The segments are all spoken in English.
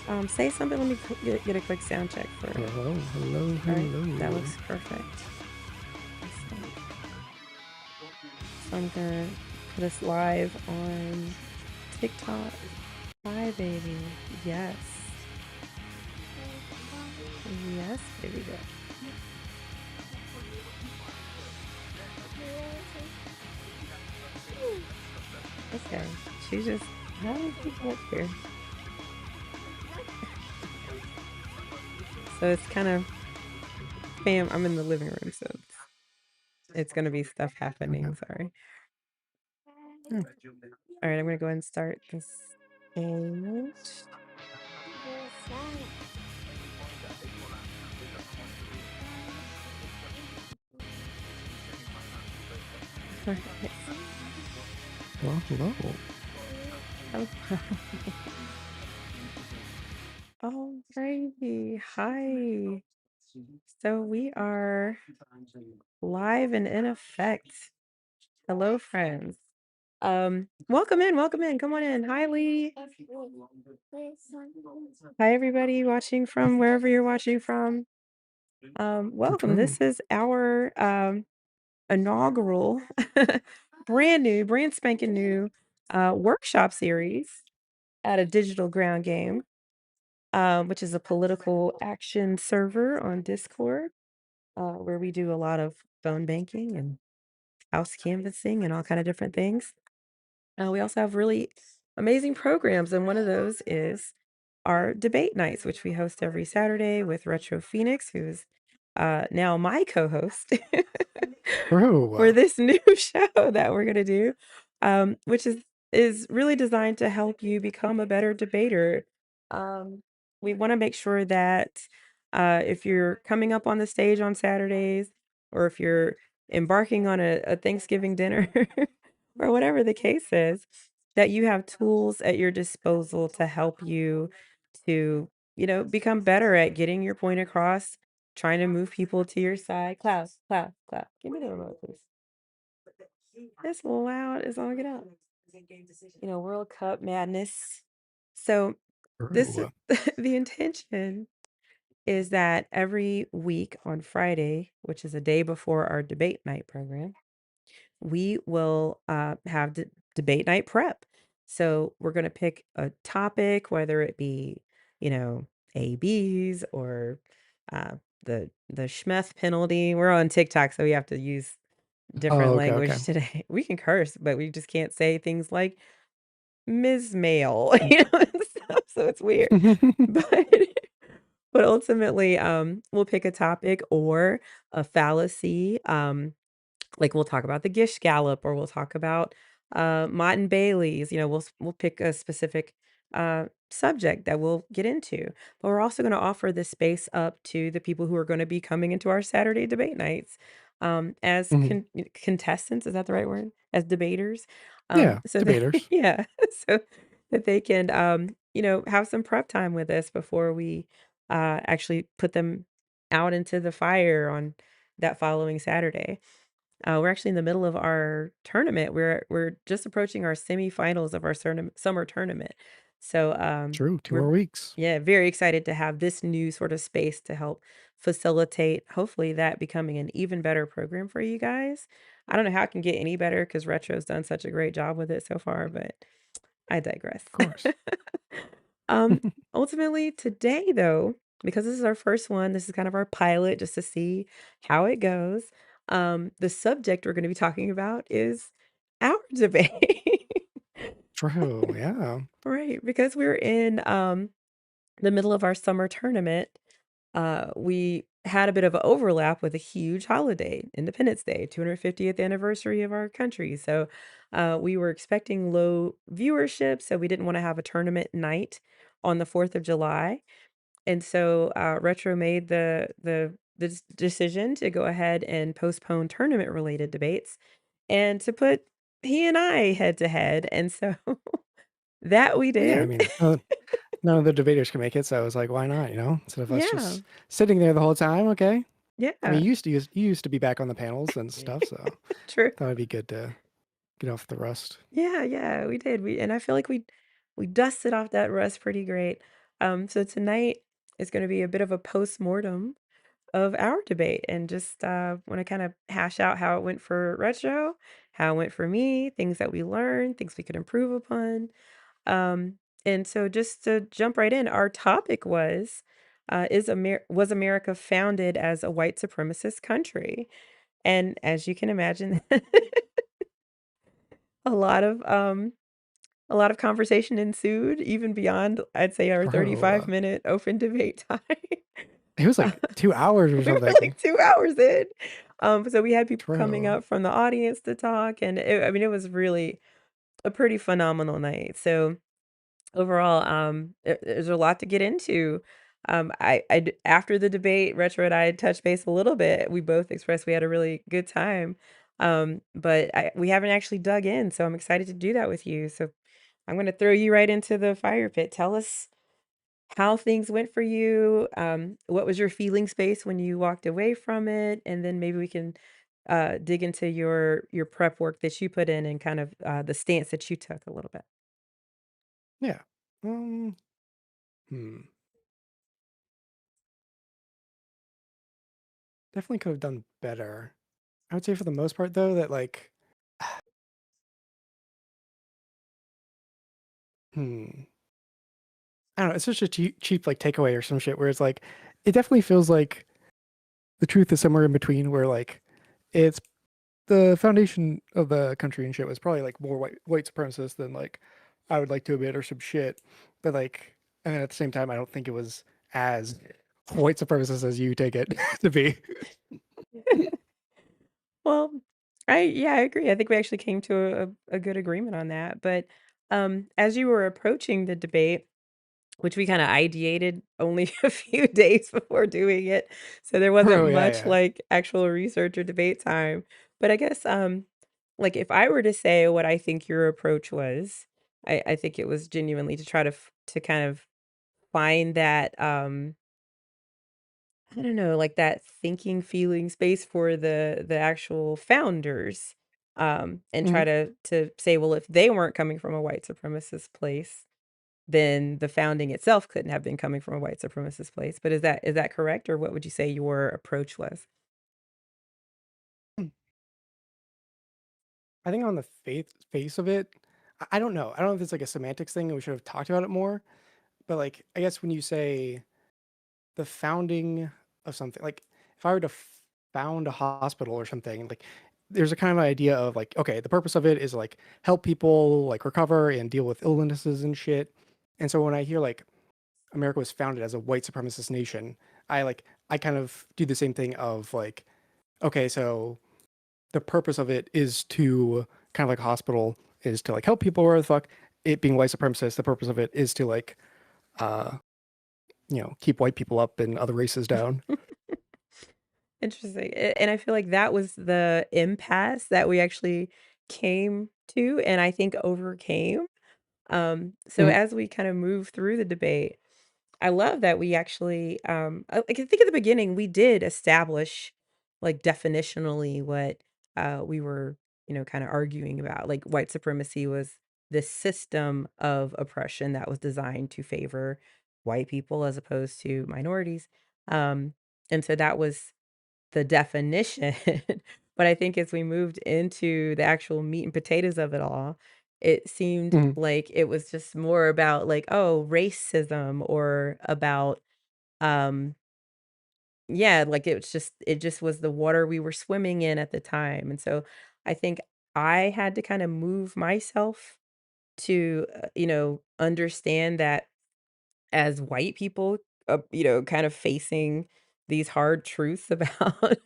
And say something. Let me get a quick sound check for it. Hello, hello, All right, hello. that looks perfect. So I'm gonna put us live on TikTok. Hi, baby. Yes. Yes, baby girl. Okay. She's just having people up here. So it's kind of, fam, I'm in the living room, so it's gonna be stuff happening. Sorry. All right, I'm gonna go ahead and start this stage. Well, hello. Oh, crazy. Hi. So we are live and in effect. Hello, friends. Welcome in, welcome in. Come on in. Hi, Lee. Hi, everybody watching from wherever you're watching from. Welcome. True. This is our inaugural, brand new, brand spanking new workshop series at a digital ground game, which is a political action server on Discord, where we do a lot of phone banking and house canvassing and all kind of different things. We also have really amazing programs, and one of those is our debate nights, which we host every Saturday with RetroPhoenix, who's now my co-host for True. this new show that we're gonna do, which is really designed to help you become a better debater. We want to make sure that if you're coming up on the stage on Saturdays, or if you're embarking on a Thanksgiving dinner, or whatever the case is, that you have tools at your disposal to help you to, become better at getting your point across, trying to move people to your side. Klaus, Klaus, Klaus, give me the remote, please. It's loud as all get out. World Cup madness. So this is True. the intention is that every week on Friday, which is a day before our debate night program, we will have debate night prep. So we're going to pick a topic, whether it be, you know, ABs or uh, the Schmeth penalty. We're on TikTok, so we have to use Oh, different okay, okay. language today. We can curse, but we just can't say things like Ms. Mail, and stuff. So it's weird. But but ultimately, we'll pick a topic or a fallacy. Like we'll talk about the Gish Gallop, or we'll talk about Mott and Bailey's. We'll pick a specific subject that we'll get into. But we're also going to offer this space up to the people who are going to be coming into our Saturday debate nights as Mhm. contestants. Is that the right word? As debaters. Yeah, So that debaters. yeah, so that they can have some prep time with us before we actually put them out into the fire on that following Saturday. We're actually in the middle of our tournament. We're just approaching our semifinals of our summer tournament. So True. 2 more we're weeks. yeah, very excited to have this new sort of space to help facilitate, hopefully, that becoming an even better program for you guys. I don't know how it can get any better because Retro's done such a great job with it so far, but I digress. Of course. um, Ultimately, today, though, because this is our first one, this is kind of our pilot just to see how it goes. The subject we're going to be talking about is our debate. True. Yeah. Right, because we're in the middle of our summer tournament. We had a bit of an overlap with a huge holiday, Independence Day, 250th anniversary of our country. So we were expecting low viewership, so we didn't want to have a tournament night on the 4th of July. And so Retro made the decision to go ahead and postpone tournament related debates and to put he and I head to head. And so that we Well, yeah, I did. mean, none of the debaters can make it, so I was like, why not, Instead of us Yeah. just sitting there the whole time, okay. I mean, Yeah, you used to be back on the panels and stuff, so true. thought it'd be good to get off the rust. Yeah, yeah, we did. And I feel like we dusted off that rust pretty great. So tonight is going to be a bit of a post-mortem of our debate and just want to kind of hash out how it went for Retro, how it went for me, things that we learned, things we could improve upon. And so just to jump right in, our topic was America founded as a white supremacist country? And as you can imagine, a lot of um a lot of conversation ensued even beyond, I'd say, our Bro, 35-minute open debate time. it was Uh, like 2 hours or we were something. like 2 hours in. So we had people coming True. up from the audience to talk, and I mean, it was really a pretty phenomenal night. So overall, there's a lot to get into. After the debate, Retro and I touched base a little bit. We both expressed we had a really good time. But we haven't actually dug in, so I'm excited to do that with you. So I'm going to throw you right into the fire pit. Tell us how things went for you. What was your feeling space when you walked away from it? And then maybe we can dig into your prep work that you put in and kind of the stance that you took a little bit. Yeah. Um, hmm. Definitely could have done better. I would say for the most part though that like hmm. I don't know, it's such a cheap like takeaway or some shit where it's like it definitely feels like the truth is somewhere in between where like it's the foundation of the country and shit was probably like more white supremacist than like I would like to admit or some shit. But like and then at the same time I don't think it was as white supremacist as you take it to be. Well, I agree. I think we actually came to a good agreement on that. But as you were approaching the debate, which we kinda ideated only a few days before doing it, so there wasn't Bro, yeah, much, yeah. like, actual research or debate time. But I guess, like, if I were to say what I think your approach was, I think it was genuinely to try to kind of find that, I don't know, like, that thinking, feeling space for the actual founders, and Mhm. try to say, well, if they weren't coming from a white supremacist place, then the founding itself couldn't have been coming from a white supremacist place. But is that correct, or what would you say your approach was? I think on the face of it, I don't know. I don't know if it's like a semantics thing and we should have talked about it more. But like, I guess when you say the founding of something, like if I were to found a hospital or something, like there's a kind of idea of like, okay, the purpose of it is like help people like recover and deal with illnesses and shit. And so when I hear like America was founded as a white supremacist nation, I kind of do the same thing of like, okay, so the purpose of it is to kind of like a hospital is to like help people where the fuck it being white supremacist, the purpose of it is to like uh keep white people up and other races down. Interesting. And I feel like that was the impasse that we actually came to and I think overcame. So Mhm. as we kind of move through the debate, I love that we actually, like, I think at the beginning we did establish, like, definitionally what we were, kind of arguing about. Like, white supremacy was this system of oppression that was designed to favor white people as opposed to minorities. Um, and so that was the definition. But I think as we moved into the actual meat and potatoes of it all, it seemed Mhm. like it was just more about like, oh, racism or about um yeah, like it just was the water we were swimming in at the time. And so I think I had to kind of move myself to understand that as white people, kind of facing these hard truths about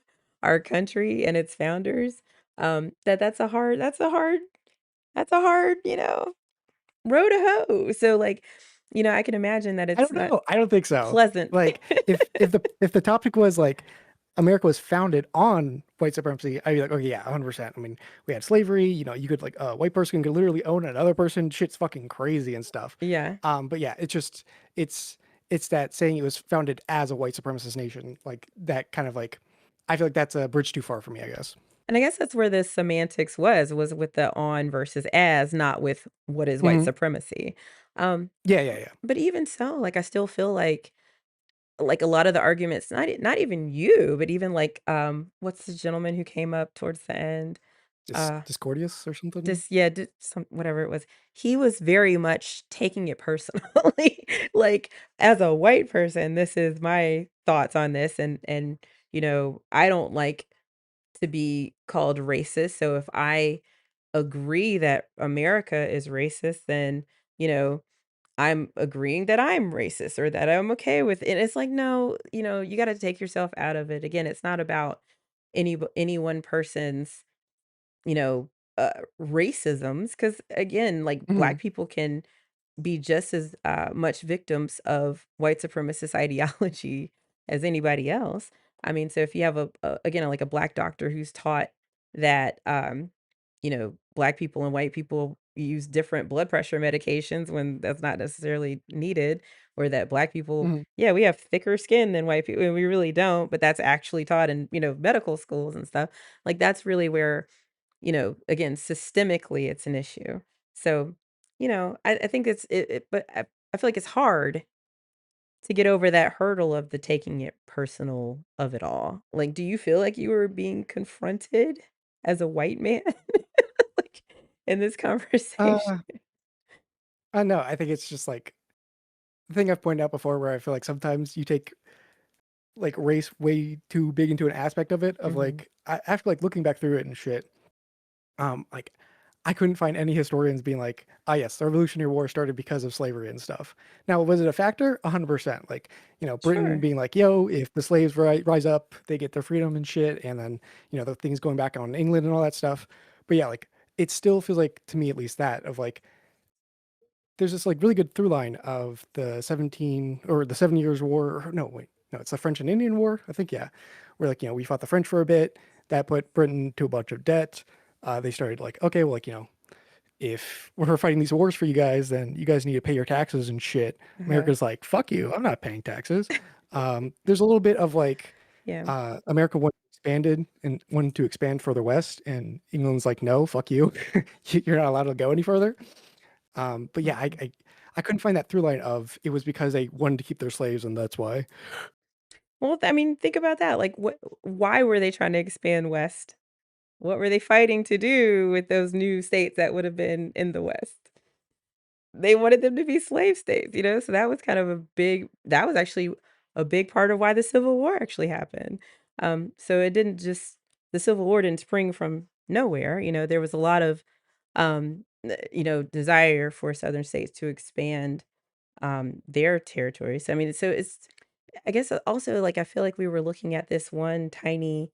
our country and its founders, that's a hard, row to hoe. So, like, I can imagine that I it's don't not know. I don't think so. pleasant. Like if the topic was like America was founded on white supremacy, I'd be like, okay, yeah, 100%. I mean, we had slavery, you could like a white person could literally own another person, shit's fucking crazy and stuff. Yeah. But yeah, it's it's that saying it was founded as a white supremacist nation, like that kind of like I feel like that's a bridge too far for me, I guess. And I guess that's where the semantics was with the on versus as, not with what is white Mhm. supremacy. Um, Yeah, yeah, yeah. but even so, like, I still feel like a lot of the arguments, not even you, but even like, what's the gentleman who came up towards the end? Uh, Discordius or something? yeah, some whatever it was. He was very much taking it personally. Like, as a white person, this is my thoughts on this, and I don't like to be called racist. So if I agree that America is racist, then, you know, I'm agreeing that I'm racist or that I'm okay with it. And it's like, no, you got to take yourself out of it. Again, it's not about any one person's, you know, racisms. Cause again, like Mhm, black people can be just as much victims of white supremacist ideology as anybody else. I mean, so if you have again like a black doctor who's taught that black people and white people use different blood pressure medications when that's not necessarily needed, or that black people, mhm. yeah, we have thicker skin than white people, and we really don't, but that's actually taught in medical schools and stuff. Like that's really where again, systemically, it's an issue. So, I think but I feel like it's hard to get over that hurdle of the taking it personal of it all. Like, do you feel like you were being confronted as a white man, like, in this conversation? Uh, I know, I think it's just, like, the thing I've pointed out before where I feel like sometimes you take, like, race way too big into an aspect of it, of, Mhm. like after, like, looking back through it and shit, like, I couldn't find any historians being like, "Ah, yes, the Revolutionary War started because of slavery and stuff." Now, was it a factor? 100%. Like, Britain Sure. being like, "Yo, if the slaves rise up, they get their freedom and shit," and then, the things going back on England and all that stuff. But yeah, like, it still feels like, to me at least, that of like, there's this like really good through line of the 17 or the 7 Years War. No, wait, no, it's the French and Indian War. I think, yeah. Where like, we fought the French for a bit. That put Britain to a bunch of debt. They started like, okay, well, like, if we're fighting these wars for you guys, then you guys need to pay your taxes and shit. Uh-huh. America's like, fuck you, I'm not paying taxes. There's a little bit of like, Yeah. America wanted to expand further west, and England's like, no, fuck you, you're not allowed to go any further. But yeah, Mhm. I couldn't find that through line of it was because they wanted to keep their slaves and that's why. Well, I mean, think about that. Like, why were they trying to expand west? What were they fighting to do with those new states that would have been in the West? They wanted them to be slave states, so that was kind of that was actually a big part of why the Civil War actually happened. So it didn't just the Civil War didn't spring from nowhere, there was a lot of, desire for Southern states to expand their territories. I mean, so it's I guess also like I feel like we were looking at this one tiny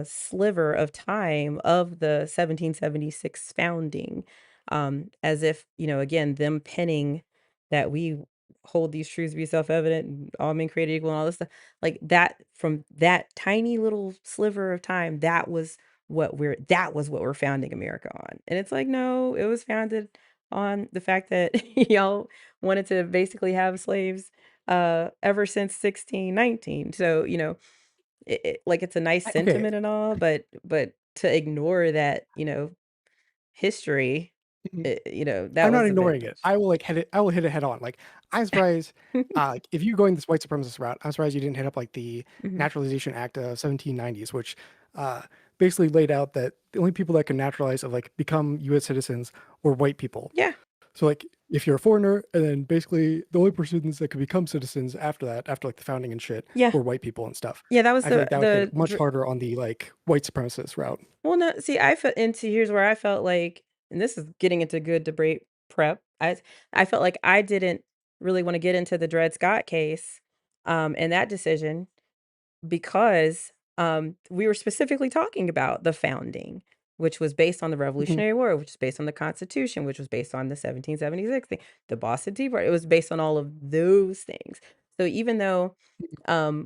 sliver of time of the 1776 founding, as if, again, them penning that we hold these truths to be self-evident and all men created equal and all this stuff, like that, from that tiny little sliver of time, that was what we're founding America on. And it's like, no, it was founded on the fact that y'all wanted to basically have slaves ever since 1619. So, like it's a nice Okay. sentiment and all, but to ignore that, history, that I'm not was a bit ignoring it. much. I will hit it head on. Like, I'm surprised, like, if you're going this white supremacist route, I'm surprised you didn't hit up like the Mhm. Naturalization Act of 1790s, which uh, basically laid out that the only people that can naturalize or like become U.S. citizens were white people. Yeah, So like, if you're a foreigner, and then basically the only persons that could become citizens after that, after like the founding and shit, yeah, were white people and stuff. yeah. That was I feel like that would hit it much the harder on the like white supremacist route. well, no, see, I felt into here's where I felt like, and this is getting into good debate prep. I felt like I didn't really want to get into the Dred Scott case, and that decision because, we were specifically talking about the founding, which was based on the Mhm. Revolutionary War, which is based on the Constitution, which was based on the 1776 thing, the Boston Tea Party. It was based on all of those things. So even though,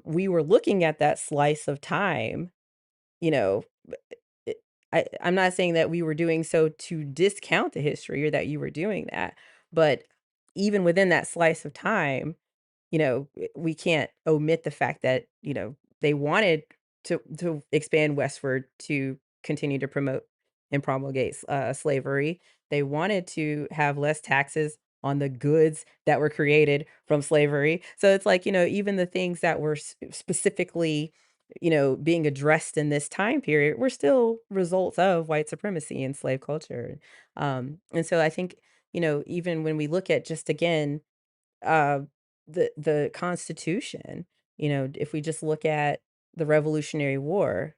we were looking at that slice of time, you know, it I'm not saying that we were doing so to discount the history or that you were doing that, but even within that slice of time, we can't omit the fact that, they wanted to expand westward to continue to promote and promulgate slavery. They wanted to have less taxes on the goods that were created from slavery. So it's like, even the things that were specifically, being addressed in this time period were still results of white supremacy and slave culture. And so I think, even when we look at just again, uh, the Constitution, if we just look at the Revolutionary War,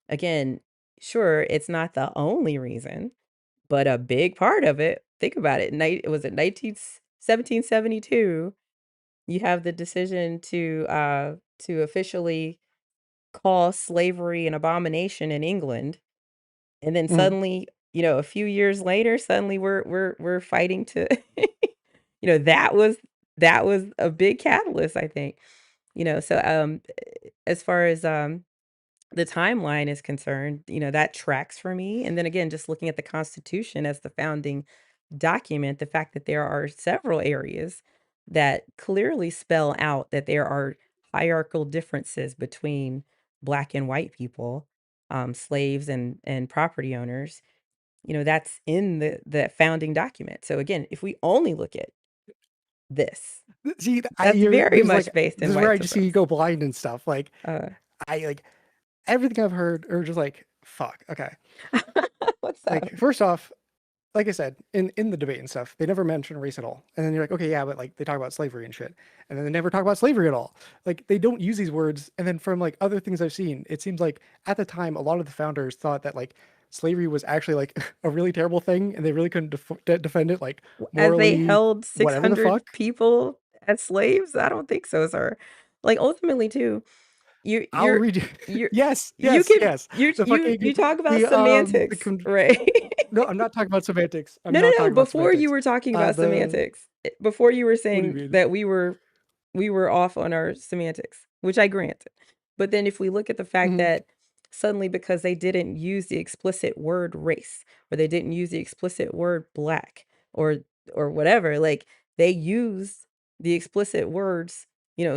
again, sure, it's not the only reason, but a big part of it. Think about it. Was it 1772? You have the decision to officially call slavery an abomination in England, and then Mhm. suddenly, a few years later, suddenly we're fighting to, that was a big catalyst, I think. So as far as the timeline is concerned, that tracks for me. And then again, just looking at the Constitution as the founding document, the fact that there are several areas that clearly spell out that there are hierarchical differences between black and white people, slaves and property owners, that's in the founding document. So again, if we only look at this, See, that's very there's like much based this in is where white I just see you supremacy. go blind and stuff. Like Uh, I like everything I've heard or just like fuck. Okay. what's Like up? first off, like I said, in the debate and stuff, they never mention race at all. And then you're like, okay, yeah, but like they talk about slavery and shit. And then they never talk about slavery at all. Like they don't use these words. And then from like other things I've seen, it seems like at the time a lot of the founders thought that like slavery was actually like a really terrible thing and they really couldn't defend it like As they morally, held whatever the 600 fuck. people as slaves? I don't think so, sir. Like, ultimately, too, you I'll you're read you. you're Yes, you yes, can yes. you The you fucking you talk about the semantics, right? no, I'm not talking about semantics. I'm No, no, not no, talking about before you semantics. were talking Uh about the semantics, before you were what do you saying mean? that we were off on our semantics, which I granted. But then if we look at the fact Mhm, that suddenly because they didn't use the explicit word race, or they didn't use the explicit word black, or whatever, like they used the explicit words,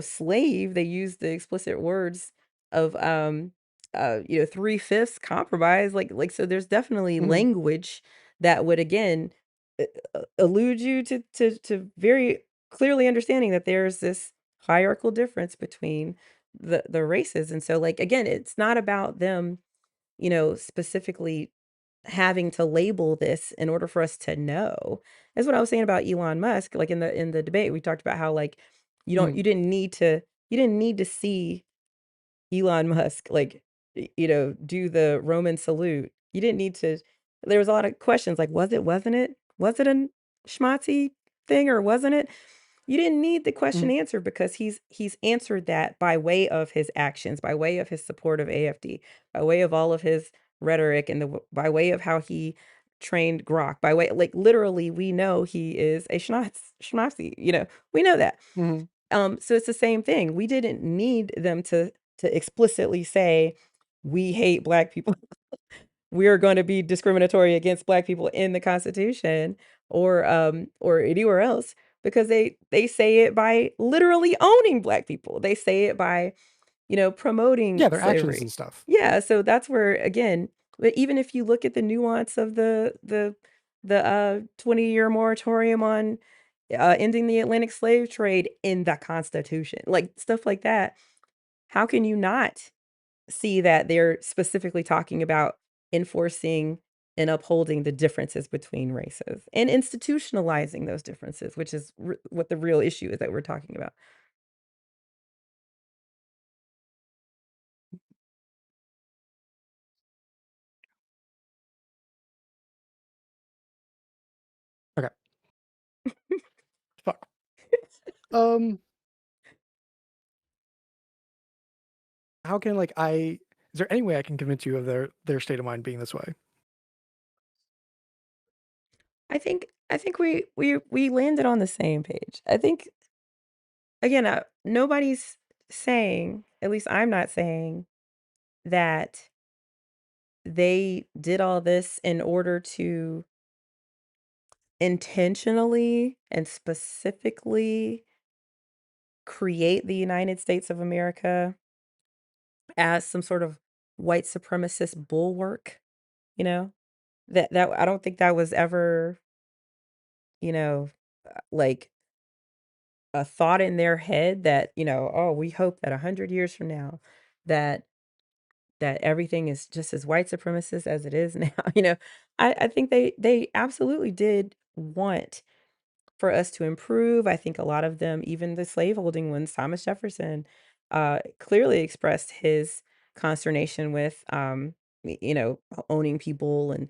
slave, they used the explicit words of 3/5 compromise, like so there's definitely mhm, language that would again allude you to very clearly understanding that there's this hierarchical difference between the races. And so like again, it's not about them, specifically having to label this in order for us to know. That's what I was saying about Elon Musk. Like in the debate, we talked about how like mhm, you didn't need to see Elon Musk, like, do the Roman salute. You didn't need to. There was a lot of questions like, was it, wasn't it? Was it a schmatzy thing or wasn't it? You didn't need the question mhm, answered because he's answered that by way of his actions, by way of his support of AFD, by way of all of his rhetoric, and by way of how he trained Grok, by way like literally we know he is a schnazi, we know that. mhm, So it's the same thing. We didn't need them to explicitly say, "We hate black people. We are gonna be discriminatory against black people in the Constitution or anywhere else," because they say it by literally owning black people. They say it by, promoting yeah, their actions slavery. and stuff. Yeah, so that's where again, but even if you look at the nuance of the 20-year moratorium on, ending the Atlantic slave trade in the Constitution, like, stuff like that, how can you not see that they're specifically talking about enforcing and upholding the differences between races and institutionalizing those differences, which is what the real issue is that we're talking about. Okay, fuck. Um, how can like I? Is there any way I can convince you of their state of mind being this way? I think we landed on the same page. I think again, nobody's saying, at least I'm not saying, that they did all this in order to intentionally and specifically create the United States of America as some sort of white supremacist bulwark, you know? That I don't think that was ever, you know, like a thought in their head that, "Oh, we hope that 100 years from now that everything is just as white supremacist as it is now." I think they absolutely did want for us to improve. I think a lot of them, even the slaveholding ones, Thomas Jefferson, clearly expressed his consternation with, owning people and,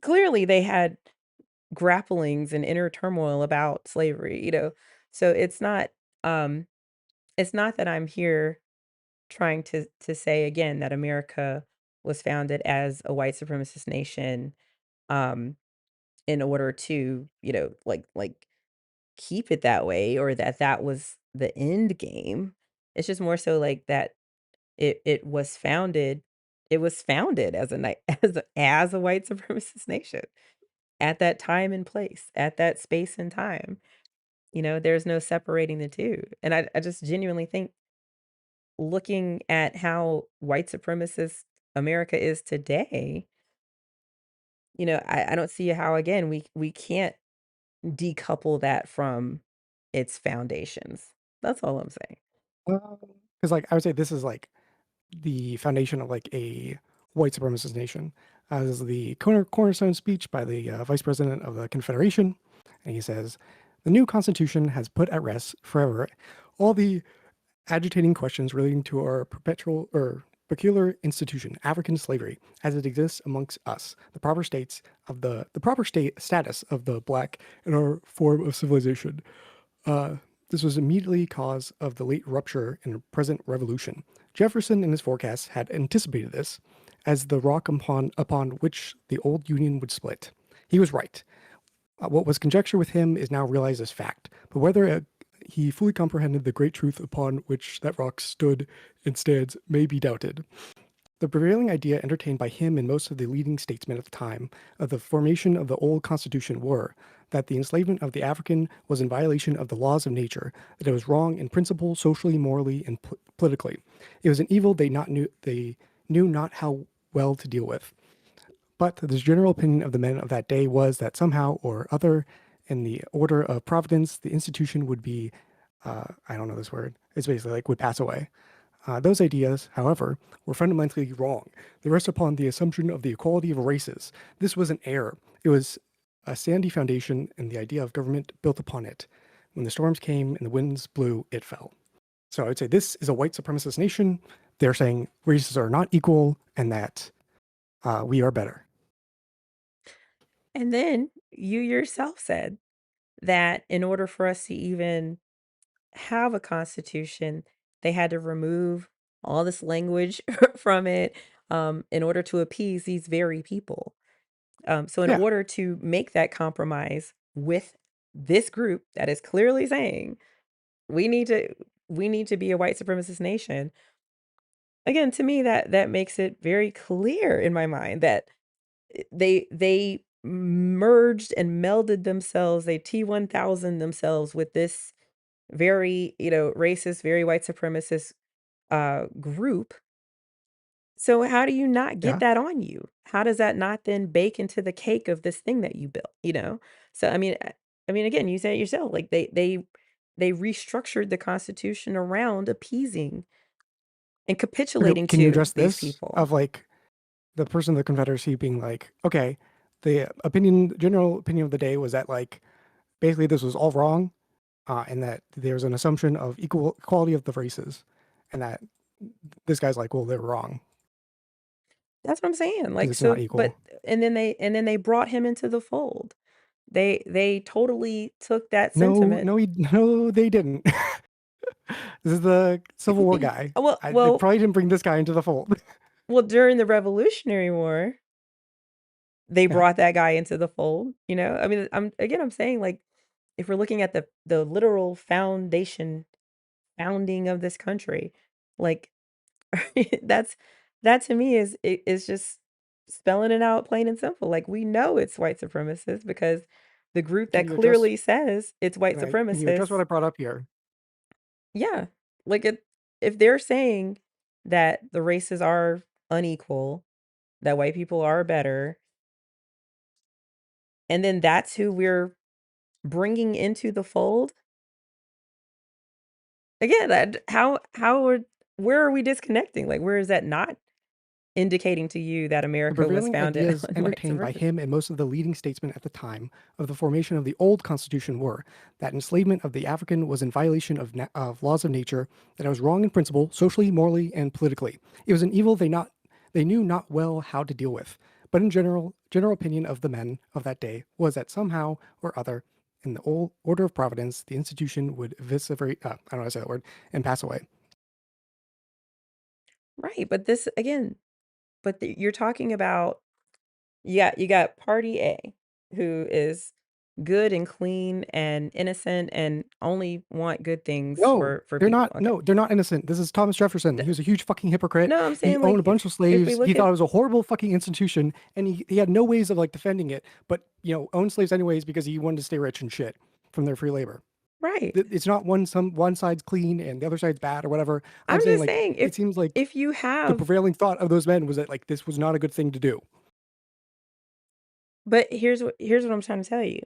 clearly they had grapplings and inner turmoil about slavery. So um, it's not that I'm here trying to say again that America was founded as a white supremacist nation, um, in order to, keep it that way or that that was the end game. It's just more so like that it was founded as a night as a white supremacist nation at that time and place, at that space and time. There's no separating the two. And I just genuinely think looking at how white supremacist America is today, I don't see how again we can't decouple that from its foundations. That's all I'm saying. Because like I would say this is like the foundation of like a white supremacist nation. This is the cornerstone speech by the Vice President of the Confederation, and he says, "The new Constitution has put at rest forever all the agitating questions relating to our perpetual or peculiar institution, African slavery, as it exists amongst us, the proper state status of the black in our form of civilization. Uh, this was immediately cause of the late rupture in the present revolution. Jefferson in his forecasts had anticipated this as the rock upon which the old Union would split. He was right. What was conjecture with him is now realized as fact, but whether he fully comprehended the great truth upon which that rock stood and stands may be doubted. The prevailing idea entertained by him and most of the leading statesmen at the time of the formation of the old Constitution were that the enslavement of the African was in violation of the laws of nature, that it was wrong in principle, socially, morally, and politically. It was an evil they knew not how well to deal with. But the general opinion of the men of that day was that somehow or other, in the order of providence, the institution would be, I don't know this word, it's basically like would pass away. Those ideas, however, were fundamentally wrong. They rest upon the assumption of the equality of races. This was an error. It was a sandy foundation, and the idea of government built upon it. When the storms came and the winds blew, it fell. So I would say this is a white supremacist nation. They're saying races are not equal and that we are better. And then you yourself said that in order for us to even have a constitution, they had to remove all this language from it, in order to appease these very people. So in Yeah. order to make that compromise with this group that is clearly saying we need to we need to be a white supremacist nation. Again, to me that makes it very clear in my mind that they merged and melded themselves, they T1000 themselves with this very, racist, very white supremacist group. So how do you not get Yeah. that on you? How does that not then bake into the cake of this thing that you built? So I mean again, you said it yourself, like they restructured the Constitution around appeasing and Okay, capitulating can you to address these this people. of like the person of the Confederacy being like, okay, the general opinion of the day was that like basically this was all wrong, and that there's an assumption of equality of the races, and that this guy's like, well, they're wrong That's what I'm saying. because Like it's not so, equal. but and then they brought him into the fold. They totally took that No, sentiment. no, no, they didn't. This is the Civil War guy. Well, They well, probably didn't bring this guy into the fold. well, during the Revolutionary War, they Yeah, brought that guy into the fold. I mean, I'm saying, like, if we're looking at the literal founding of this country, like, that's that to me is just spelling it out plain and simple. Like, we know it's white supremacists because the group can that you address? clearly says it's white Can you address what supremacists. I brought up here? Yeah, like it. if they're saying that the races are unequal, that white people are better, and then that's who we're bringing into the fold, again, that how are where are we disconnecting? Like, where is that not indicating to you that The America was prevailing founded ideas on white entertained by supremacy? him and most of the leading statesmen at the time of the formation of the old Constitution were that enslavement of the African was in violation of laws of nature, that it was wrong in principle, socially, morally, and politically. It was an evil they knew not well how to deal with. But in general opinion of the men of that day was that somehow or other, in the old order of providence, the institution would eviscerate, I don't know how to say that word, and pass away. Right, but this again, you're talking about you got party A, who is good and clean and innocent and only want good things No, for people, okay. they're not innocent. This is Thomas Jefferson. D He was a huge fucking hypocrite. No, I'm He saying, owned like, a bunch of if we slaves. He look thought at it was a horrible fucking institution, and he had no ways of like defending it, but owned slaves anyways because he wanted to stay rich and shit from their free labor. right. It's not one side's clean and the other side's bad or whatever. I'm I'm saying just like saying it seems like if you the have prevailing thought of those men was that like this was not a good thing to do. but here's what I'm trying to tell you.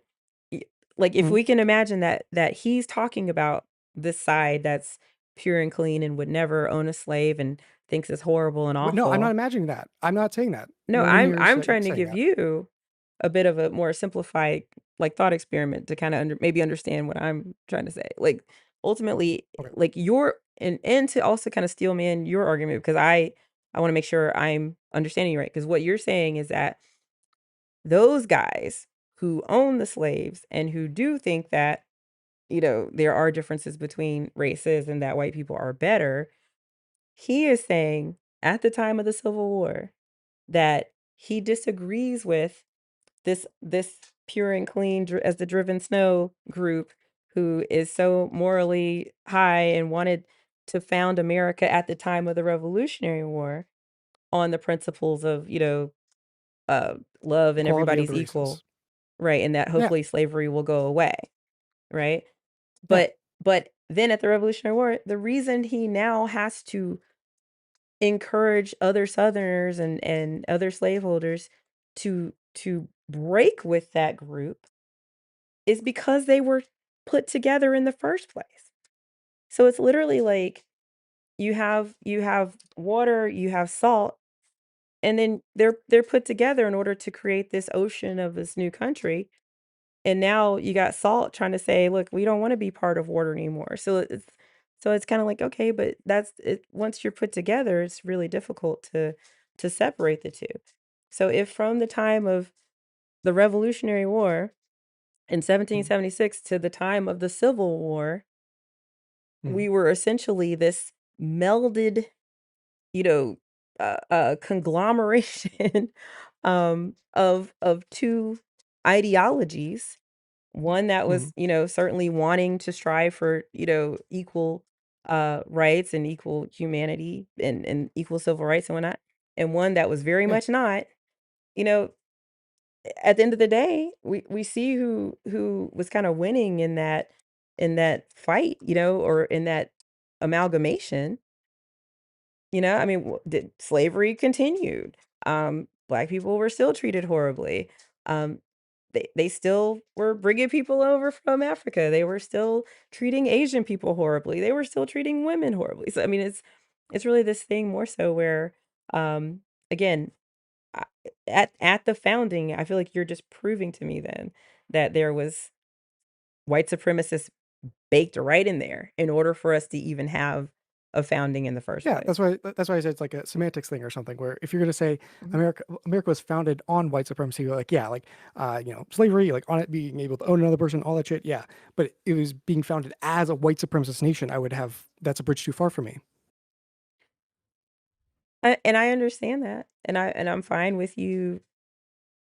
Y Like, if Mhm. we can imagine that he's talking about this side that's pure and clean and would never own a slave and thinks it's horrible and But no, I'm not awful. imagining that. I'm not saying that. No, No one here is I'm trying to saying give that. you a bit of a more simplified, like, thought experiment to kinda maybe understand what I'm trying to say. Like, ultimately, Okay. like, your and to also kinda steel man your argument because I wanna make sure I'm understanding you right. Because what you're saying is that those guys who own the slaves and who do think that, there are differences between races and that white people are better, he is saying at the time of the Civil War that he disagrees with this pure and clean as the driven snow group who is so morally high and wanted to found America at the time of the Revolutionary War on the principles of, love and Equality of everybody's the equal, races. right? And that Yeah. hopefully slavery will go away, right? Yeah. But then at the Revolutionary War, the reason he now has to encourage other Southerners and other slaveholders to break with that group is because they were put together in the first place. So it's literally like you have water, you have salt, and then they're put together in order to create this ocean of this new country. And now you got salt trying to say, "Look, we don't wanna be part of water anymore." So it's kinda like, okay, but that's it once you're put together, it's really difficult to separate the 2. So if from the time of the Revolutionary War in Mhm. 1776 to the time of the Civil War, Mhm. we were essentially this melded, you know, conglomeration, of 2 ideologies. One that Mhm. was, certainly wanting to strive for, equal, rights and equal humanity and equal civil rights and whatnot, and one that was very Yeah. much not. You know, at the end of the day, we see who was kinda winning in that fight, or in that amalgamation. I mean, did slavery continued. Black people were still treated horribly. Um, they still were bringing people over from Africa. They were still treating Asian people horribly. They were still treating women horribly. So I mean, it's really this thing more so where, um, again, I, at the founding, I feel like you're just proving to me then that there was white supremacists baked right in there in order for us to even have a founding in the first Yeah, place. that's why I said it's like a semantics thing or something. Where if you're going to say Mhm. America was founded on white supremacy, you're like yeah, like slavery, like on it being able to own another person, all that shit, yeah. But it was being founded as a white supremacist nation. I would have that's a bridge too far for me. And I understand that, and I'm fine with you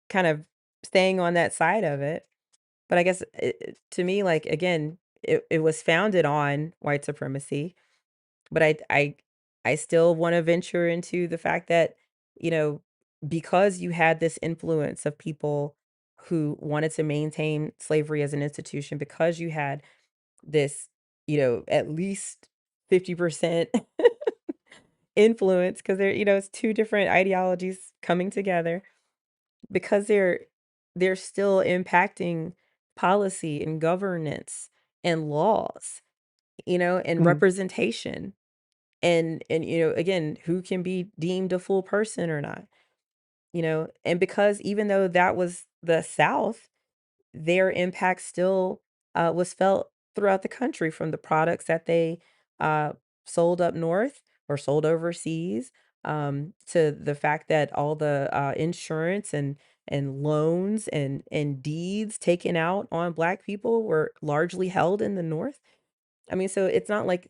kind of staying on that side of it, but I guess to me, like again, it was founded on white supremacy, but I still want to venture into the fact that you know because you had this influence of people who wanted to maintain slavery as an institution, because you had this, at least 50% influence because they're, it's two different ideologies coming together because they're still impacting policy and governance and laws, and Mhm. representation and again, who can be deemed a full person or not, and because even though that was the South, their impact still, was felt throughout the country from the products that they, uh, sold up north or sold overseas, to the fact that all the, insurance and loans and deeds taken out on Black people were largely held in the North. I mean, so it's not like,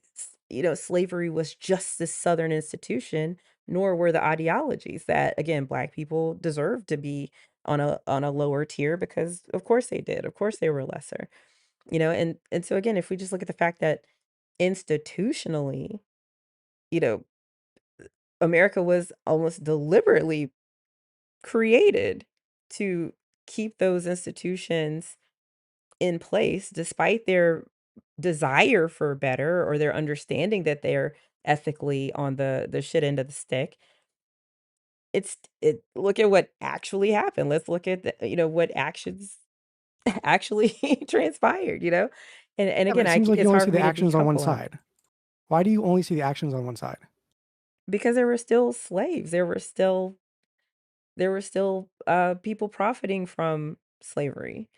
slavery was just this Southern institution, nor were the ideologies that, again, Black people deserve to be on a lower tier because of course they did. Of course they were lesser. And so again, if we just look at the fact that institutionally, you know, America was almost deliberately created to keep those institutions in place despite their desire for better or their understanding that they're ethically on the shit end of the stick. Look at what actually happened. Let's look at what actions actually transpired. And Yeah, but again, it seems like you it's only hard see for the me to actions on one decouple that side. Why do you only see the actions on one side? because there were still slaves. There were still people profiting from slavery.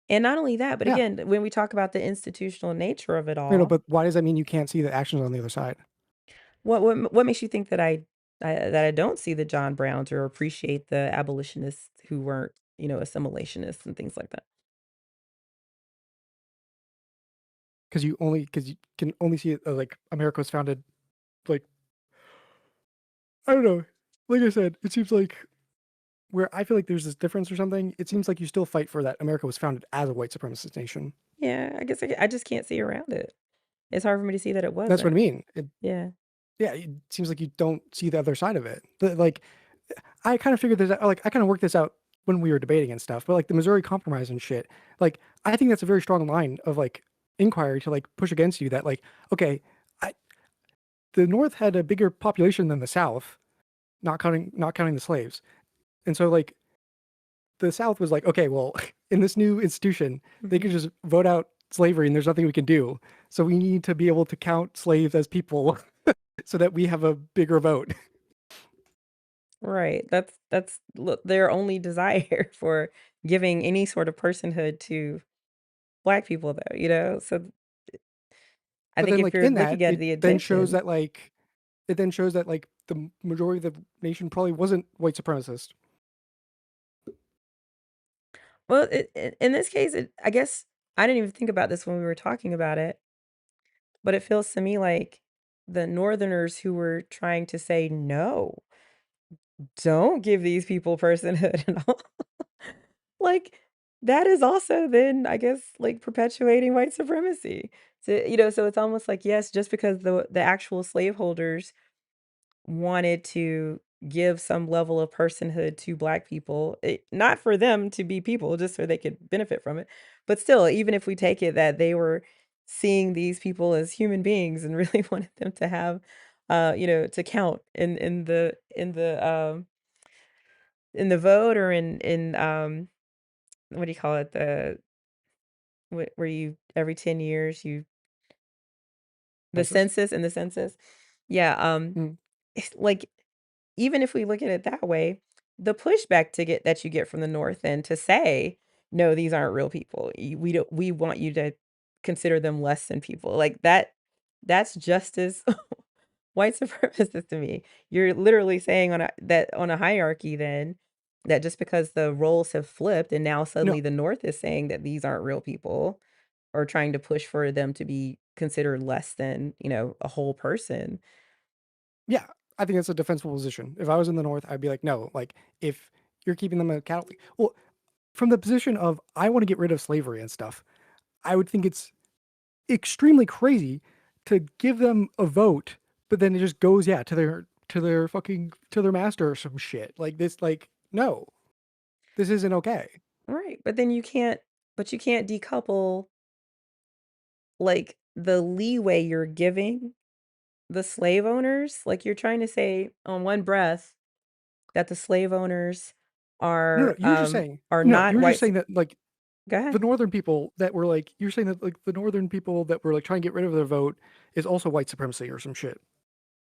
And not only that, but Yeah. again, when we talk about the institutional nature of it all, But why does that mean you can't see the actions on the other side? what makes you think that I don't see the John Browns or appreciate the abolitionists who weren't, assimilationists and things like that? Because you can only see it, like, America was founded, like, I don't know. Like I said, it seems like where I feel like there's this difference or something, it seems like you still fight for that America was founded as a white supremacist nation. Yeah, I guess I just can't see around it. It's hard for me to see that it That's what I wasn't. mean. Yeah. Yeah, it seems like you don't see the other side of it. Like, I kind of figured this out. Like, I kind of worked this out when we were debating and stuff. But like the Missouri Compromise and shit, like I think that's a very strong line of like inquiry to like push against you that like, okay, I, the North had a bigger population than the South, not counting the slaves, and so like the South was like, okay, well, in this new institution, they could Mhm. just vote out slavery and there's nothing we can do. So we need to be able to count slaves as people so that we have a bigger vote. Right. That's look, their only desire for giving any sort of personhood to Black people though. So I But think then if like you're in that, looking at the intention. it then shows that like the majority of the nation probably wasn't white supremacist. Well, in this case, I guess I didn't even think about this when we were talking about it, but it feels to me like the Northerners who were trying to say, no, don't give these people personhood and all. Like, that is also then, I guess, like perpetuating white supremacy. So it's almost like, yes, just because the actual slaveholders wanted to give some level of personhood to Black people, not for them to be people, just so they could benefit from it. But still, even if we take it that they were seeing these people as human beings and really wanted them to have, to count in the vote or in what do you call it, where you every 10 years Census. the census. Yeah, Mm. it's like even if we look at it that way, the pushback to get that you get from the North and to say, "No, these aren't real people. We want you to consider them less than people." Like that's just as white supremacist to me. You're literally saying on a hierarchy then that just because the roles have flipped and now No, suddenly the North is saying that these aren't real people or trying to push for them to be considered less than, a whole person. yeah, I think that's a defensible position. If I was in the North, I'd be like, no, like if you're keeping them a cattle, well, from the position of I want to get rid of slavery and stuff, I would think it's extremely crazy to give them a vote, but then it just goes yeah to their master or some shit like this. Like no, this isn't okay. Right. But you can't decouple like the leeway you're giving the slave owners? Like, you're trying to say on one breath that the slave owners No, no, you're just saying are no, not you're just white sup saying that like Go the ahead. northern people that were like you're saying that like the northern people that were like trying to get rid of their vote is also white supremacy or some shit.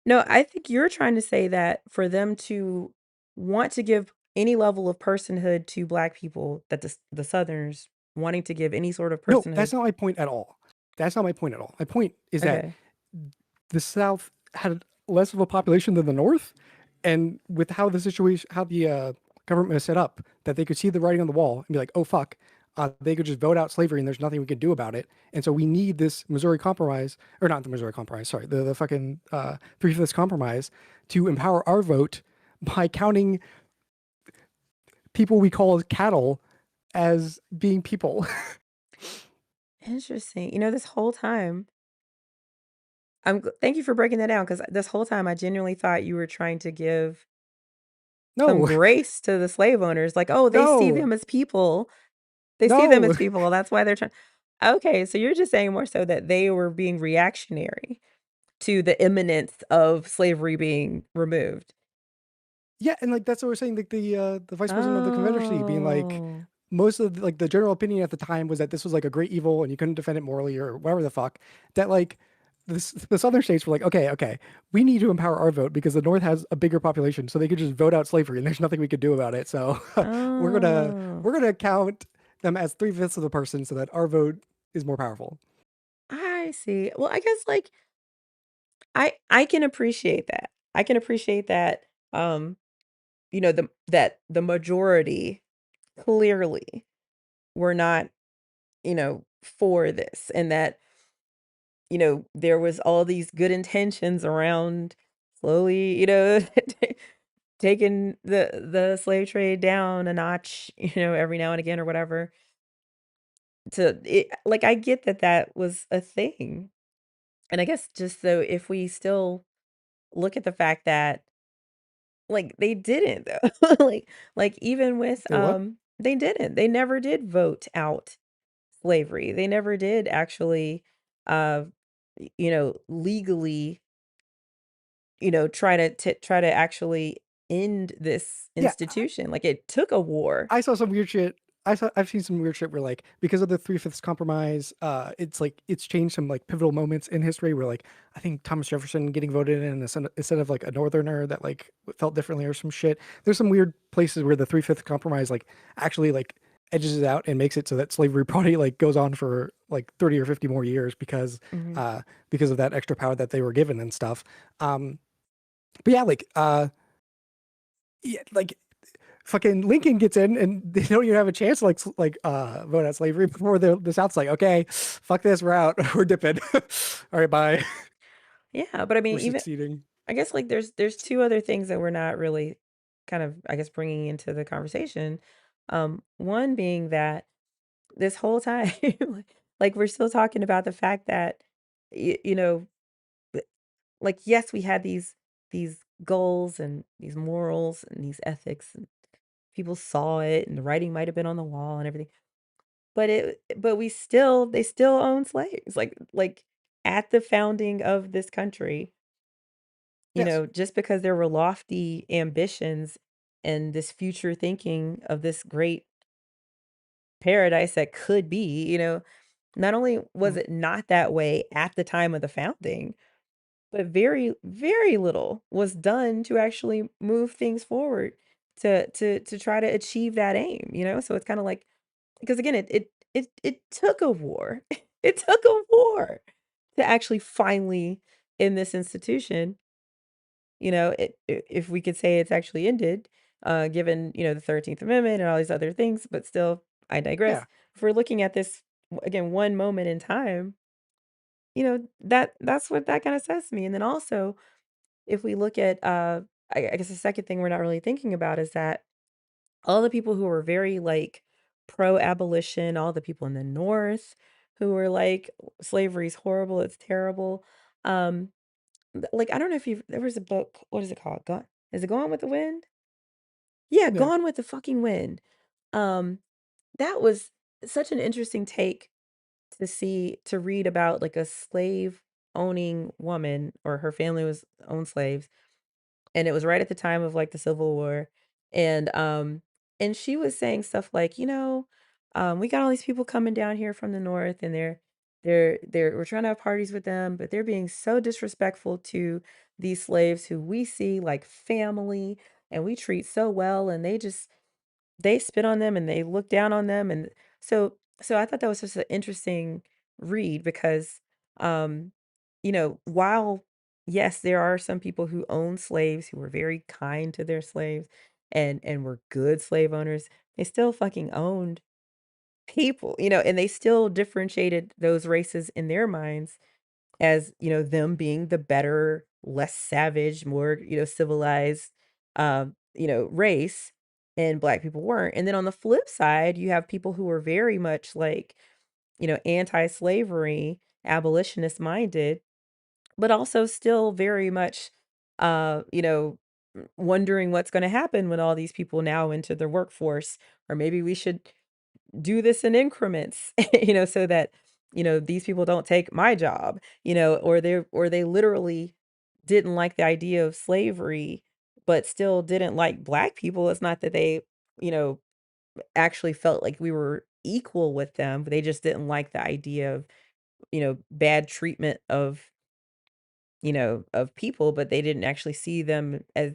No, I think you're trying to say that for them to want to give any level of personhood to Black people, that the Southerners wanting to give any sort of No, that's personhood. not my point at all. That's not my point at all. My point is that Okay. the South had less of a population than the North, and with how the situation, how the government is set up, that they could see the writing on the wall and be like, "Oh fuck," they could just vote out slavery, and there's nothing we could do about it. And so we need this Missouri Compromise, or not the Missouri Compromise, sorry, the fucking three-fifths compromise to empower our vote by counting people we call cattle as being people. Interesting. You know, this whole time thank you for breaking that down, because this whole time I genuinely thought you were trying to give some No, grace to the slave owners, like, "Oh, they see no, them as people. They see them no. as people, that's why they're trying." Okay, so you're just saying more so that they were being reactionary to the imminence of slavery being removed. Yeah, and like that's what we're saying. Like the vice president of the Confederacy being like, Oh. most of like the general opinion at the time was that this was like a great evil and you couldn't defend it morally or whatever the fuck. That like the southern states were like, okay, okay, we need to empower our vote because the North has a bigger population, so they could just vote out slavery and there's nothing we could do about it. So we're gonna Oh, we're gonna count them as three-fifths of the person so that our vote is more powerful. I see. Well, I guess, like, I can appreciate that. I can appreciate that, the majority clearly were not, for this, and that, there was all these good intentions around slowly, taking the slave trade down a notch, every now and again or whatever. Like, I get that that was a thing. And I guess just so if we still look at the fact that, like, they didn't though. Like even with They what? they didn't. They never did vote out slavery. They never did actually uh legally, try to actually end this Yeah, institution. Like, it took a war. I saw some weird shit. I've seen some weird shit where like because of the three-fifths compromise, it's like it's changed some like pivotal moments in history where like I think Thomas Jefferson getting voted in instead of like a northerner that like felt differently or some shit. There's some weird places where the three-fifths compromise like actually like edges it out and makes it so that slavery probably like goes on for like 30 or 50 more years Mhm. because of that extra power that they were given and stuff. Um but yeah, yeah, like fucking Lincoln gets in and they don't even have a chance to vote out slavery before the South's like, okay, fuck this, we're out. We're dipping. All right, bye. Yeah, but I We're mean, even succeeding. I guess, like, there's two other things that we're not really kind of, I guess, bringing into the conversation. One being that this whole time, like, we're still talking about the fact that, you know, like, yes, we had these goals and these morals and these ethics, and people saw it, and the writing might have been on the wall and everything. But we still they still own slaves. Like at the founding of this country, Yes. just because there were lofty ambitions and this future thinking of this great paradise that could be, not only was Mhm. it not that way at the time of the founding, but very, very little was done to actually move things forward to try to achieve that aim. So it's kind of like, because again, it took a war. It took a war to actually finally in this institution, if we could say it's actually ended, given, the 13th Amendment and all these other things, but still, I digress. Yeah. If we're looking at this again, one moment in time, that's what that kind of says to me. And then also, if we look at, I guess the second thing we're not really thinking about is that all the people who were very like pro abolition, all the people in the North who were like, slavery's horrible, it's terrible. Um, like, I don't know if there was a book, what is it called? Gone, is it Gone with the Wind? Yeah, Yeah. Gone with the fucking Wind. Um, that was such an interesting take to read about like a slave owning woman, or her family was owned slaves, and it was right at the time of, like, the Civil War, and, um, and she was saying stuff like, "We got all these people coming down here from the North, and they're we're trying to have parties with them, but they're being so disrespectful to these slaves who we see like family, and we treat so well, and they spit on them and they look down on them." And so I thought that was just an interesting read because, um, while yes, there are some people who own slaves who were very kind to their slaves and were good slave owners, they still fucking owned people, and they still differentiated those races in their minds as, them being the better, less savage, more, civilized, race, and Black people weren't. And then on the flip side, you have people who were very much like, anti-slavery, abolitionist minded, but also still very much, wondering what's gonna happen when all these people now enter the workforce, or maybe we should do this in increments, so that, these people don't take my job, or they literally didn't like the idea of slavery, but still didn't like Black people. It's not that they, you know, actually felt like we were equal with them, but they just didn't like the idea of, bad treatment of people, but they didn't actually see them as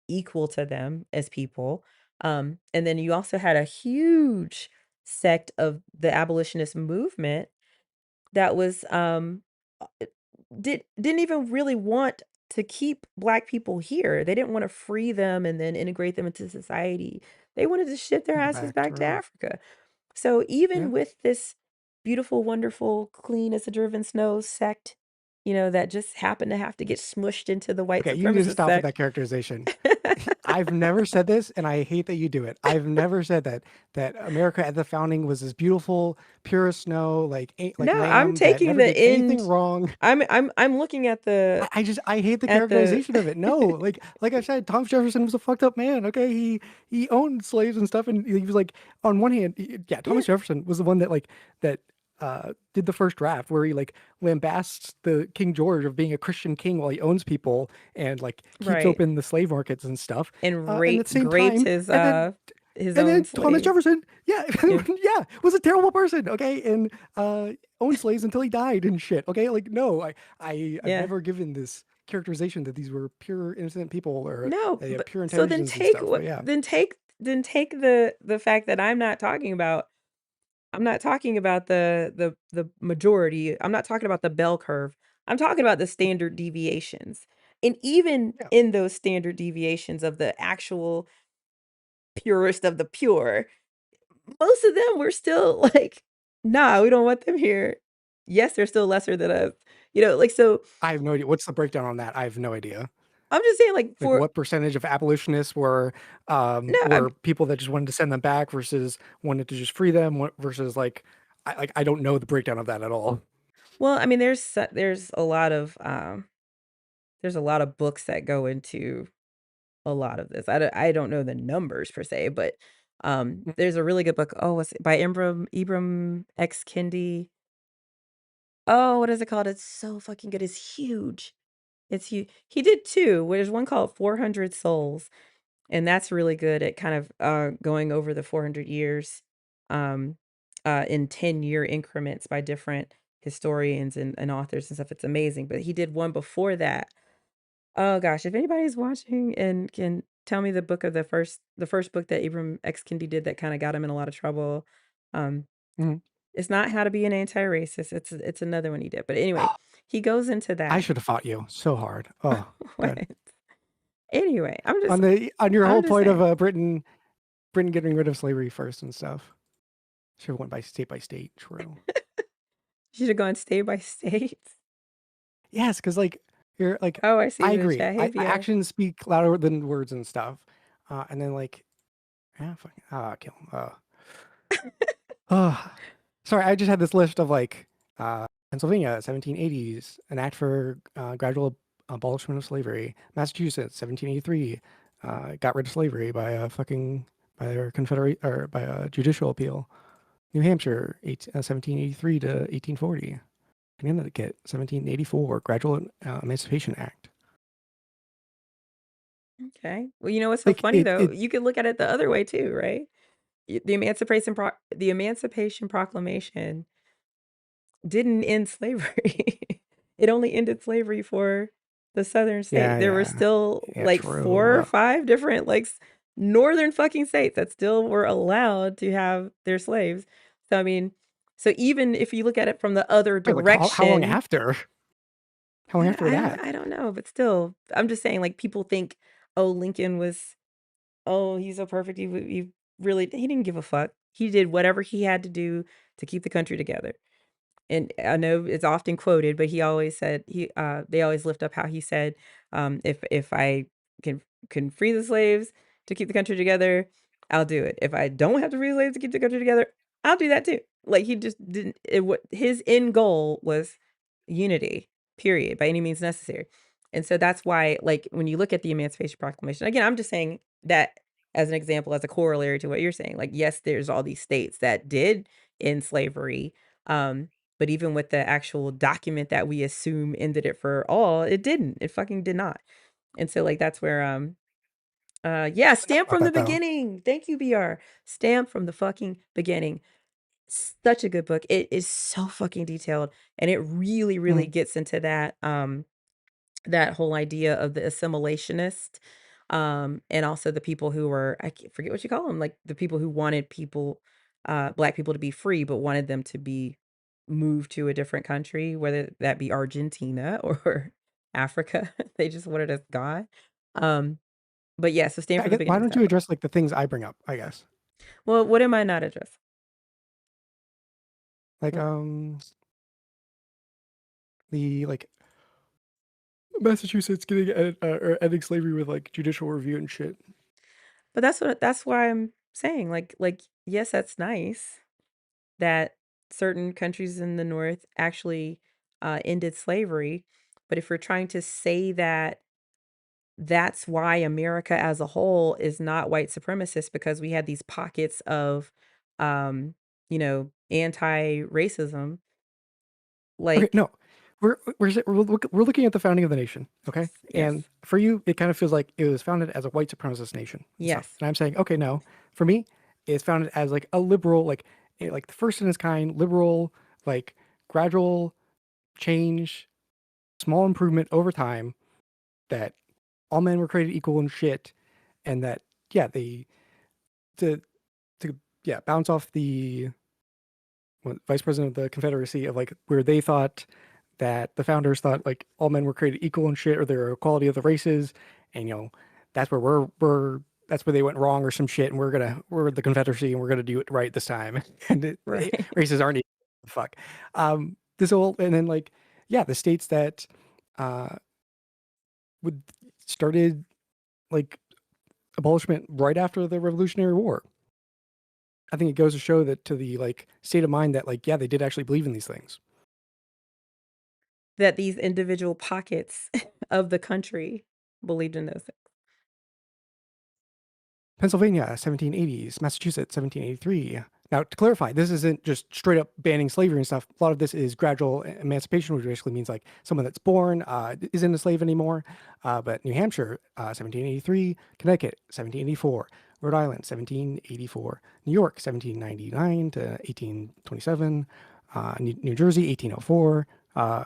equal to them as people. And then you also had a huge sect of the abolitionist movement that was didn't even really want to keep Black people here. They didn't want to free them and then integrate them into society. They wanted to ship their Send it asses back to back to Rome. Africa. So Yeah. even with this beautiful, wonderful, clean as a driven snow sect, that just happened to have to get smushed into the white Okay, you need to supremacist stop with sect. that characterization. I've never said this, and I hate that you do it. I've never said that America at the founding was this beautiful, pure snow, like No, I'm lamb that taking never the did anything end. wrong. I'm looking at the I hate the at the characterization of it. No, like I said, Thomas Jefferson was a fucked up man. Okay, he owned slaves and stuff, and he was like, on one hand, yeah, yeah, Thomas Jefferson was the one that did the first draft where he like lambasts the King George of being a Christian king while he owns people and like keeps right. open the slave markets and stuff. And And at the same raped time, his and then his and own then Thomas slaves. Jefferson, yeah, Yeah. yeah, was a terrible person. Okay, and owned slaves until he died and shit. Okay, like no, I've Yeah. never given this characterization that these were pure innocent people or No, they had but pure so then intentions and take stuff. But what yeah, then take the fact that I'm not talking about the majority. I'm not talking about the bell curve. I'm talking about the standard deviations. And even yeah, in those standard deviations of the actual purest of the pure, most of them were still like, "Nah, we don't want them here." Yes, they're still lesser than us. Like, so I have no idea. What's the breakdown on that? I have no idea. I'm just saying, like, Like for what percentage of abolitionists no, were people that just wanted to send them back versus wanted to just free them versus I don't know the breakdown of that at all. well, I mean, there's a lot of books that go into a lot of this. I don't know the numbers per se, but, there's a really good book. Oh, what's it by Ibram X. Kendi. Oh, what is it called? It's so fucking good. It's huge. It's huge. He did 2. There's one called 400 Souls, and that's really good at kind of, going over the 400 years, um, in 10-year increments by different historians and authors and stuff. It's amazing, but he did one before that. Oh gosh, if anybody's watching and can tell me the first book that Ibram X. Kendi did that kinda got him in a lot of trouble, um, Mhm. it's not How to Be an Anti-Racist, it's another one he did, but anyway, he goes into I that. should have fought you so hard. Oh, What? good. Anyway, On your I'm whole just point of saying. Britain getting rid of slavery first and stuff. Should have went by state. True. Should've gone state by state. Yes, because you're like Oh, I see I the agree. chat. Hey, Pierre. Actions speak louder than words and stuff. And then yeah, fuck, kill him. Oh, sorry. I just had this list of Pennsylvania, 1780s, an act for gradual abolishment of slavery. Massachusetts, 1783, got rid of slavery by a fucking by their confederate or by a judicial appeal. New Hampshire, 1783 to 1840. Connecticut, 1784, Gradual Emancipation Act. Okay. Well, you know what's so Like funny though? it You could look at it the other way too, right? The Emancipation Proclamation didn't end slavery. It only ended slavery for the southern states. yeah, There were yeah. still Yeah, like true. 4 or 5 different like northern fucking states that still were allowed to have their slaves. So I mean, so even if you look at it from the other Wait, like how long direction, after? How long after that? I don't know, but still, I'm just saying like people think, oh, Lincoln was, oh, he's so perfect. He really he didn't give a fuck. He did whatever he had to do to keep the country together. And I know it's often quoted, but he always said they always lift up how he said, if I can free the slaves to keep the country together, I'll do it. If I don't have to free the slaves to keep the country together, I'll do that too. Like he just didn't it what his end goal was unity, period, by any means necessary. And so that's why, like, when you look at the Emancipation Proclamation, again, I'm just saying that as an example, as a corollary to what you're saying. Like, yes, there's all these states that did end slavery. But even with the actual document that we assume ended it for all, it didn't. It fucking did not. And so like that's where yeah, Enough Stamp about from the that though. Beginning. Thank you, BR. Stamp from the fucking Beginning. Such a good book. It is so fucking detailed and it really, really Mm. gets into that that whole idea of the assimilationist, and also the people who were forget what you call them, like the people who wanted people, black people to be free, but wanted them to be moved to a different country, whether that be Argentina or Africa. They just wanted us gone. Um, but yeah, so Stand I from the guess why Beginning is don't that you book. address like the things I bring up, I guess. Well, what am I not addressing? Like W- the like Massachusetts getting or ending slavery with like judicial review and shit. But that's why I'm saying like yes, that's nice that certain countries in the North actually ended slavery. But if we're trying to say that that's why America as a whole is not white supremacist because we had these pockets of, um, anti-racism, Okay, like, no, we're looking at the founding of the nation, okay? And yes, for you, it kind of feels like it was founded as a white supremacist nation and stuff. yes. And I'm saying, okay, no, for me, it's founded as like a liberal, like the first in its kind, liberal, like gradual change, small improvement over time. That all men were created equal and shit, and that yeah, they to to yeah bounce off the vice president of the Confederacy of like where they thought that the founders thought like all men were created equal and shit, or there are equality of the races, and that's where we're that's where they went wrong or some shit, and we're the Confederacy and we're gonna do it right this time, and Right. races aren't equal. Fuck. This whole and then like yeah, the states that uh would started like abolishment right after the Revolutionary War. I think it goes to show that to the like state of mind that like yeah, they did actually believe in these things. That these individual pockets of the country believed in those things. Pennsylvania, 1780s, Massachusetts, 1783. Now, to clarify, this isn't just straight up banning slavery and stuff. A lot of this is gradual emancipation, which basically means like someone that's born isn't a slave anymore. But New Hampshire, 1783, Connecticut, 1784, Rhode Island, 1784, New York, 1799 to 1827, New Jersey, 1804. Uh,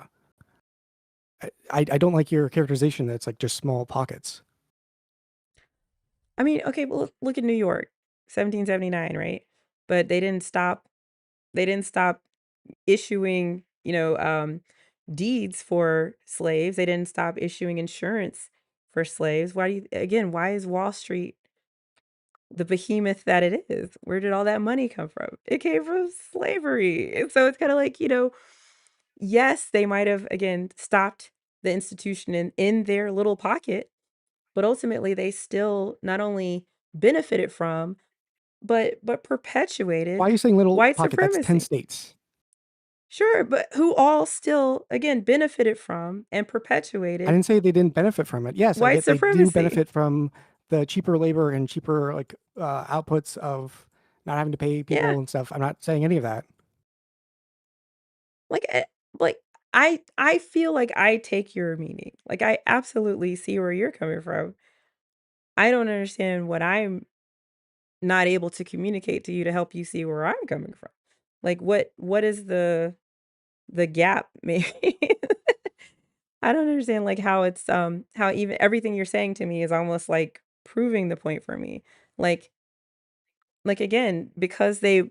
I don't like your characterization that's like just small pockets. I mean, okay, well, look at New York, 1779, right? But they didn't stop issuing, deeds for slaves. They didn't stop issuing insurance for slaves. Why do you again, why is Wall Street the behemoth that it is? Where did all that money come from? It came from slavery. And so it's kind of like, yes, they might have again stopped the institution in their little pocket, but ultimately they still not only benefited from, but Why perpetuated are you saying little white pocket? That's 10 supremacy. states. Sure, but who all still, again, benefited from and I perpetuated didn't say they didn't benefit from it. Yes, I white get they do supremacy. benefit from the cheaper labor and cheaper like outputs of not having to pay Yeah, people and stuff. I'm not saying any of that. like, like I feel like I take your meaning. Like, I absolutely see where you're coming from. I don't understand what I'm not able to communicate to you to help you see where I'm coming from. Like, what is the gap maybe? I don't understand, like, how it's, how even everything you're saying to me is almost, like, proving the point for me. Like again, because they,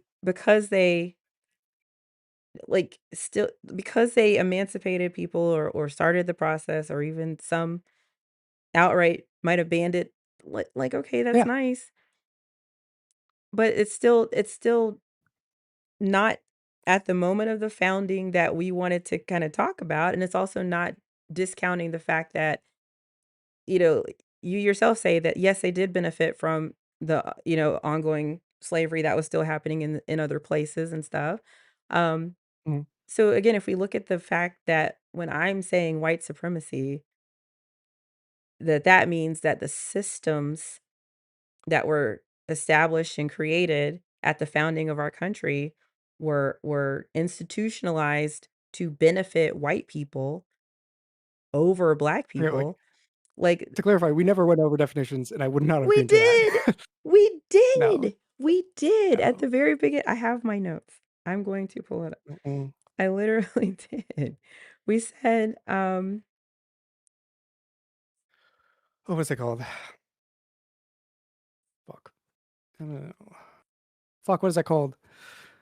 like, still because they emancipated people or started the process or even some outright might have banned it, like, okay, that's Yeah. nice, but it's still not at the moment of the founding that we wanted to kinda talk about, and it's also not discounting the fact that, you know, you yourself say that, yes, they did benefit from the, ongoing slavery that was still happening in other places and stuff. Um, Mhm. so again, if we look at the fact that when I'm saying white supremacy, that means that the systems that were established and created at the founding of our country were institutionalized to benefit white people over black Okay, like, people. Like, to clarify, we never went over definitions, and I would not we agree to that. did! We No, did! We did at no. the very begin I have my notes. I'm going to pull it up. Mm-mm. I literally did. We said, What was it called? Fuck. I don't know. Fuck, what is that called?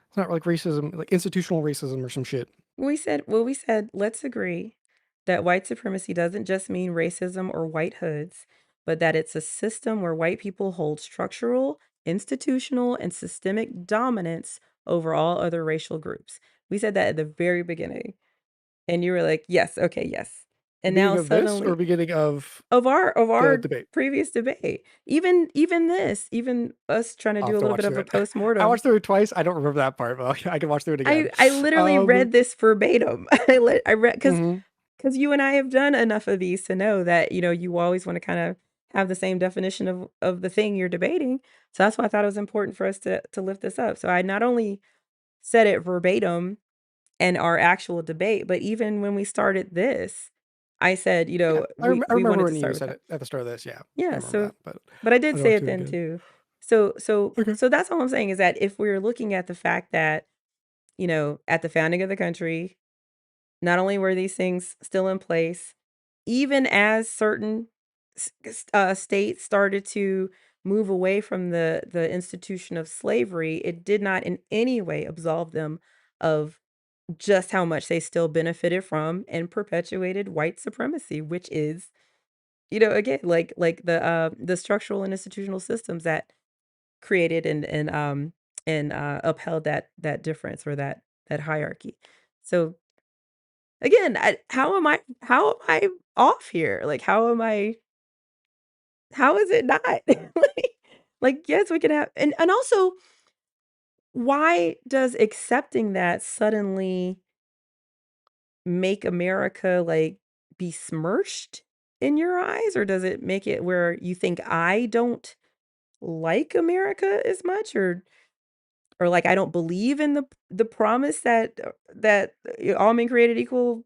It's not like racism, like institutional racism or some shit. we said, "Let's agree that white supremacy doesn't just mean racism or white hoods, but that it's a system where white people hold structural, institutional, and systemic dominance over all other racial groups." We said that at the very beginning, and you were like, "Yes, okay, yes." And Beginning now of this or suddenly beginning of of the our debate? previous debate, even this, even us trying to I'll do have a to little watch bit of through a it. I postmortem. watched through it twice. I don't remember that part, but I can watch through it again. I literally read this verbatim. I read because Mhm. you and I have done enough of these to know that, you always wanna kinda have the same definition of the thing you're debating. So that's why I thought it was important for us to lift this up. So I not only said it verbatim in our actual debate, but even when we started this, I said, Yeah, I we remember wanted to when you start with said that. it at the start of this. Yeah, I Yeah, remember so that, but but I did I'll say watch it through it then again. too. So Okay. so that's all I'm saying is that if we're looking at the fact that, at the founding of the country, not only were these things still in place, even as certain states started to move away from the institution of slavery, it did not in any way absolve them of just how much they still benefited from and perpetuated white supremacy, which is, again, like the structural and institutional systems that created and upheld that difference or that hierarchy. So again, how am I off here? Like, how is it not? Yes, we can have and also, why does accepting that suddenly make America, like, besmirched in your eyes? Or does it make it where you think I don't like America as much? Or, like, I don't believe in the promise that all men created equal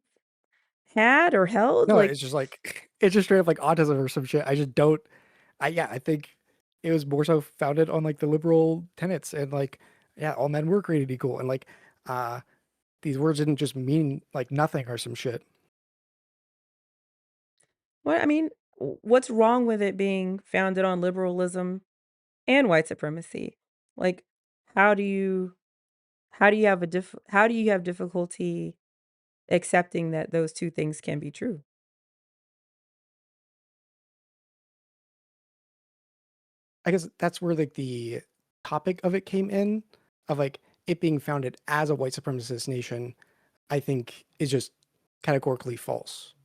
had or held? No, Like, it's just like it's just straight up like autism or some shit. I just don't. I think it was more so founded on like the liberal tenets and like yeah, all men were created equal and like uh these words didn't just mean like nothing or some shit. what I mean, what's wrong with it being founded on liberalism and white supremacy? Like, how do you how do you have difficulty accepting that those 2 things can be true? I guess that's where like the topic of it came in of like it being founded as a white supremacist nation. I think is just categorically false.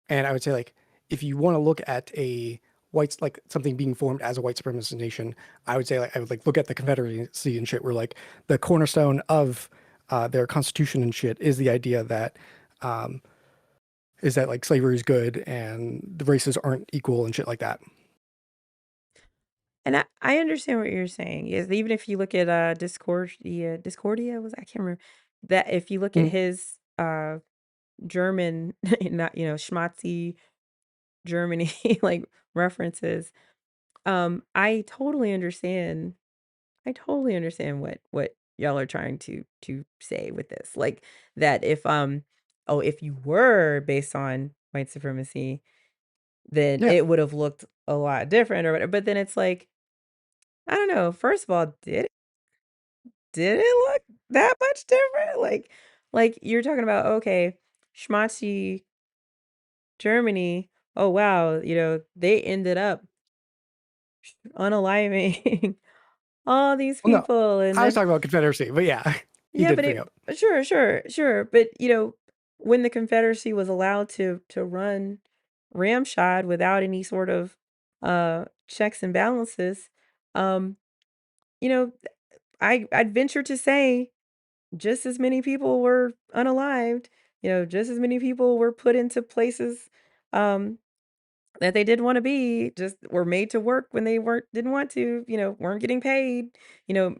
And I would say like if you want to look at a white like something being formed as a white supremacist nation, I would say like I would like look at the Confederacy and shit, where like the cornerstone of their constitution and shit is the idea that um, is that like slavery is good and the races aren't equal and shit like that. And I understand what you're saying, is even if you look at, Discordia was I can't remember, that if you look at Mhm. his, German, not, schmatzy Germany, like, references. I totally understand. I totally understand what y'all are trying to say with this. Like, that if you were based on white supremacy, then Yeah. it would have looked a lot different or whatever. But then it's like, I don't know, first of all, did it look that much different? Like you're talking about, okay, schmatzy Germany, oh wow, they ended up unaliving all these Well, no, people, and I was then talking about Confederacy, but yeah, he yeah, did but bring up. sure, but when the Confederacy was allowed to run ramshod without any sort of checks and balances, um, you know, I'd venture to say just as many people were unalived, just as many people were put into places um that they didn't wanna be, just were made to work when they didn't want to, weren't getting paid,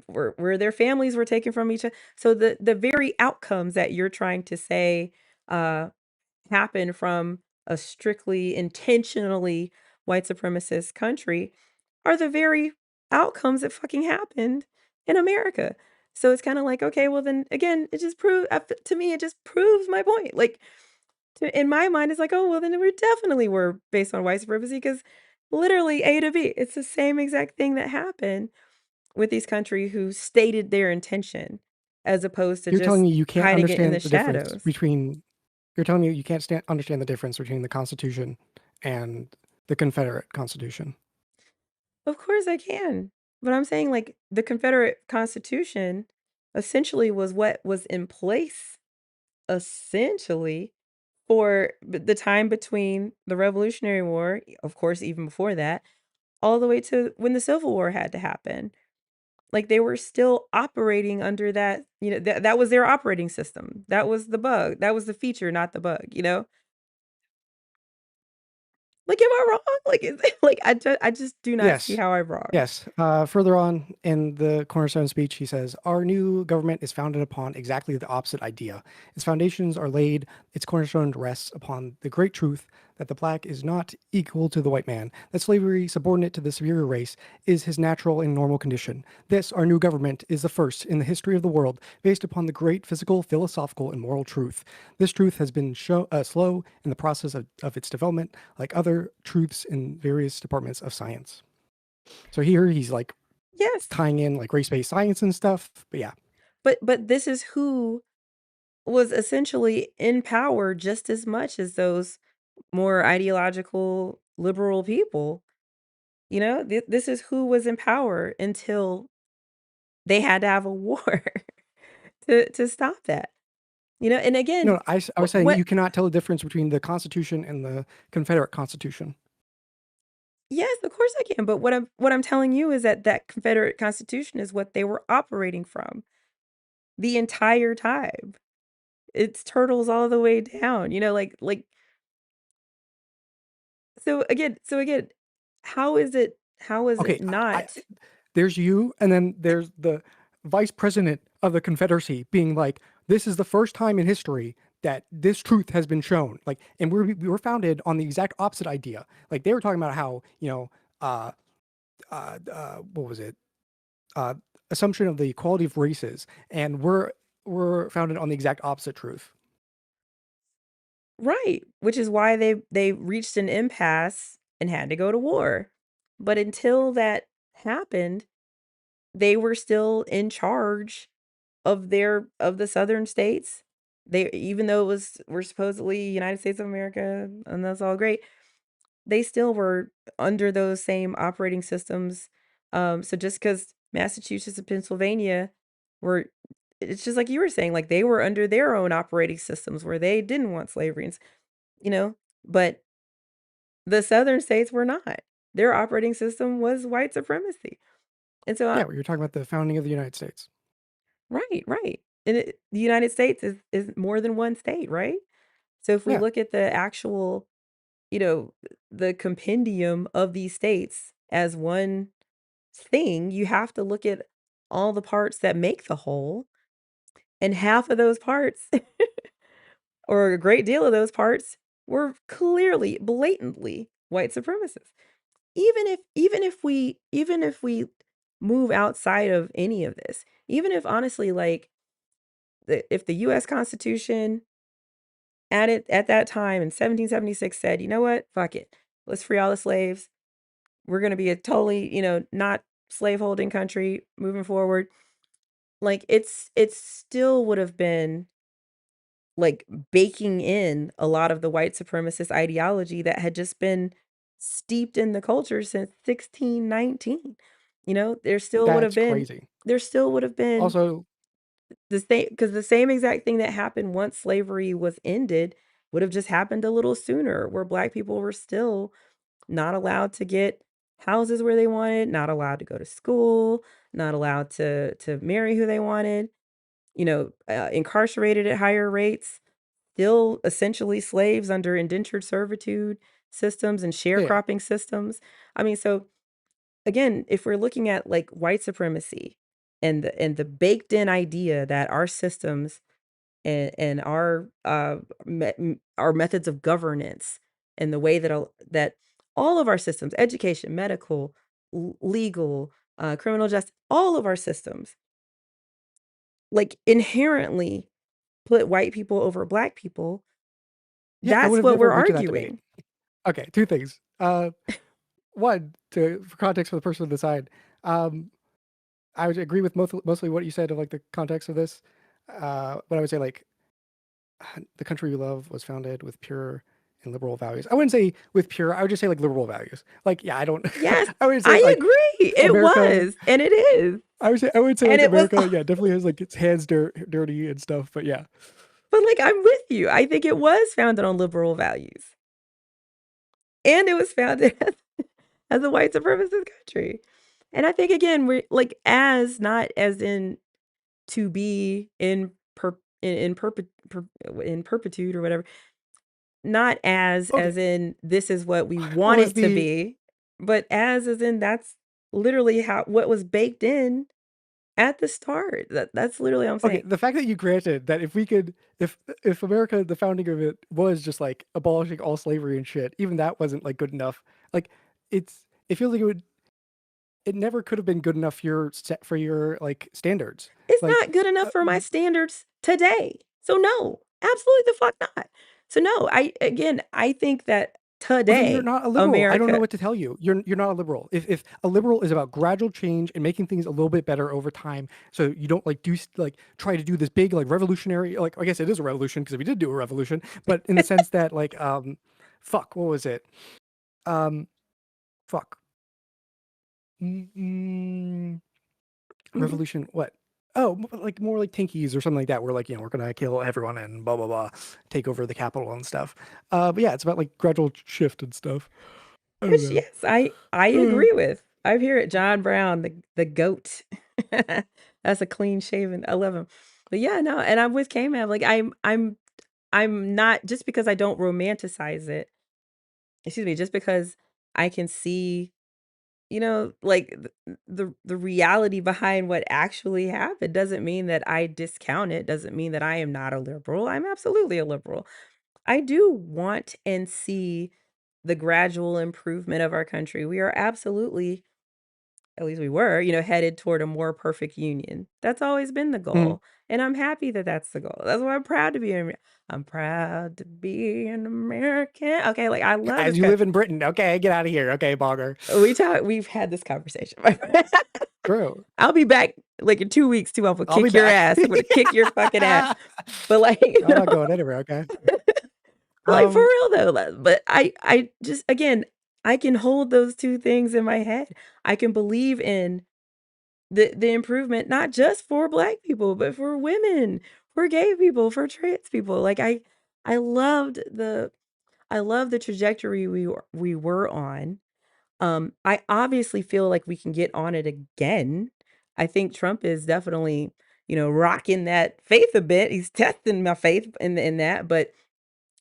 where their families were taken from each other. So the very outcomes that you're trying to say, uh, happen from a strictly, intentionally white supremacist country are the very outcomes that fucking happened in America. So it's kinda like, okay, well, then again, it just to me, it just proves my point. Like, in my mind, it's like, "Oh, well, then we definitely were based on white supremacy because literally A to B, it's the same exact thing that happened with these country who stated their intention as opposed to You're telling just me you can't hiding it in the understand the difference shadows." between. You're telling me you can't understand the difference between the Constitution and the Confederate Constitution. Of course I can, but I'm saying, like, the Confederate Constitution essentially was what was in place, essentially, for the time between the Revolutionary War, of course, even before that, all the way to when the Civil War had to happen. Like, they were still operating under that, that was their operating system. That was the bug. That was the feature, not the bug, you know? Like, am I wrong? Like, is like, I just do not see Yes. how I'm wrong. Yes. Further on in the Cornerstone speech, he says, "Our new government is founded upon exactly the opposite idea. Its foundations are laid, its cornerstone rests upon the great truth that the black is not equal to the white man, that slavery, subordinate to the superior race, is his natural and normal condition. This, our new government, is the first in the history of the world based upon the great physical, philosophical, and moral truth. This truth has been slow in the process of its development, like other truths in various departments of science." So here he's like Yes, tying in like race-based science and stuff. But yeah, but this is who was essentially in power just as much as those more ideological liberal people. This is who was in power until they had to have a war to stop that. And again, no, I was saying what you cannot tell the difference between the Constitution and the Confederate Constitution. yes, of course I can, but what I'm telling you is that that Confederate Constitution is what they were operating from the entire time. It's turtles all the way down, so again, how is it Okay, not there's you, and then there's the vice president of the Confederacy being like, "This is the first time in history that this truth has been shown." Like, and we were founded on the exact opposite idea. Like they were talking about how uh, what was it? Uh, Assumption of the equality of races, and we're founded on the exact opposite truth. right, which is why they reached an impasse and had to go to war. But until that happened, they were still in charge of the southern states. They even though we're supposedly United States of America, and that's all great, they still were under those same operating systems. So just because Massachusetts and Pennsylvania were it's just like you were saying, like, they were under their own operating systems where they didn't want slavery you know, but the southern states were not. Their operating system was white supremacy. And so Yeah, we were talking about the founding of the United States. right, right. And the United States is more than one state, right? So if we Yeah, look at the actual, you know, the compendium of these states as one thing, you have to look at all the parts that make the whole, and half of those parts or a great deal of those parts were clearly, blatantly white supremacists. Even if we move outside of any of this, even if honestly, like, if the U.S. Constitution at that time in 1776 said, you know what, fuck it, let's free all the slaves. We're going to be a totally, not slaveholding country moving forward. Like it still would have been like baking in a lot of the white supremacist ideology that had just been steeped in the culture since 1619. There still would have That's been crazy. there still would have been Also, the same, because the same exact thing that happened once slavery was ended would have just happened a little sooner, where black people were still not allowed to get houses where they wanted, not allowed to go to school, not allowed to marry who they wanted, incarcerated at higher rates, still essentially slaves under indentured servitude systems and yeah. sharecropping systems. I mean, so again, if we're looking at like white supremacy and the baked in idea that our systems and our methods of governance and the way that all of our systems, education, medical, legal, criminal justice, all of our systems, like inherently put white people over black people. Yeah, I would That's have what never we're went to that debate. arguing. Okay, two things. One, for context for the person on the side, um, I would agree with mostly what you said of like the context of this. But I would say like the country we love was founded with pure and liberal values. I wouldn't say with pure. I would just say like liberal values. Like yeah, I don't. Yes, I would say I like agree. It America. was, and it is. I would say And like it was, America. Yeah, definitely has like its hands dirty and stuff. But yeah, but like I'm with you. I think it was founded on liberal values. And it was founded as a white supremacist country. And I think again, we're like as not as in to be in perpetude or whatever, not okay. as in this is what we What want was it to the be, but as in that's literally how what was baked in at the start. That's literally what I'm okay? saying. The fact that you granted that if we could, if America, the founding of it was just like abolishing all slavery and shit, even that wasn't like good enough. Like it feels like it never could have been good enough for your like standards. It's Like, not good enough for my standards today. So no, absolutely the fuck not. So no, I think that well, then you're today not a liberal. I don't know America what to tell you. You're not a liberal. If a liberal is about gradual change and making things a little bit better over time, so you don't like try to do this big like revolutionary, like I guess it is a revolution because we did do a revolution, but in the sense that like fuck, what was it? Um, fuck. Mm, mhm. revolution what? Oh, like more like Tinkies or something like that. Where like we're gonna kill everyone and blah blah blah, take over the capital and stuff. But yeah, it's about like gradual shift and stuff. I Which don't yes, I know. agree with. I hear it, John Brown, the goat. That's a clean shaven. I love him. But yeah, no, and I'm with K-Man. Like I'm not just because I don't romanticize it. Excuse me, just because I can see, like the reality behind what actually happened doesn't mean that I discount it, doesn't mean that I am not a liberal. I'm absolutely a liberal. I do want and see the gradual improvement of our country. We are absolutely, at least we were, headed toward a more perfect union. That's always been the Mhm. goal. And I'm happy that that's the goal. That's why I'm proud to be an I'm proud to be an American. Okay, like I love As this you live country. in Britain, okay, get out of here, okay, bogger. We've had this conversation, my friend. True. I'll be back like in 2 weeks too. I'm gonna I'll be kick your back. ass. I'm gonna kick your fucking ass. But like, I'm not going anywhere. Okay. like for Um. real though. But I just again, I can hold those two things in my head. I can believe in the improvement, not just for black people, but for women, for gay people, for trans people. Like I loved the I love the trajectory we were on. I obviously feel like we can get on it again. I think Trump is definitely, rocking that faith a bit. He's testing my faith in that, but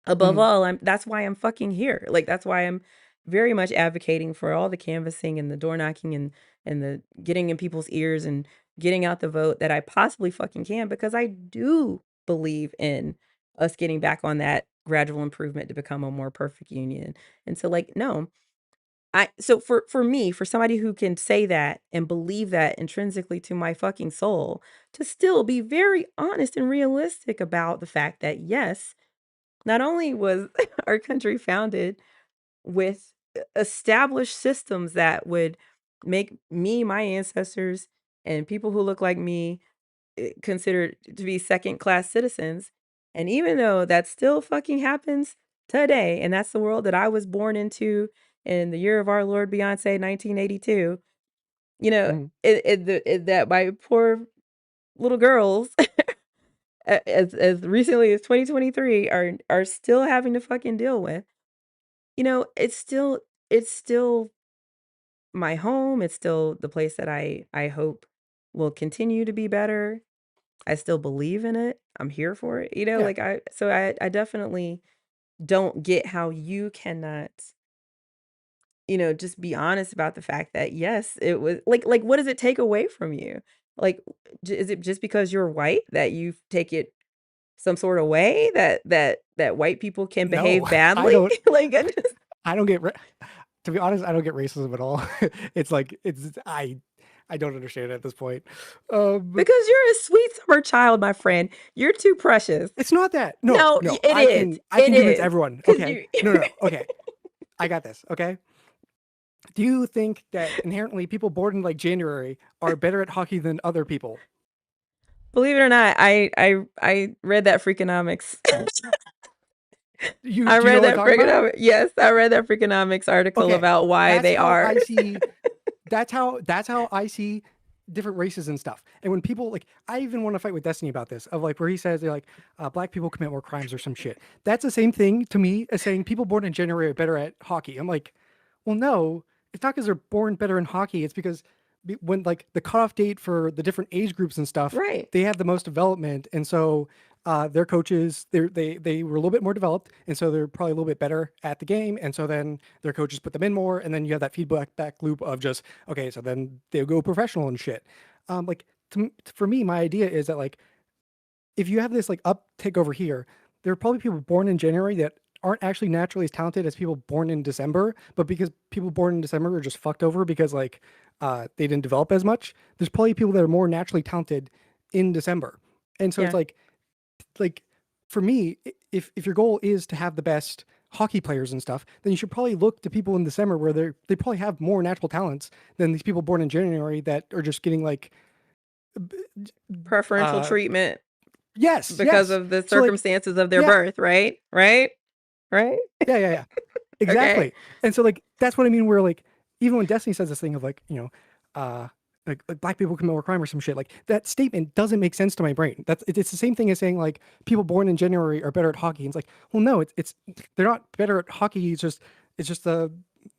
above mhm. all, that's why I'm fucking here. Like that's why I'm very much advocating for all the canvassing and the door knocking and the getting in people's ears and getting out the vote that I possibly fucking can, because I do believe in us getting back on that gradual improvement to become a more perfect union. And so like, no, so for me, for somebody who can say that and believe that intrinsically to my fucking soul, to still be very honest and realistic about the fact that yes, not only was our country founded with established systems that would make me, my ancestors, and people who look like me considered to be second class citizens. And even though that still fucking happens today, and that's the world that I was born into in the year of our Lord Beyonce 1982, you know, Mhm. that my poor little girls as recently as 2023 are still having to fucking deal with. You know, it's still my home, it's still the place that I hope will continue to be better. I still believe in it. I'm here for it. You know, Yeah. like I definitely don't get how you cannot, just be honest about the fact that yes, it was like what does it take away from you? Like is it just because you're white that you take it some sort of way that white people can No, behave I badly? don't. Like I just I don't get. To be honest, I don't get racism at all. It's like it's I don't understand it at this point. Um, because you're a sweet summer child, my friend. You're too precious. it's not that. No, No, no. it I is. can I It can convince is. everyone. Cuz Okay. you No, no, no. Okay. I got this. Okay. Do you think that inherently people born in like January are better at hockey than other people? believe it or not, I read that Freakonomics. You I do you know read what I'm that talking about? Freakonomics. Yes, I read that Freakonomics article Okay. about why That's they how are. I see that's how I see different races and stuff. And when people like, I even want to fight with Destiny about this, of like where he says they're like black people commit more crimes or some shit. That's the same thing to me as saying people born in January are better at hockey. I'm like, well, no, it's not because they're born better in hockey. It's because when like the cutoff date for the different age groups and stuff, Right. they have the most development, and so their coaches they were a little bit more developed, and so they're probably a little bit better at the game, and so then their coaches put them in more, and then you have that feedback back loop of just okay, so then they go professional and shit. Like for me, my idea is that like if you have this like uptick over here, there are probably people born in January that aren't actually naturally as talented as people born in December, but because people born in December are just fucked over because like they didn't develop as much. There's probably people that are more naturally talented in December, and so it's Yeah. like for me, if your goal is to have the best hockey players and stuff, then you should probably look to people in December where they probably have more natural talents than these people born in January that are just getting like Preferential uh treatment yes, because yes. of the So like circumstances of their yeah, birth, right? Right? Right? yeah, yeah, yeah. Okay. Exactly. And so like that's what I mean where like even when Destiny says this thing of like, uh like black people commit more crime or some shit, like that statement doesn't make sense to my brain. It's the same thing as saying like people born in January are better at hockey. And it's like, well no, it's they're not better at hockey, it's just a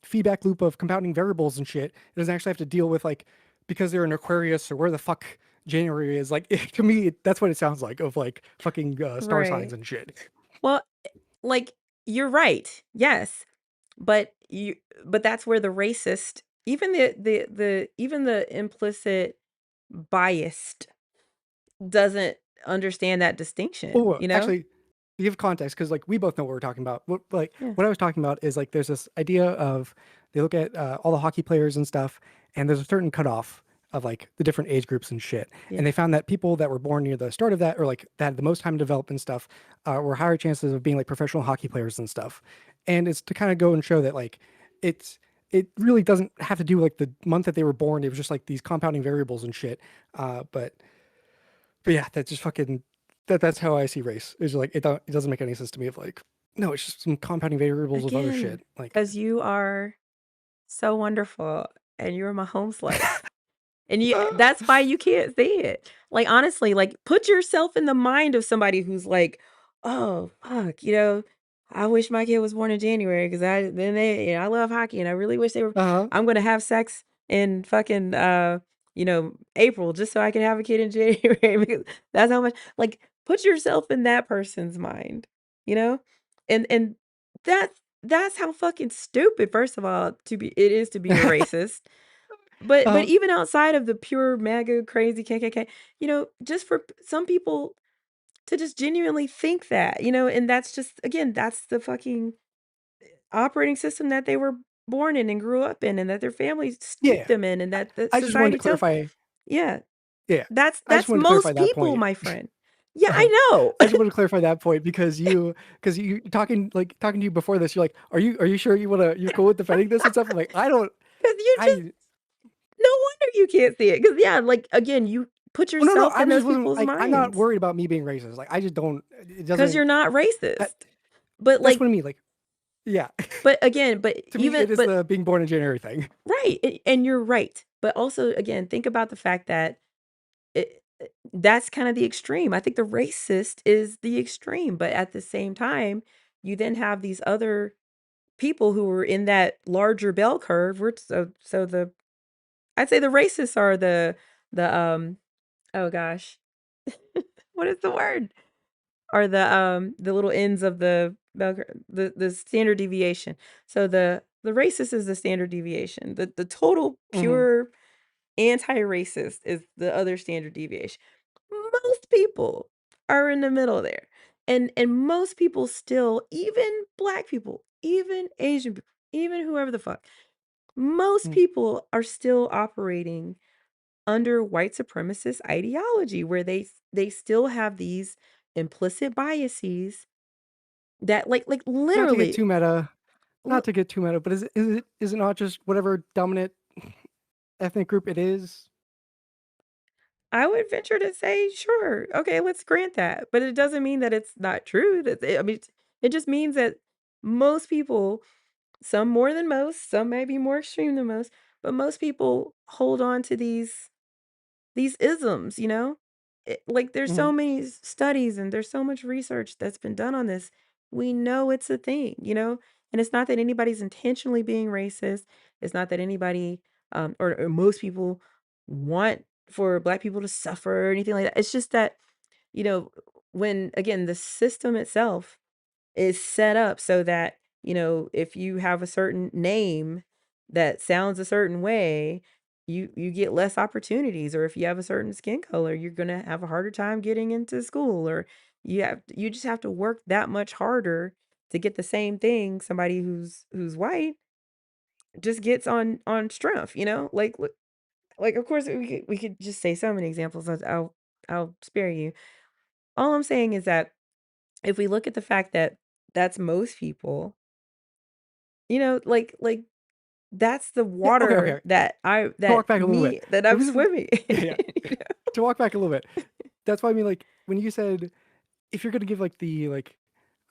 feedback loop of compounding variables and shit. It doesn't actually have to deal with like because they're an Aquarius or where the fuck January is. Like to me, that's what it sounds like of like fucking star signs Right. and shit. Well, like you're right. Yes. But but that's where the racist, even the implicit biased doesn't understand that distinction, Oh, you know? actually, to give context, because like we both know what we're talking about. Yeah. What I was talking about is like there's this idea of they look at all the hockey players and stuff, and there's a certain cutoff of like the different age groups and shit. And Yeah. they found that people that were born near the start of that, or like that had the most time to develop and stuff, were higher chances of being like professional hockey players and stuff. And it's to kind of go and show that like it's it really doesn't have to do like the month that they were born. It was just like these compounding variables and shit. But yeah, that's just fucking that's how I see race. It's like it doesn't make any sense to me of like no, it's just some compounding variables of other Again, shit. Like because you are so wonderful and you're my home slice. And you that's why you can't see it. Like, honestly, like, put yourself in the mind of somebody who's like, "Oh, fuck, I wish my kid was born in January because I love hockey and I really wish they were uh-huh. I'm gonna have sex in fucking, April just so I can have a kid in January because that's how much," like, put yourself in that person's mind, you know? And that's how fucking stupid, first of all, it is to be a racist. But uh-huh. even outside of the pure mega crazy KKK, just for some people to just genuinely think that, and that's just again, that's the fucking operating system that they were born in and grew up in and that their families steeped Yeah. them in and I, that the I just wanted to society tells. clarify. Yeah, Yeah. I just that's wanted to clarify most that people, point. my friend. Yeah, I know. I just want to clarify that point because you talking to you before this, you're like, are you sure you're cool with defending this and stuff? I'm like, I don't, 'Cause you just I, no wonder you can't see it. Cause yeah, like, again, you put oh, no, yourself I in just those wasn't people's like, I'm not minds worried about me being racist. Like, I just don't, it because 'cause doesn't, you're not that, racist. But, that's like what I mean. Like, yeah, but again, but to me, it is but the being born in January thing. right, and you're right. But also, again, think about the fact that that's kinda the extreme. I think the racist is the extreme, but at the same time, you then have these other people who are in that larger bell curve, where so the I'd say the racists are the oh gosh, what is the word? Are the little ends of the bell curve, the standard deviation. So the racist is the standard deviation. The total Hmm. pure anti-racist is the other standard deviation. Most people are in the middle there. And most people still, even black people, even Asian people, even whoever the fuck, most people are still operating under white supremacist ideology where they still have these implicit biases that like Not to get literally too meta, l- but is it not just whatever dominant ethnic group it is? I would venture to say, sure, okay, let's grant that. But it doesn't mean that it's not true. I mean, it just means that most people, some more than most, some may be more extreme than most, but most people hold on to these isms, like there's Hmm. so many studies and there's so much research that's been done on this. We know it's a thing, and it's not that anybody's intentionally being racist. It's not that anybody, or most people want for black people to suffer or anything like that. It's just that, you know, when again, the system itself is set up so that, if you have a certain name that sounds a certain way, you get less opportunities, or if you have a certain skin color, you're going to have a harder time getting into school, or you just have to work that much harder to get the same thing somebody who's white just gets on strength, like like of course we could just say so many examples. I'll spare you. All I'm saying is that if we look at the fact that that's most people, like that's the Yeah. Okay. water Okay. that To walk back a little bit, the I'm reason, swimming yeah, in. to walk back a little bit, that's why I mean, like, when you said if you're gonna give like the like,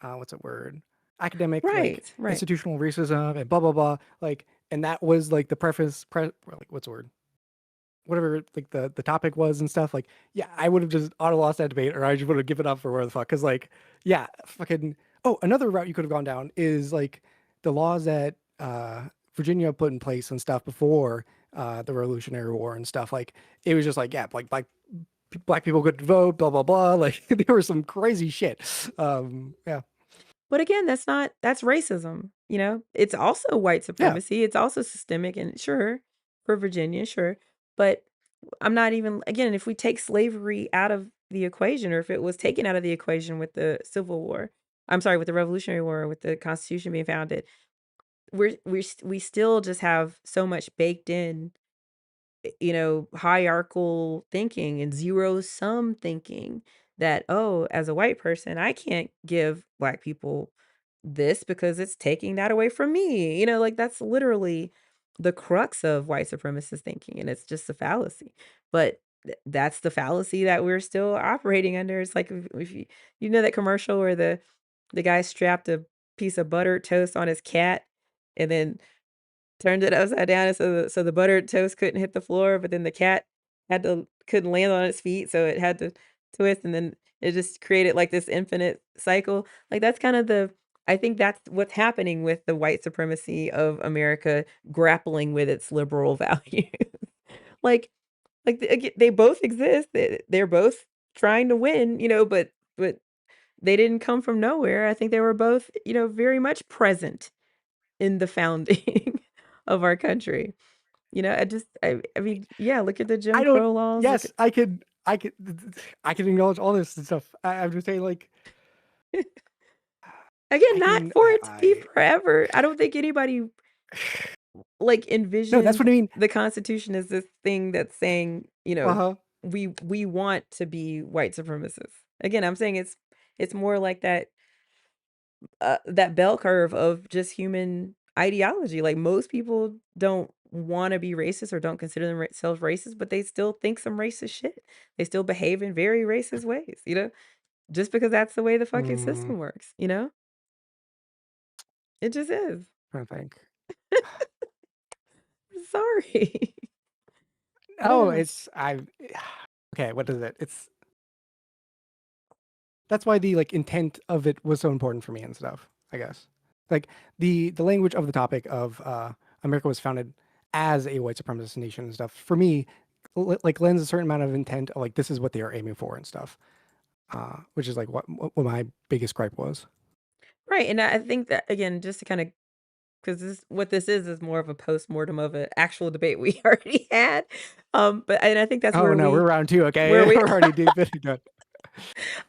what's that word? Academic, like Right, right. institutional racism and blah blah blah, like, and that was like the or, like, what's the word? Whatever, like the topic was and stuff. Like, yeah, I would have just auto lost that debate, or I just would have given up for where the fuck. Because like, yeah, fucking. Oh, another route you could have gone down is like the laws that Virginia put in place and stuff before the Revolutionary War and stuff. Like, it was just like, yeah, like black people could vote, blah blah blah. Like, there was some crazy shit. Yeah, But again, that's racism, It's also white yeah. supremacy, it's also systemic and sure, for Virginia, sure, but I'm not even again, if we take slavery out of the equation or if it was taken out of the equation with the Civil War, I'm sorry, with the Revolutionary War, with the Constitution being founded, we still just have so much baked in, hierarchical thinking and zero sum thinking that, oh, as a white person, I can't give black people this because it's taking that away from me. Like that's literally the crux of white supremacist thinking. And it's just a fallacy. But that's the fallacy that we're still operating under. It's like if you know that commercial where the guy strapped a piece of buttered toast on his cat and then turned it upside down, and so the buttered toast couldn't hit the floor, but then the cat couldn't land on its feet, so it had to twist, and then it just created, like, this infinite cycle. Like, that's kind of the I think that's what's happening with the white supremacy of America grappling with its liberal values. Like they both exist, they're both trying to win, but they didn't come from nowhere. I think they were both, very much present in the founding of our country. I mean, yeah, look at the Jim I don't. Crow laws, look Yes, at I could. I can I can acknowledge all this and stuff. I'm just saying, like, Again, I not can for it to be I forever. I don't think anybody, like, no, that's envisioned what I mean. the Constitution as this thing that's saying, Uh huh. we want to be white supremacists. Again, I'm saying it's more like that bell curve of just human ideology. Like, most people don't wanna be racist or don't consider themselves racist, but they still think some racist shit. They still behave in very racist ways, just because that's the way the fucking Mm, system works, you know? It just is. trying to think. Sorry. Oh, Yeah. it's I. Okay, what is it? It's that's why the like intent of it was so important for me and stuff. I guess like the language of the topic of America was founded as a white supremacist nation and stuff. For me, like lends a certain amount of intent of like this is what they are aiming for and stuff. Which is like what my biggest gripe was. Right, and I think that, again, just to kinda 'cause this is more of a postmortem of an actual debate we already had, but and I think that's Oh where no, we're round two. where Okay, we we're already deep into it.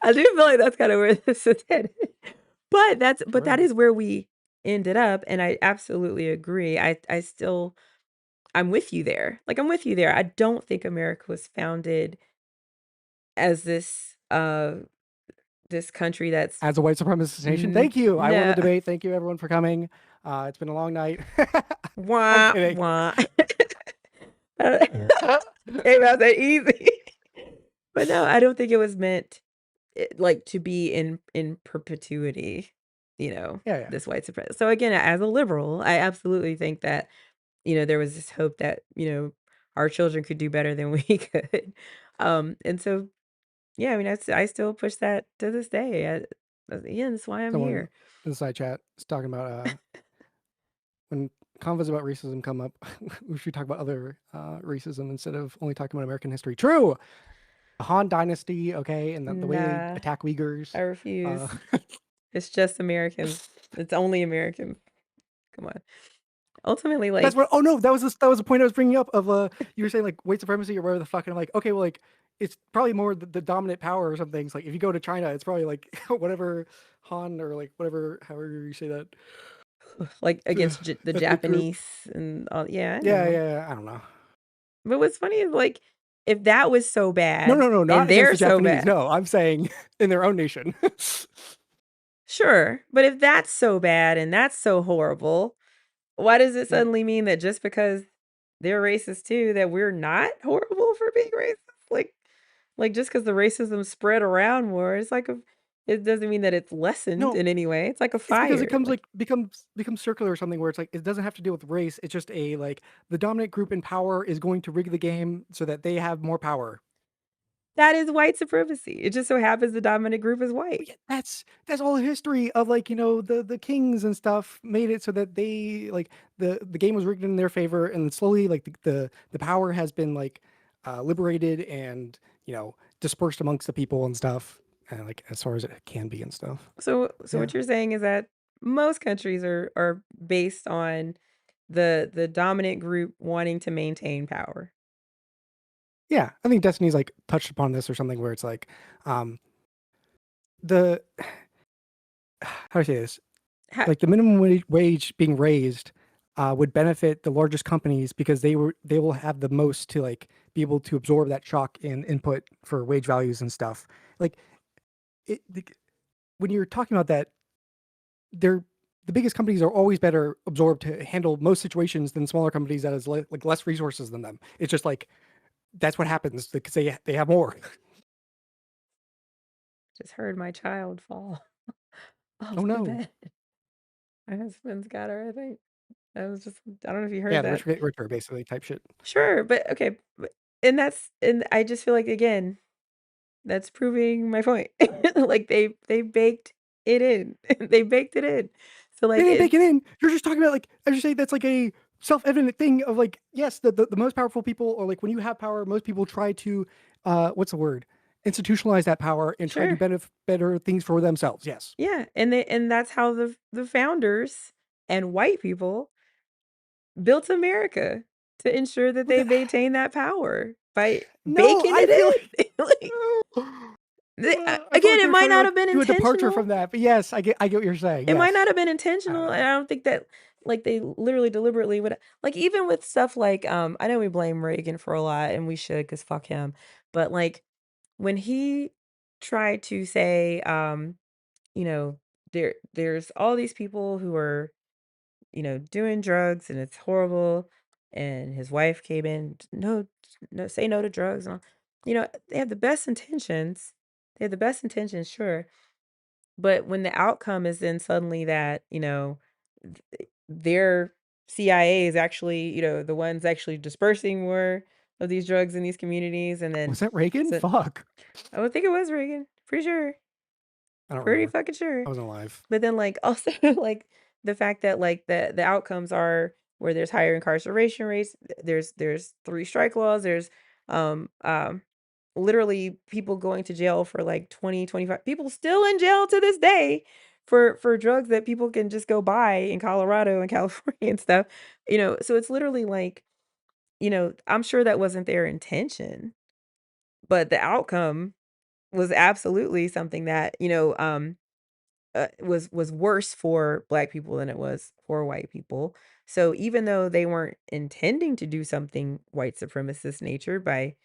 I do feel like that's kinda where this is headed. But that Right. is where we ended up, and I absolutely agree. I'm with you there. Like, I'm with you there. I don't think America was founded as this country that's As a white supremacist nation, n thank you. I won the no. debate. Thank you everyone for coming. It's been a long night. I'm Wah, kidding. wah. Came out that easy. But no, I don't think it was meant, like, to be in perpetuity, Yeah, yeah. this white supremacy. So, again, as a liberal, I absolutely think that, there was this hope that, our children could do better than we could. And so, yeah, I mean, I still push that to this day. Yeah, that's why I'm Someone here. in the side chat is talking about when convos about racism come up, we should talk about other racism instead of only talking about American history. True. The Han Dynasty, okay, and the way they Nah, attack Uyghurs. I Uh, refuse. It's just Americans. It's only Americans. Come on. Ultimately, that's like, what. Oh no, that was the point I was bringing up. Of you were saying like white supremacy or whatever the fuck, and I'm like, okay, well, like it's probably more the dominant power or some things. Like if you go to China, it's probably like whatever Han or like whatever, however you say that, like, against the ethnic group. Japanese and all. Yeah, I Yeah, know. yeah, yeah, I don't know. But what's funny is, like, if that was so No, bad no, no, and not against they're the so Japanese. bad, No, I'm saying in their own nation. sure. But if that's so bad and that's so horrible, why does it Yeah. suddenly mean that just because they're racist too, that we're not horrible for being racist? Like, just because the racism spread around more, it doesn't mean that it's lessened No, in any way. It's like a it's because it fire. comes Like, like becomes circular or something where it's like it doesn't have to deal with race. It's just a like the dominant group in power is going to rig the game so that they have more power. that is white supremacy. It just so happens the dominant group is white. But yeah, that's all the history of like the kings and stuff made it so that they like the game was rigged in their favor, and slowly like the power has been like liberated and dispersed amongst the people and stuff, and like as far as it can be and stuff. So Yeah. what you're saying is that most countries are based on the dominant group wanting to maintain power. Yeah, I think Destiny's like touched upon this or something where it's like um the how do I say this? Ha Like the minimum wage being raised would benefit the largest companies because they will have the most to like be able to absorb that shock in input for wage values and stuff. Like when you're talking about that, they're the biggest companies are always better absorbed to handle most situations than smaller companies that has like less resources than them. It's just like that's what happens because they have more. just heard my child fall Oh off the no. bed. My husband's got her, I think. I was just I don't know if you Yeah, heard the that. rich basically type shit. Sure, but okay, and I just feel like, again, that's proving my point. Like, they baked it in. They baked it in. So, They like, didn't bake it in. You're just talking about like I just say that's like a self-evident thing of like yes, the most powerful people or like when you have power, most people try to what's the word? Institutionalize that power and try to sure. do better things for themselves. Yes. Yeah, and that's how the founders and white people built America to ensure that What they the maintain that power by No, baking I it feel like in. Like, I feel again, like it they're might trying to, not like, have been do a departure intentional. from that, but yes, I get what you're saying, It might not yes. have been I don't intentional, and know. I don't think that, like, they literally deliberately would like, even with stuff like, I know we blame Reagan for a lot, and we should, cause fuck him, but, like, when he tried to say, you know, there's all these people who are, doing drugs, and it's horrible, and his wife came in, "No, no, say no to drugs," and all they have the best intentions. They have the best intentions, sure, but when the outcome is then suddenly that, their CIA is actually, the ones actually dispersing more of these drugs in these communities, and then Was that Reagan? so Fuck. I would think it was Reagan, pretty sure, I don't pretty remember. fucking sure. I wasn't alive. But then, like, also, like, the fact that, like, the outcomes are where there's higher incarceration rates, there's 3 strike laws, there's, um, um, literally people going to jail for, like, 20, 25 people still in jail to this day for drugs that people can just go buy in Colorado and California and stuff, so it's literally like, I'm sure that wasn't their intention, but the outcome was absolutely something that, was worse for Black people than it was for white people. So even though they weren't intending to do something white supremacist nature by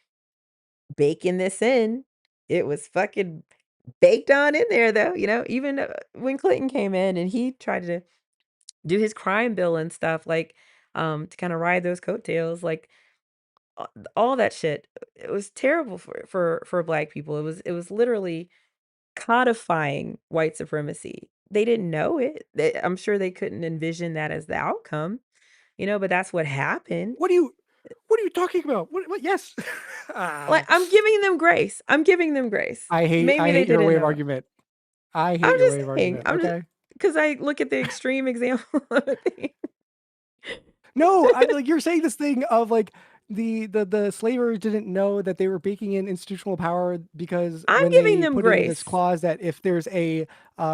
baking this in, it was fucking baked on in there though, even when Clinton came in and he tried to do his crime bill and stuff like to kind of ride those coattails like all that shit, it was terrible for Black people. It was literally codifying white supremacy. They didn't know it. I'm sure they couldn't envision that as the outcome, but that's what happened. What are you what are you talking about? What yes. Like, Ah. I'm giving them grace. I'm giving them grace. I Maybe they hate your didn't way of know it. argument. I hate I'm your just way of saying. argument, I'm just okay? because I look at the extreme example of a thing. No, I like you're saying this thing of like the slavers didn't know that they were baking in institutional power because I'm when giving they them put in this grace. clause that if there's a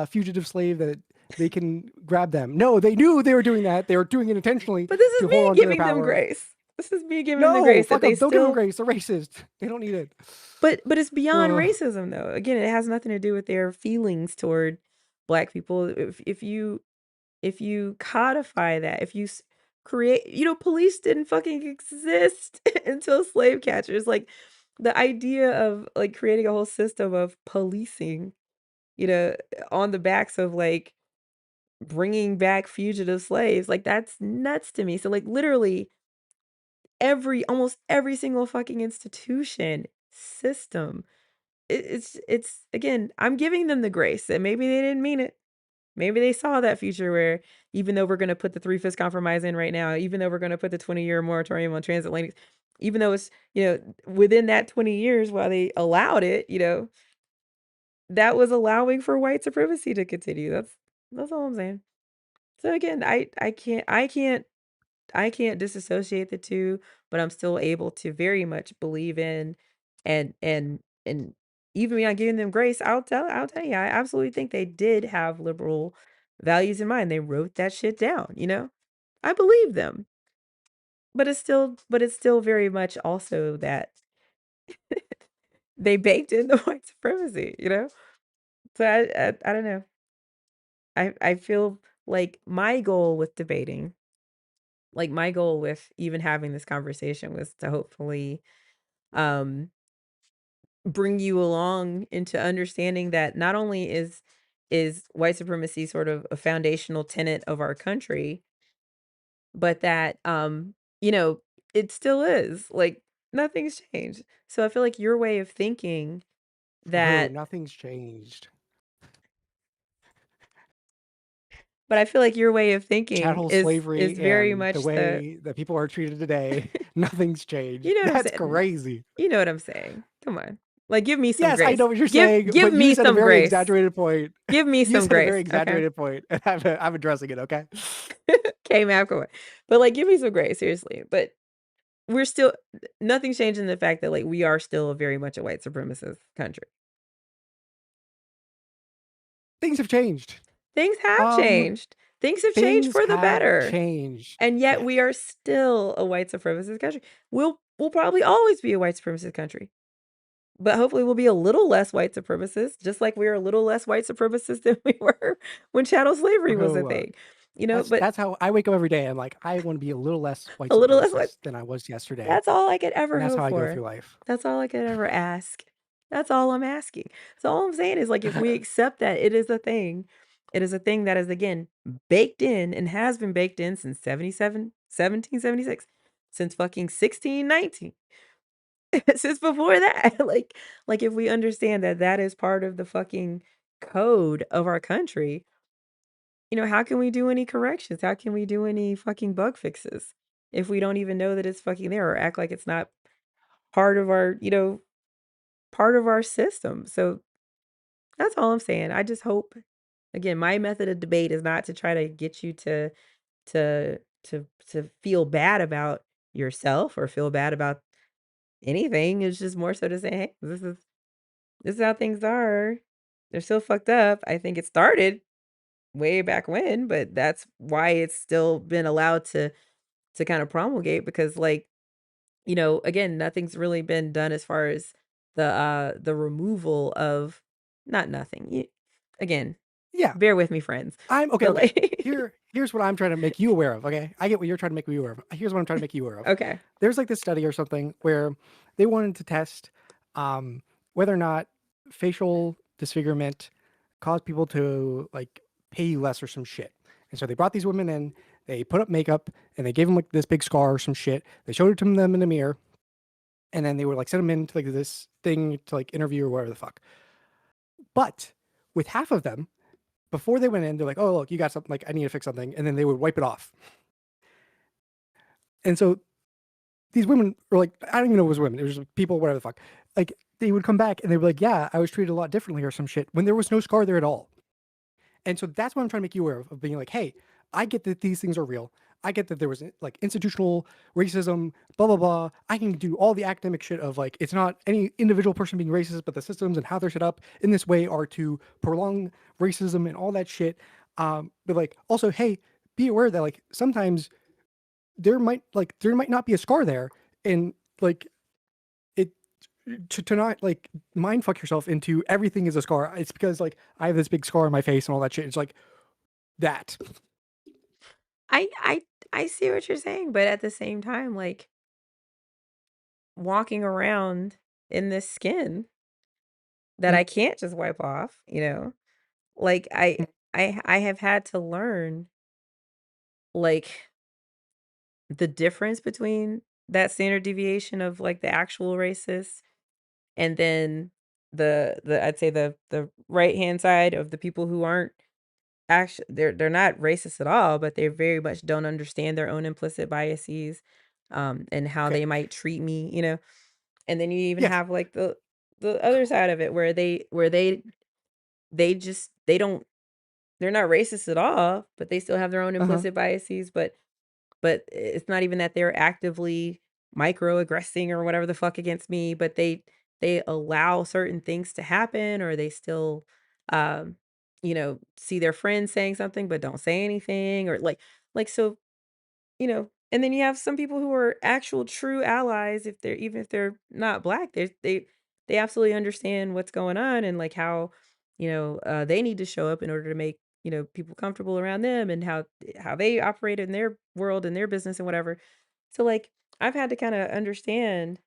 fugitive slave that they can grab them. No, they knew they were doing that. They were doing it intentionally But this is to me hold on to their giving them power. grace. This is me giving them the No, grace that fuck they them. Don't give them still grace. They're racist. They don't need it. but it's beyond Uh, racism though. Again, it has nothing to do with their feelings toward Black people. If you codify that, if you create, police didn't fucking exist until slave catchers. Like the idea of like creating a whole system of policing, you know, on the backs of like bringing back fugitive slaves, like that's nuts to me. So like literally almost every single fucking institution system. It's again, I'm giving them the grace that maybe they didn't mean it. Maybe they saw that future where even though we're gonna put the three-fifths compromise in right now, even though we're gonna put the 20-year moratorium on transatlantic, even though it's, within that 20 years while they allowed it, that was allowing for white supremacy to continue. That's all I'm saying. So again, I can't disassociate the two, but I'm still able to very much believe in and even beyond giving them grace, I'll tell you, I absolutely think they did have liberal values in mind. They wrote that shit down. I believe them. But it's still very much also that they baked in the white supremacy. So I don't know. I feel like my goal with debating, like my goal with even having this conversation was to hopefully um bring you along into understanding that not only is white supremacy sort of a foundational tenet of our country, but that it still is. Like nothing's changed. So I feel like your way of thinking bro, that nothing's changed. but I feel like your way of thinking Chattel is slavery very and the much the way that people are treated today, nothing's changed. you know what I'm That's saying? crazy. You know what I'm saying. Come on. Like give me some Yes, I grace. know what you're Give saying, give but you me said a some very grace. exaggerated point. Give me You some said a grace, very okay? exaggerated point, and I'm addressing it, okay? Okay, man, come on. But like give me some grace, seriously. But we're still nothing's changing the fact that like we are still very much a white supremacist country. Things have changed. Things have Um, changed. things have changed Things for the have better, changed. and yet Yes. we are still a white supremacist country. We'll probably always be a white supremacist country. But hopefully we'll be a little less white supremacist, just like we are a little less white supremacist than we were when chattel slavery was a Oh, thing, but that's how I wake up every day. I'm like, I want to be a little less white a little less white. supremacist than I was yesterday, That's all I could ever and that's hope how I go for. through life. That's all I could ever ask. That's all I'm asking. So all I'm saying is, like, if we accept that it is a thing, it is a thing that is, again, baked in and has been baked in since 1776, since fucking 1619. Since before that, like, if we understand that that is part of the fucking code of our country, how can we do any corrections? How can we do any fucking bug fixes if we don't even know that it's fucking there or act like it's not part of our, part of our system? So that's all I'm saying. I just hope, again, my method of debate is not to try to get you to feel bad about yourself or feel bad about anything. It's just more so to say, hey, this is how things are. They're still fucked up. I think it started way back when, but that's why it's still been allowed to kind of promulgate because like, again, nothing's really been done as far as the removal of not nothing. Again, Yeah, bear with me, friends. I'm okay. But Okay, like here's what I'm trying to make you aware of. Okay, I get what you're trying to make me aware of. Here's what I'm trying to make you aware of. okay. There's like this study or something where they wanted to test um, whether or not facial disfigurement caused people to like pay you less or some shit. And so they brought these women in, they put up makeup, and they gave them like this big scar or some shit. They showed it to them in the mirror, and then they would like send them into like this thing to like interview or whatever the fuck. But with half of them, before they went in, they're like, "Oh, look, you got something. Like, I need to fix something," and then they would wipe it off. And so these women were like, I don't even know if it was women. It was just people, whatever the fuck. Like, they would come back and they were like, "Yeah, I was treated a lot differently or some shit," when there was no scar there at all. And so that's what I'm trying to make you aware of being like, hey, I get that these things are real. I get that there was like institutional racism, blah, blah, blah. I can do all the academic shit of like, it's not any individual person being racist, but the systems and how they're set up in this way are to prolong racism and all that shit. But like, also, hey, be aware that like sometimes there might not be a scar there. And like, it to not like mind fuck yourself into everything is a scar. It's because like I have this big scar on my face and all that shit. It's like, that. I I I see what you're saying, but at the same time, like walking around in this skin that Mm, I can't just wipe off, like mm, I have had to learn like the difference between that standard deviation of like the actual racist and then the I'd say the right hand side of the people who aren't actually they're not racist at all, but they very much don't understand their own implicit biases and how okay. they might treat me, And then you even Yes. have like the other side of it where they just they're not racist at all, but they still have their own Uh-huh. implicit biases, but it's not even that they're actively microaggressing or whatever the fuck against me, but they allow certain things to happen or they still see their friends saying something but don't say anything or like so and then you have some people who are actual true allies if they're even if they're not black. They absolutely understand what's going on and like how, they need to show up in order to make, people comfortable around them and how they operate in their world and their business and whatever. So like I've had to kind of understand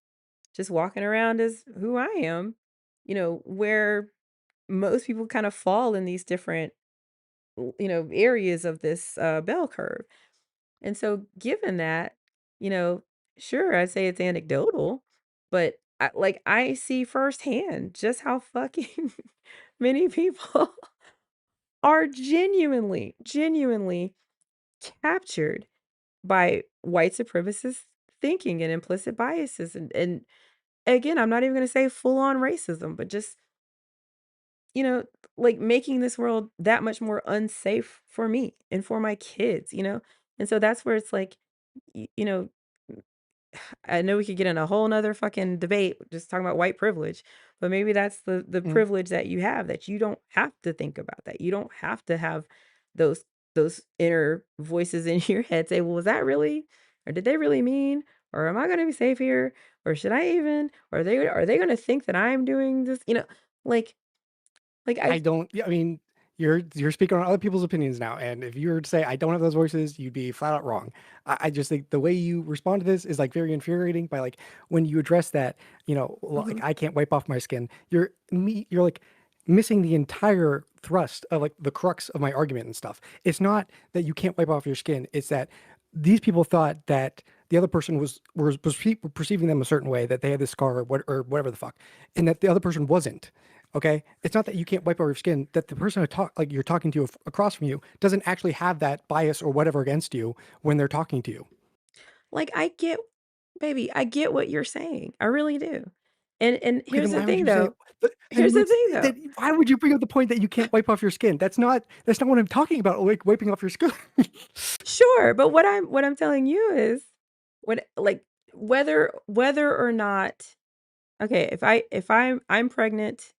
just walking around as who I am, where most people kind of fall in these different areas of this bell curve. And so given that, you know, sure, I'd say it's anecdotal, but I see firsthand just how fucking many people are genuinely captured by white supremacist thinking and implicit biases. And again, I'm not even gonna say full on racism, but just, you know, like making this world that much more unsafe for me and for my kids. And so that's where it's like, y- you know, I know we could get in a whole nother fucking debate just talking about white privilege, but maybe that's the Mm, privilege that you have that you don't have to think about that. You don't have to have those those inner voices in your head say, "Well, was that really or did they really mean? Or am I gonna be safe here? Or should I even? Or are they gonna think that I'm doing this?" Like like I I don't. Yeah, I mean, you're speaking on other people's opinions now, and if you were to say I don't have those voices, you'd be flat out wrong. I just think the way you respond to this is like very infuriating. By like when you address that, like Mhm. I can't wipe off my skin. You're like missing the entire thrust of like the crux of my argument and stuff. It's not that you can't wipe off your skin. It's that these people thought that the other person was perceiving them a certain way, that they had this scar or whatever the fuck, and that the other person wasn't. Okay, it's not that you can't wipe over your skin. That the person like you're talking to across from you doesn't actually have that bias or whatever against you when they're talking to you. Like, I get baby, I get what you're saying. I really do. And Okay, here's then the why would thing you say? though. But Here's the thing though. why would you bring up the point that you can't wipe off your skin? That's not what I'm talking about. Like wiping off your skin. Sure, but what I'm telling you is what like whether or not okay, if I'm pregnant,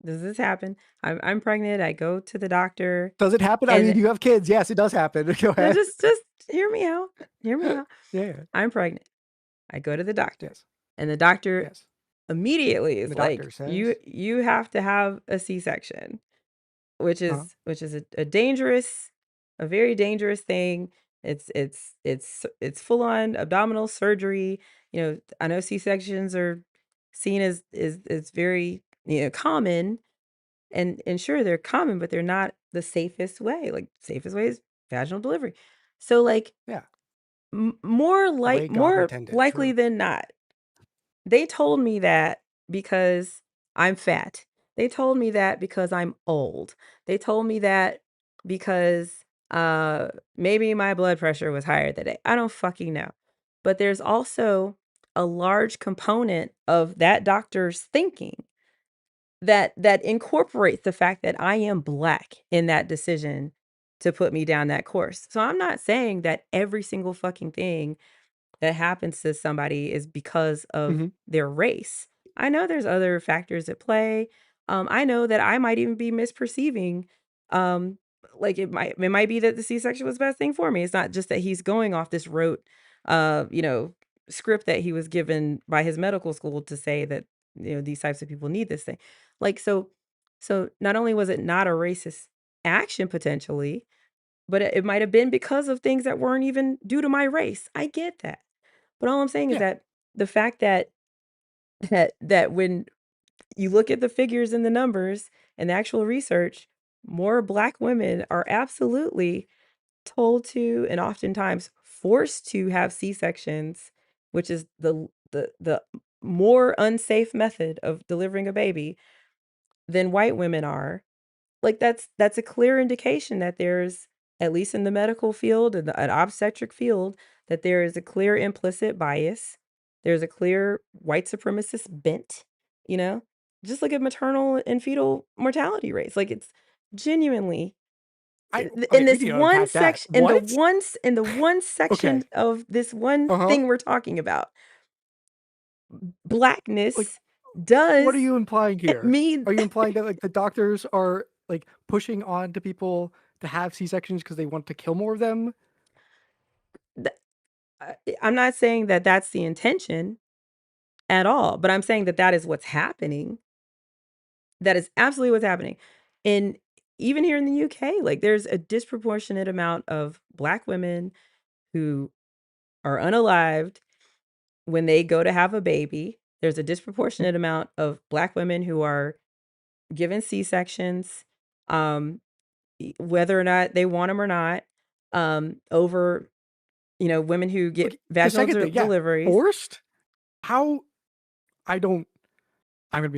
does this happen? I'm pregnant, I go to the doctor Does it happen? I mean, and you have kids. Yes, it does happen. Go no, ahead. just hear me out. Hear me out. Yeah. I'm pregnant. I go to the doctor Yes. and the doctor Yes. immediately And is the like, doctor "You says, you have to have a C-section." Which "Uh, is a very dangerous thing. It's full on abdominal surgery. I know C-sections are seen as very, common and sure they're common, but they're not the safest way. Like safest way is vaginal delivery. So like yeah, the way God more intended." likely True. than not, they told me that because I'm fat. They told me that because I'm old. They told me that because, maybe my blood pressure was higher that day. I don't fucking know. But there's also a large component of that doctor's thinking that incorporates the fact that I am Black in that decision to put me down that course. So I'm not saying that every single fucking thing that happens to somebody is because of Hmm. their race. I know there's other factors at play. I know that I might even be misperceiving. Um, like it might be that the C-section was the best thing for me. It's not just that he's going off this rote, uh, you know, script that he was given by his medical school to say that these types of people need this thing. Like so not only was it not a racist action potentially, but it might have been because of things that weren't even due to my race. I get that. But all I'm saying is Yeah. that the fact that when you look at the figures and the numbers and the actual research, more Black women are absolutely told to and oftentimes forced to have C-sections, which is the more unsafe method of delivering a baby than white women are. Like, that's a clear indication that there's at least in the medical field and the an obstetric field, that there is a clear implicit bias. There's a clear white supremacist bent, you know? Just look at maternal and fetal mortality rates. Like, it's genuinely I in okay. We this need to one unpack that. section What? in the one section Okay. of this one Uh huh. thing we're talking about, Like, Blackness what does are you implying here? mean Are you implying that like the doctors are like pushing on to people to have C-sections because they want to kill more of them? I'm not saying that that's the intention at all, but I'm saying that that is what's happening. That is absolutely what's happening. And even here in the UK, like there's a disproportionate amount of Black women who are unalived when they go to have a baby. There's a disproportionate amount of Black women who are given C-sections, um, whether or not they want them or not, over, women who get Okay, the vaginal second thing, yeah, deliveries. forced. How? I don't. I'm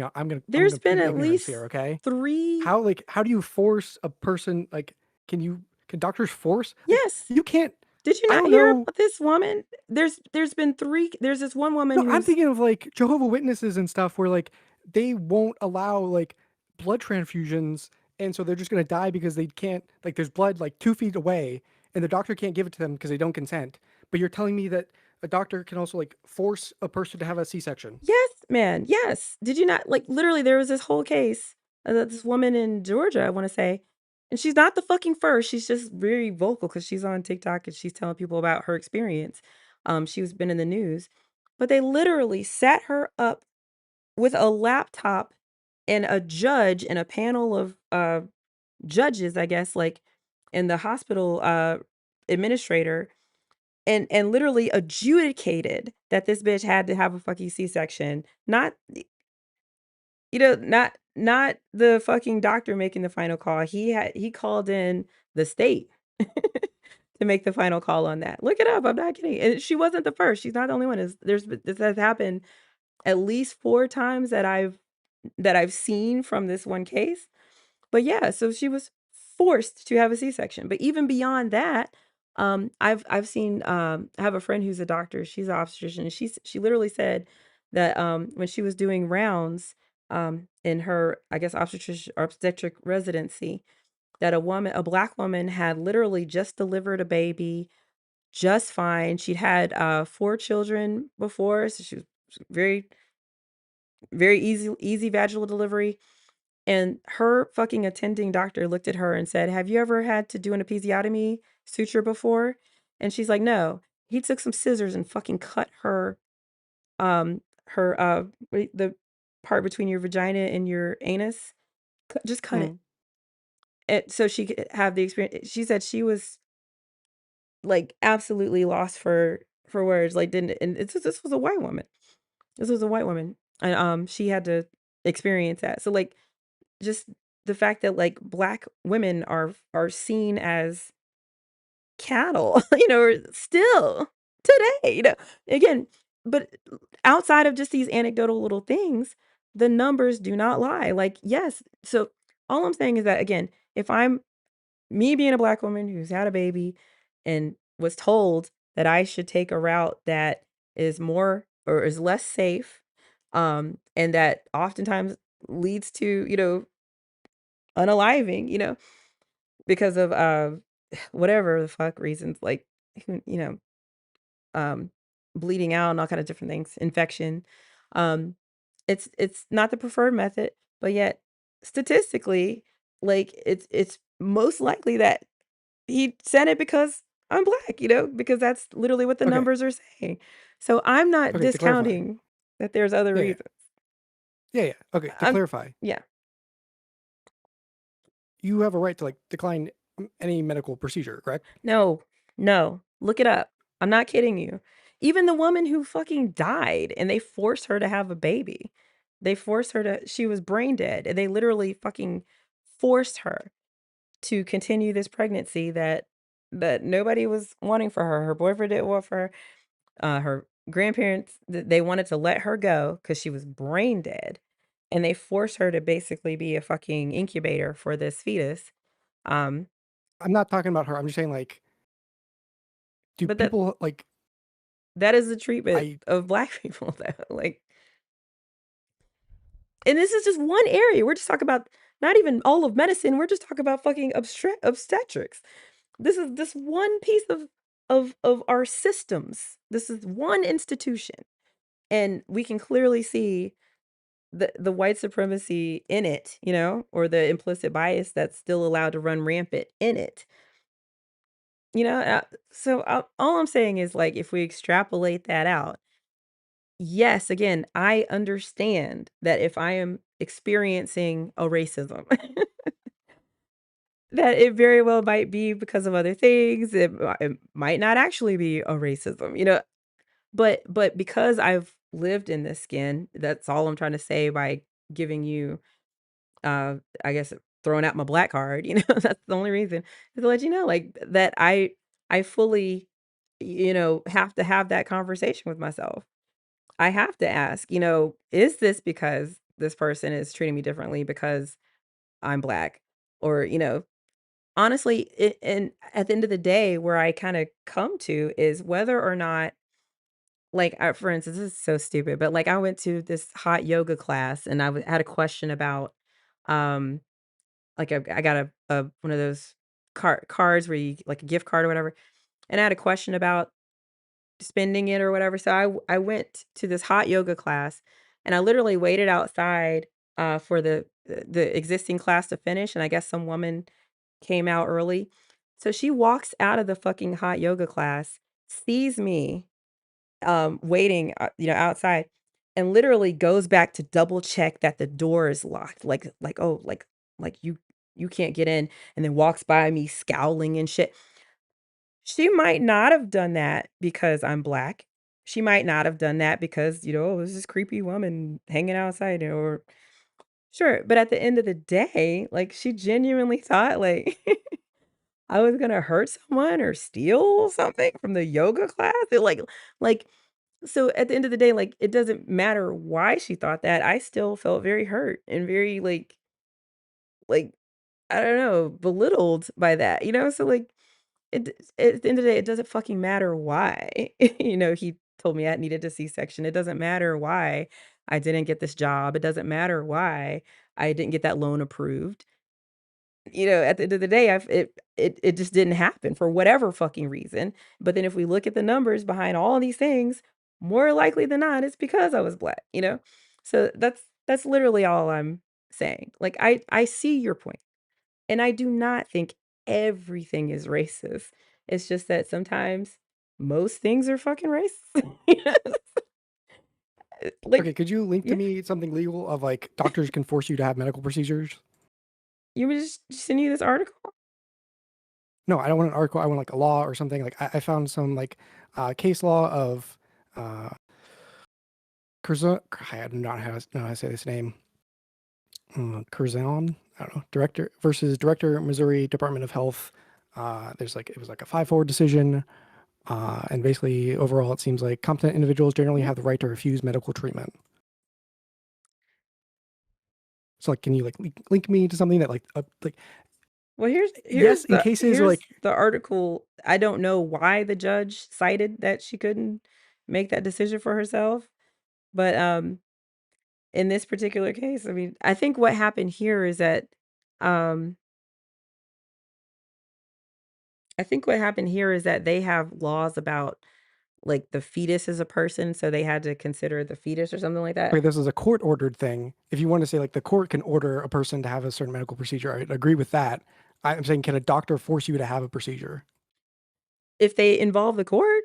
There's gonna been plead at ignorance least here. Okay. 3. How do you force a person? Like, can doctors force? Like, Yes. you can't. Did you I not don't hear know. about this woman? There's been 3 there's this one woman No, I'm who's thinking of like Jehovah Witnesses and stuff where like they won't allow like blood transfusions, and so they're just gonna die because they can't. Like, there's blood like 2 feet away, and the doctor can't give it to them because they don't consent. But you're telling me that a doctor can also like force a person to have a C-section? Yes, man, yes. Did you not literally, there was this whole case, this woman in Georgia, I wanna say. And she's not the fucking first. She's just very vocal because she's on TikTok and she's telling people about her experience. She was been in the news, but they literally sat her up with a laptop and a judge and a panel of judges, I guess, like in the hospital administrator, and literally adjudicated that this bitch had to have a fucking C-section. Not not the fucking doctor making the final call. He called in the state to make the final call on that. Look it up, I'm not kidding, and she wasn't the first, she's not the only one, this has happened at least 4 times that I've seen from this one case. But yeah, so she was forced to have a C-section. But even beyond that, I've seen I have a friend who's a doctor, she's an obstetrician, and she literally said that when she was doing rounds in her, I guess, obstetric residency, that a black woman had literally just delivered a baby just fine. She'd had 4 children before, so she was very, very easy vaginal delivery. And her fucking attending doctor looked at her and said, "Have you ever had to do an episiotomy suture before?" And she's like, "No." He took some scissors and fucking cut her the part between your vagina and your anus. Just cut it. Mm. So she could have the experience. She said she was like absolutely lost for words. Like didn't and this was a white woman. This was a white woman. And she had to experience that. So like just the fact that like black women are seen as cattle, or still today, again, but outside of just these anecdotal little things, the numbers do not lie. Like, yes, so all I'm saying is that again, if I'm me being a black woman who's had a baby and was told that I should take a route that is more or is less safe, and that oftentimes leads to, unaliving, because of, whatever the fuck reasons, like, who um, bleeding out and all kind of different things, infection. Um, it's not the preferred method, but yet statistically, like, it's most likely that he said it because I'm black, because that's literally what the Okay. numbers are saying. So I'm not Okay. To clarify. discounting that there's other Yeah. Yeah. reasons. Yeah. Yeah. Okay. To I'm clarify, yeah. you have a right to like decline any medical procedure, correct? No, no, look it up. I'm not kidding you. Even the woman who fucking died and they forced her to have a baby. They forced her to she was brain dead and they literally fucking forced her to continue this pregnancy that nobody was wanting for her. Her boyfriend didn't want for her. Her grandparents they wanted to let her go cuz she was brain dead and they forced her to basically be a fucking incubator for this fetus. Um I'm not talking about her. I'm just saying, like, do but that people like that is the treatment I? of black people though, like and this is just one area, we're just talking about not even all of medicine, we're just talking about fucking obstetrics. This is this one piece of our systems. This is one institution, and we can clearly see the white supremacy in it, or the implicit bias that's still allowed to run rampant in it, so, all I'm saying is, like, if we extrapolate that out, yes, again, I understand that if I am experiencing a racism, that it very well might be because of other things, it might not actually be a racism, but because I've lived in this skin, that's all I'm trying to say by giving you, uh, I guess, throwing out my black card, that's the only reason, is to let you know, like, that I fully, have to have that conversation with myself. I have to ask, is this because this person is treating me differently because I'm black? Or, honestly, and at the end of the day, where I kind of come to is whether or not, like, for instance, this is so stupid, but like I went to this hot yoga class and had a question about, um, like I got a one of those cards where you like a gift card or whatever, and I had a question about spending it or whatever. So I went to this hot yoga class and I literally waited outside for the existing class to finish and I guess some woman came out early. So she walks out of the fucking hot yoga class, sees me, waiting, outside, and literally goes back to double check that the door is locked, "Oh, like, you can't get in," and then walks by me scowling and shit. She might not have done that because I'm Black. She might not have done that because, "Oh, this is creepy woman hanging outside," or sure, but at the end of the day, like, she genuinely thought, like, I was gonna hurt someone or steal something from the yoga class? Like, so at the end of the day, like, it doesn't matter why she thought that, I still felt very hurt and very, like, I don't know, belittled by that, So, like, at the end of the day, it doesn't fucking matter why, he told me I needed a C-section. It doesn't matter why I didn't get this job. It doesn't matter why I didn't get that loan approved. At the end of the day, it just didn't happen for whatever fucking reason. But then if we look at the numbers behind all these things, more likely than not, it's because I was Black. So that's literally all I'm saying. Like I see your point, and I do not think everything is racist. It's just that sometimes most things are fucking racist. Like, Okay, could you link to yeah, me something legal of like doctors can force you to have medical procedures? you would just send you this article. No, I don't want an article. I want like a law or something. Like I found some like case law of uh, I do not know how to say this name. Curzon, I don't know, director versus director, Missouri Department of Health. There's like it was like a 5-4 decision, and basically overall it seems like competent individuals generally Yeah. have the right to refuse medical treatment. So like, can you like link me to something that like Well, here's yes, here's in the cases like here's the article. I don't know why the judge cited that she couldn't make that decision for herself, but, in this particular case, I mean, I think what happened here is that, um I think what happened here is that they have laws about, like, the fetus as a person, so they had to consider the fetus or something like that. okay, this is a court ordered thing. If you want to say like the court can order a person to have a certain medical procedure, I agree with that. I'm saying, can a doctor force you to have a procedure? If they involve the court,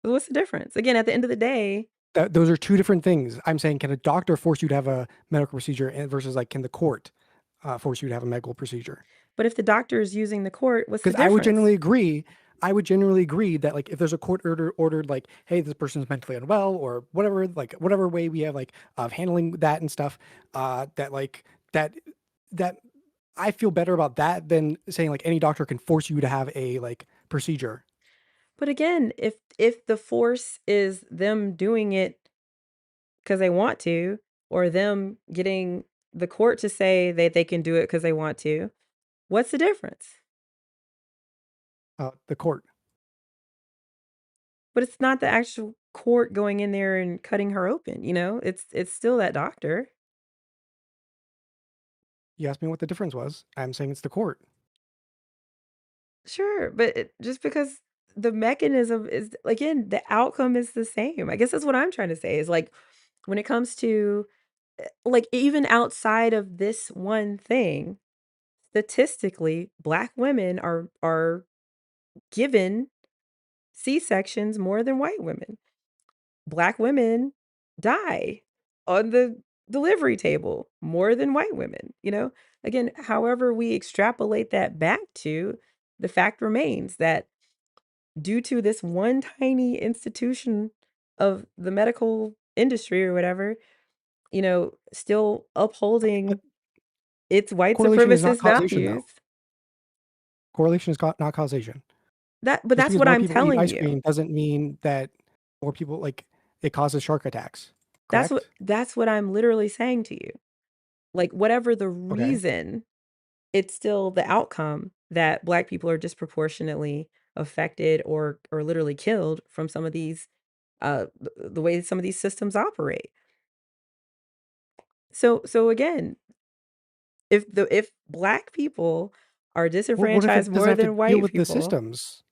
what's the difference? Again, at the end of the day, Those are two different things. I'm saying, can a doctor force you to have a medical procedure versus like, can the court force you to have a medical procedure? but if the doctor is using the court, what's the Because I would difference? generally agree. I would generally agree that like if there's a court ordered like, hey, this person's mentally unwell or whatever, like whatever way we have like of handling that and stuff, that like that that I feel better about that than saying like any doctor can force you to have a like procedure. But again, if the force is them doing it because they want to, or them getting the court to say that they can do it because they want to, what's the difference? The court. But it's not the actual court going in there and cutting her open. It's still that doctor. You asked me what the difference was. I'm saying it's the court. Sure, but just because the mechanism is again, the outcome is the same. I guess that's what I'm trying to say is like when it comes to like even outside of this one thing, statistically, Black women are given C-sections more than white women. Black women die on the delivery table more than white women. Again, however we extrapolate that back to, the fact remains that due to this one tiny institution of the medical industry or whatever, still But upholding its white correlation is not supremacist causation, values. though. Correlation is not causation. But Just that's because what more I'm people eat telling ice you. cream doesn't mean that more people like it causes shark attacks. That's what Correct? that's what I'm literally saying to you. Like whatever the Okay. reason, it's still the outcome that Black people are disproportionately affected or literally killed from some of these the way some of these systems operate. So again, if Black people are What if disenfranchised it doesn't more have to than deal white with the people, systems?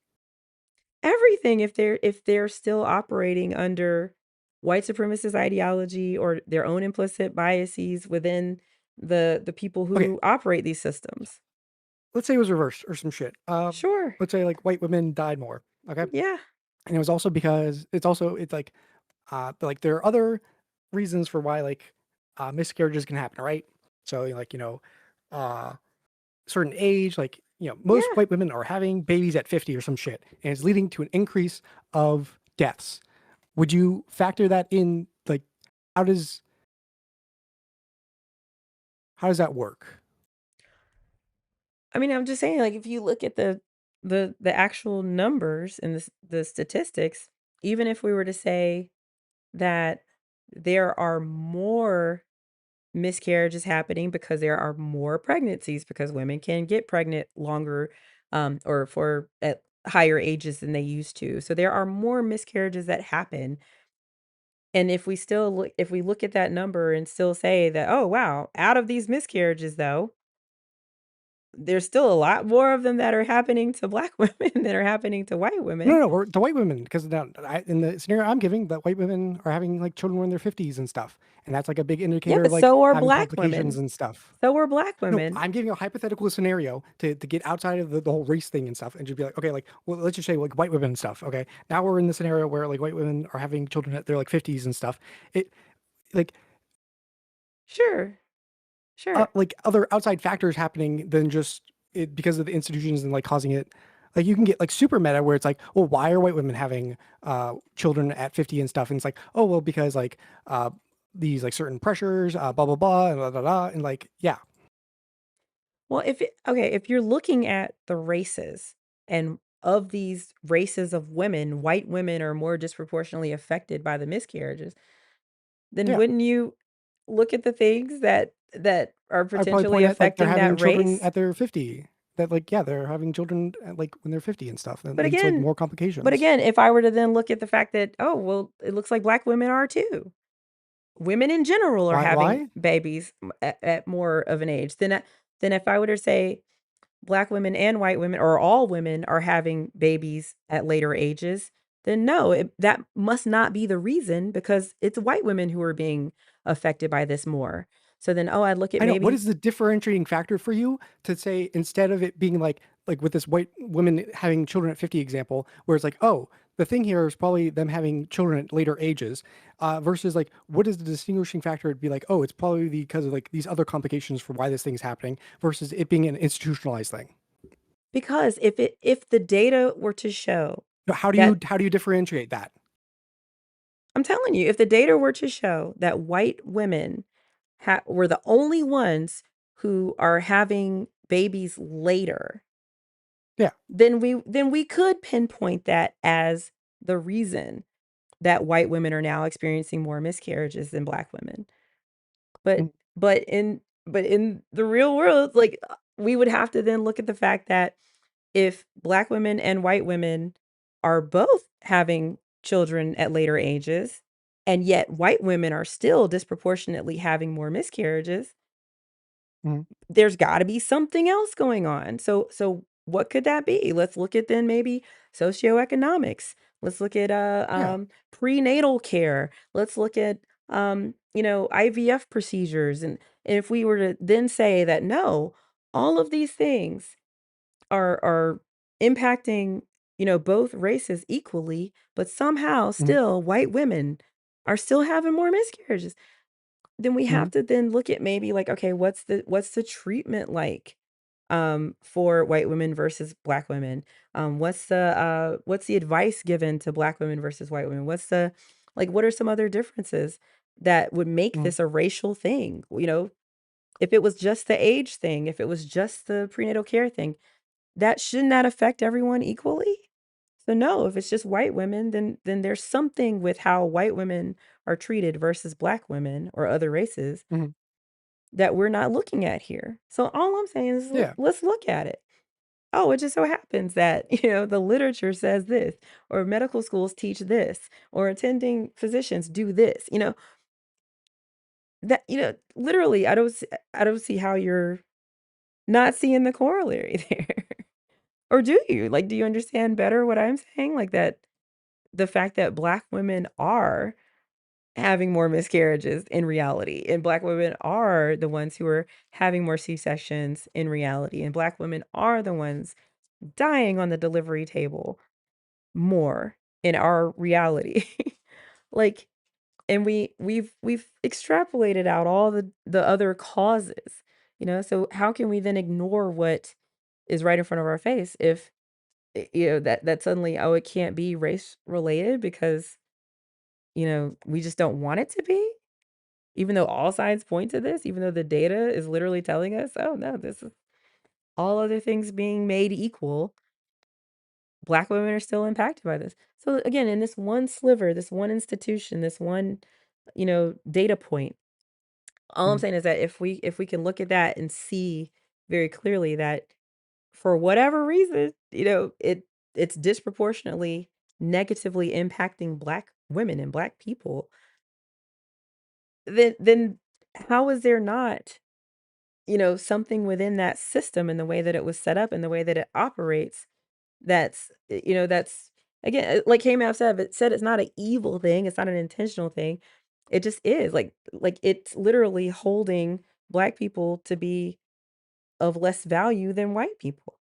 everything if they're still operating under white supremacist ideology or their own implicit biases within the people Okay. who operate these systems. let's say it was reversed or some shit. Sure. Let's say like white women died more. Okay, Yeah. and it was also because it's like but like there are other reasons for why like miscarriages can happen, right? So like uh certain age, like most Yeah. white women are having babies at 50 or some shit, and it's leading to an increase of deaths. Would you factor that in? Like, how does how does that work? I mean, I'm just saying, like, if you look at the actual numbers and the statistics, even if we were to say that there are more miscarriages happening because there are more pregnancies because women can get pregnant longer, or for at higher ages than they used to. So there are more miscarriages that happen. And if we look at that number and still say that, oh wow, out of these miscarriages though, there's still a lot more of them that are happening to black women than are happening to white No, women. no, we're the white women because now in the scenario I'm giving, that white women are having like children in their 50s and stuff, and that's like a big Yeah, indicator of but like so are having black complications women. and stuff. So are black No, women. I'm giving a hypothetical scenario to get outside of the whole race thing and stuff, and just be like, okay, like, well, let's just say like white women and stuff. Okay, now we're in the scenario where like white women are having children at their like 50s and stuff. It like Sure. Sure. like other outside factors happening than just it because of the institutions and like causing it. Like you can get like super meta where it's like, well, why are white women having children at 50 and stuff? And it's like, oh well, because like these like certain pressures, blah blah blah, and blah blah blah, and like yeah, Well, if you're looking at the races, and of these races of women, white women are more disproportionately affected by the miscarriages, then yeah. wouldn't you look at the things that are I'd probably potentially point out like they're affecting having that children race? at their 50. That like yeah, they're having children at, like when they're 50 and stuff. That But leads to like again more but complications. again, if I were to then look at the fact that, oh, well, it looks like black women are too. Women in general are Why? having Why? babies at more of an age. Then if I were to say black women and white women or all women are having babies at later ages, then no, that must not be the reason because it's white women who are being affected by this more. So then, oh, I'd look at I know. What maybe is the differentiating factor for you to say instead of it being like with this white women having children at 50 example, where it's like, oh, the thing here is probably them having children at later ages, versus like what is the distinguishing factor? It'd be like, oh, it's probably because of like these other complications for why this thing's happening, versus it being an institutionalized thing. because if the data were to show Now, that how do you differentiate that? I'm telling you, if the data were to show that white women were the only ones who are having babies later, Yeah. then we could pinpoint that as the reason that white women are now experiencing more miscarriages than black women. But Mhm. but in the real world, like, we would have to then look at the fact that if black women and white women are both having children at later ages, and yet white women are still disproportionately having more miscarriages, Mhm. there's gotta be something else going on. So what could that be? Let's look at then maybe socioeconomics. Let's look at, Yeah. prenatal care. Let's look at, IVF procedures, and if we were to then say that, no, all of these things are impacting, both races equally, but somehow Mhm. still white women are still having more miscarriages. Then we have Mhm. to then look at maybe like, okay, what's the treatment like for white women versus black women? What's the advice given to black women versus white women? What are some other differences that would make Mhm. this a racial thing? If it was just the age thing, if it was just the prenatal care thing, that shouldn't that affect everyone equally? So no, if it's just white women, then there's something with how white women are treated versus black women or other races Mhm. that we're not looking at here. So all I'm saying is Yeah. let's look at it. Oh, it just so happens that, the literature says this, or medical schools teach this, or attending physicians do this, literally I don't see how you're not seeing the corollary there. Or do you? Like, do you understand better what I'm saying? Like that the fact that black women are having more miscarriages in reality, and Black women are the ones who are having more C-sections in reality, and Black women are the ones dying on the delivery table more in our reality. Like, and we've extrapolated out all the other causes, so how can we then ignore what is right in front of our face if, that suddenly, oh, it can't be race related because, we just don't want it to be? Even though all signs point to this, even though the data is literally telling us, "Oh, no, this is all other things being made equal, Black women are still impacted by this." So, again, in this one sliver, this one institution, this one, data point, all I'm Mhm. saying is that if we can look at that and see very clearly that for whatever reason, it's disproportionately negatively impacting Black women and Black people, then how is there not, something within that system and the way that it was set up and the way that it operates that's again, like K-Map said it's not an evil thing, it's not an intentional thing. It just is like it's literally holding Black people to be of less value than white people.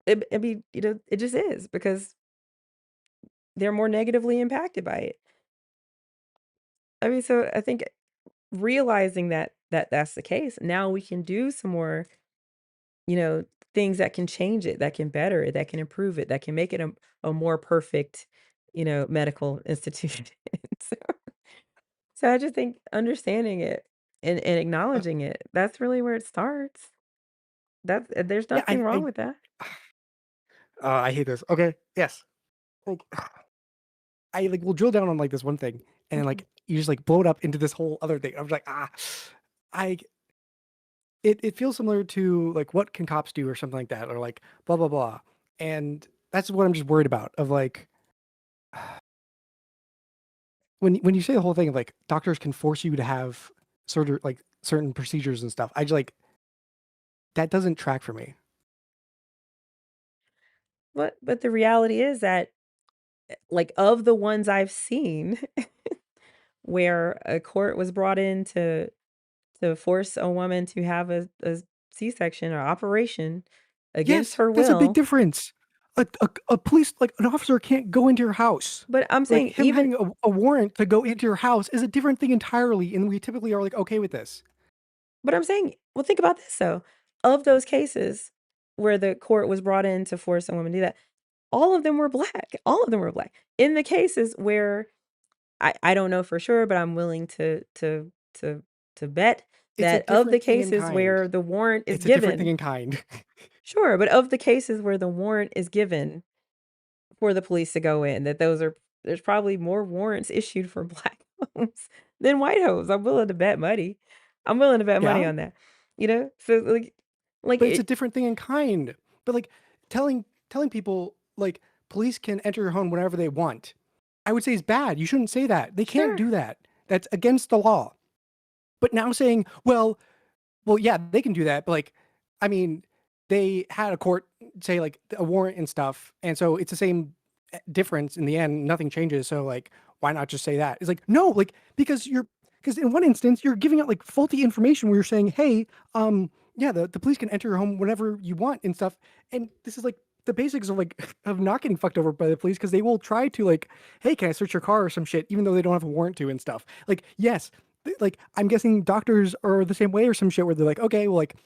I mean, it just is because they're more negatively impacted by it. I mean, so I think realizing that that's the case, now we can do some more, you know, things that can change it, that can better it, that can improve it, that can make it a more perfect, medical institution. So, so I just think understanding it and Uh, acknowledging it, that's really where it starts. There's yeah, nothing wrong with that. I hate this. Okay, yes. Like, I, like, will drill down on, like, this one thing, and then, Mhm. like, you just, like, blow it up into this whole other thing. I'm like, I it feels similar to, like, what can cops do or something like that, or, like, blah, blah, blah, and that's what I'm just worried about, of, like, when you say the whole thing of, like, doctors can force you to have surgery, like, certain procedures and stuff, I just, like, that doesn't track for me. But the reality is that, like, of the ones I've seen where a court was brought in to force a woman to have a C-section or operation against Yes, her that's a big will. difference. A police, like, an officer can't go into your house. But I'm Like, saying him even having a warrant to go into your house is a different thing entirely, and we typically are, like, okay with this. but I'm saying, well, think about this though. Of those cases where the court was brought in to force a woman to do that, all of them were Black. All of them were Black. In the cases where I don't know for sure, but I'm willing to bet It's a that of the different thing in cases kind. where the warrant is It's a different thing given, in kind. sure, but of the cases where the warrant is given for the police to go in, there's probably more warrants issued for Black homes than white homes. I'm willing to bet money. I'm willing to bet money Yeah, on that. So like but it's a it different thing in kind. But, like, telling people, like, police can enter your home whenever they want, I would say is bad. You shouldn't say that. They can't sure. do that. That's against the law. But now saying, well, yeah, they can do that, but, like, I mean, they had a court say, like, a warrant and stuff, and so it's the same difference in the end. Nothing changes. So, like, why not just say that? It's like, no, like, because in one instance you're giving out, like, faulty information where you're saying, hey, yeah, the police can enter your home whenever you want and stuff, and this is like the basics of, like, of not getting fucked over by the police, because they will try to, like, hey, can I search your car or some shit, even though they don't have a warrant to and stuff. Like, yes, like, I'm guessing doctors are the same way or some shit where they're like, okay, well, like,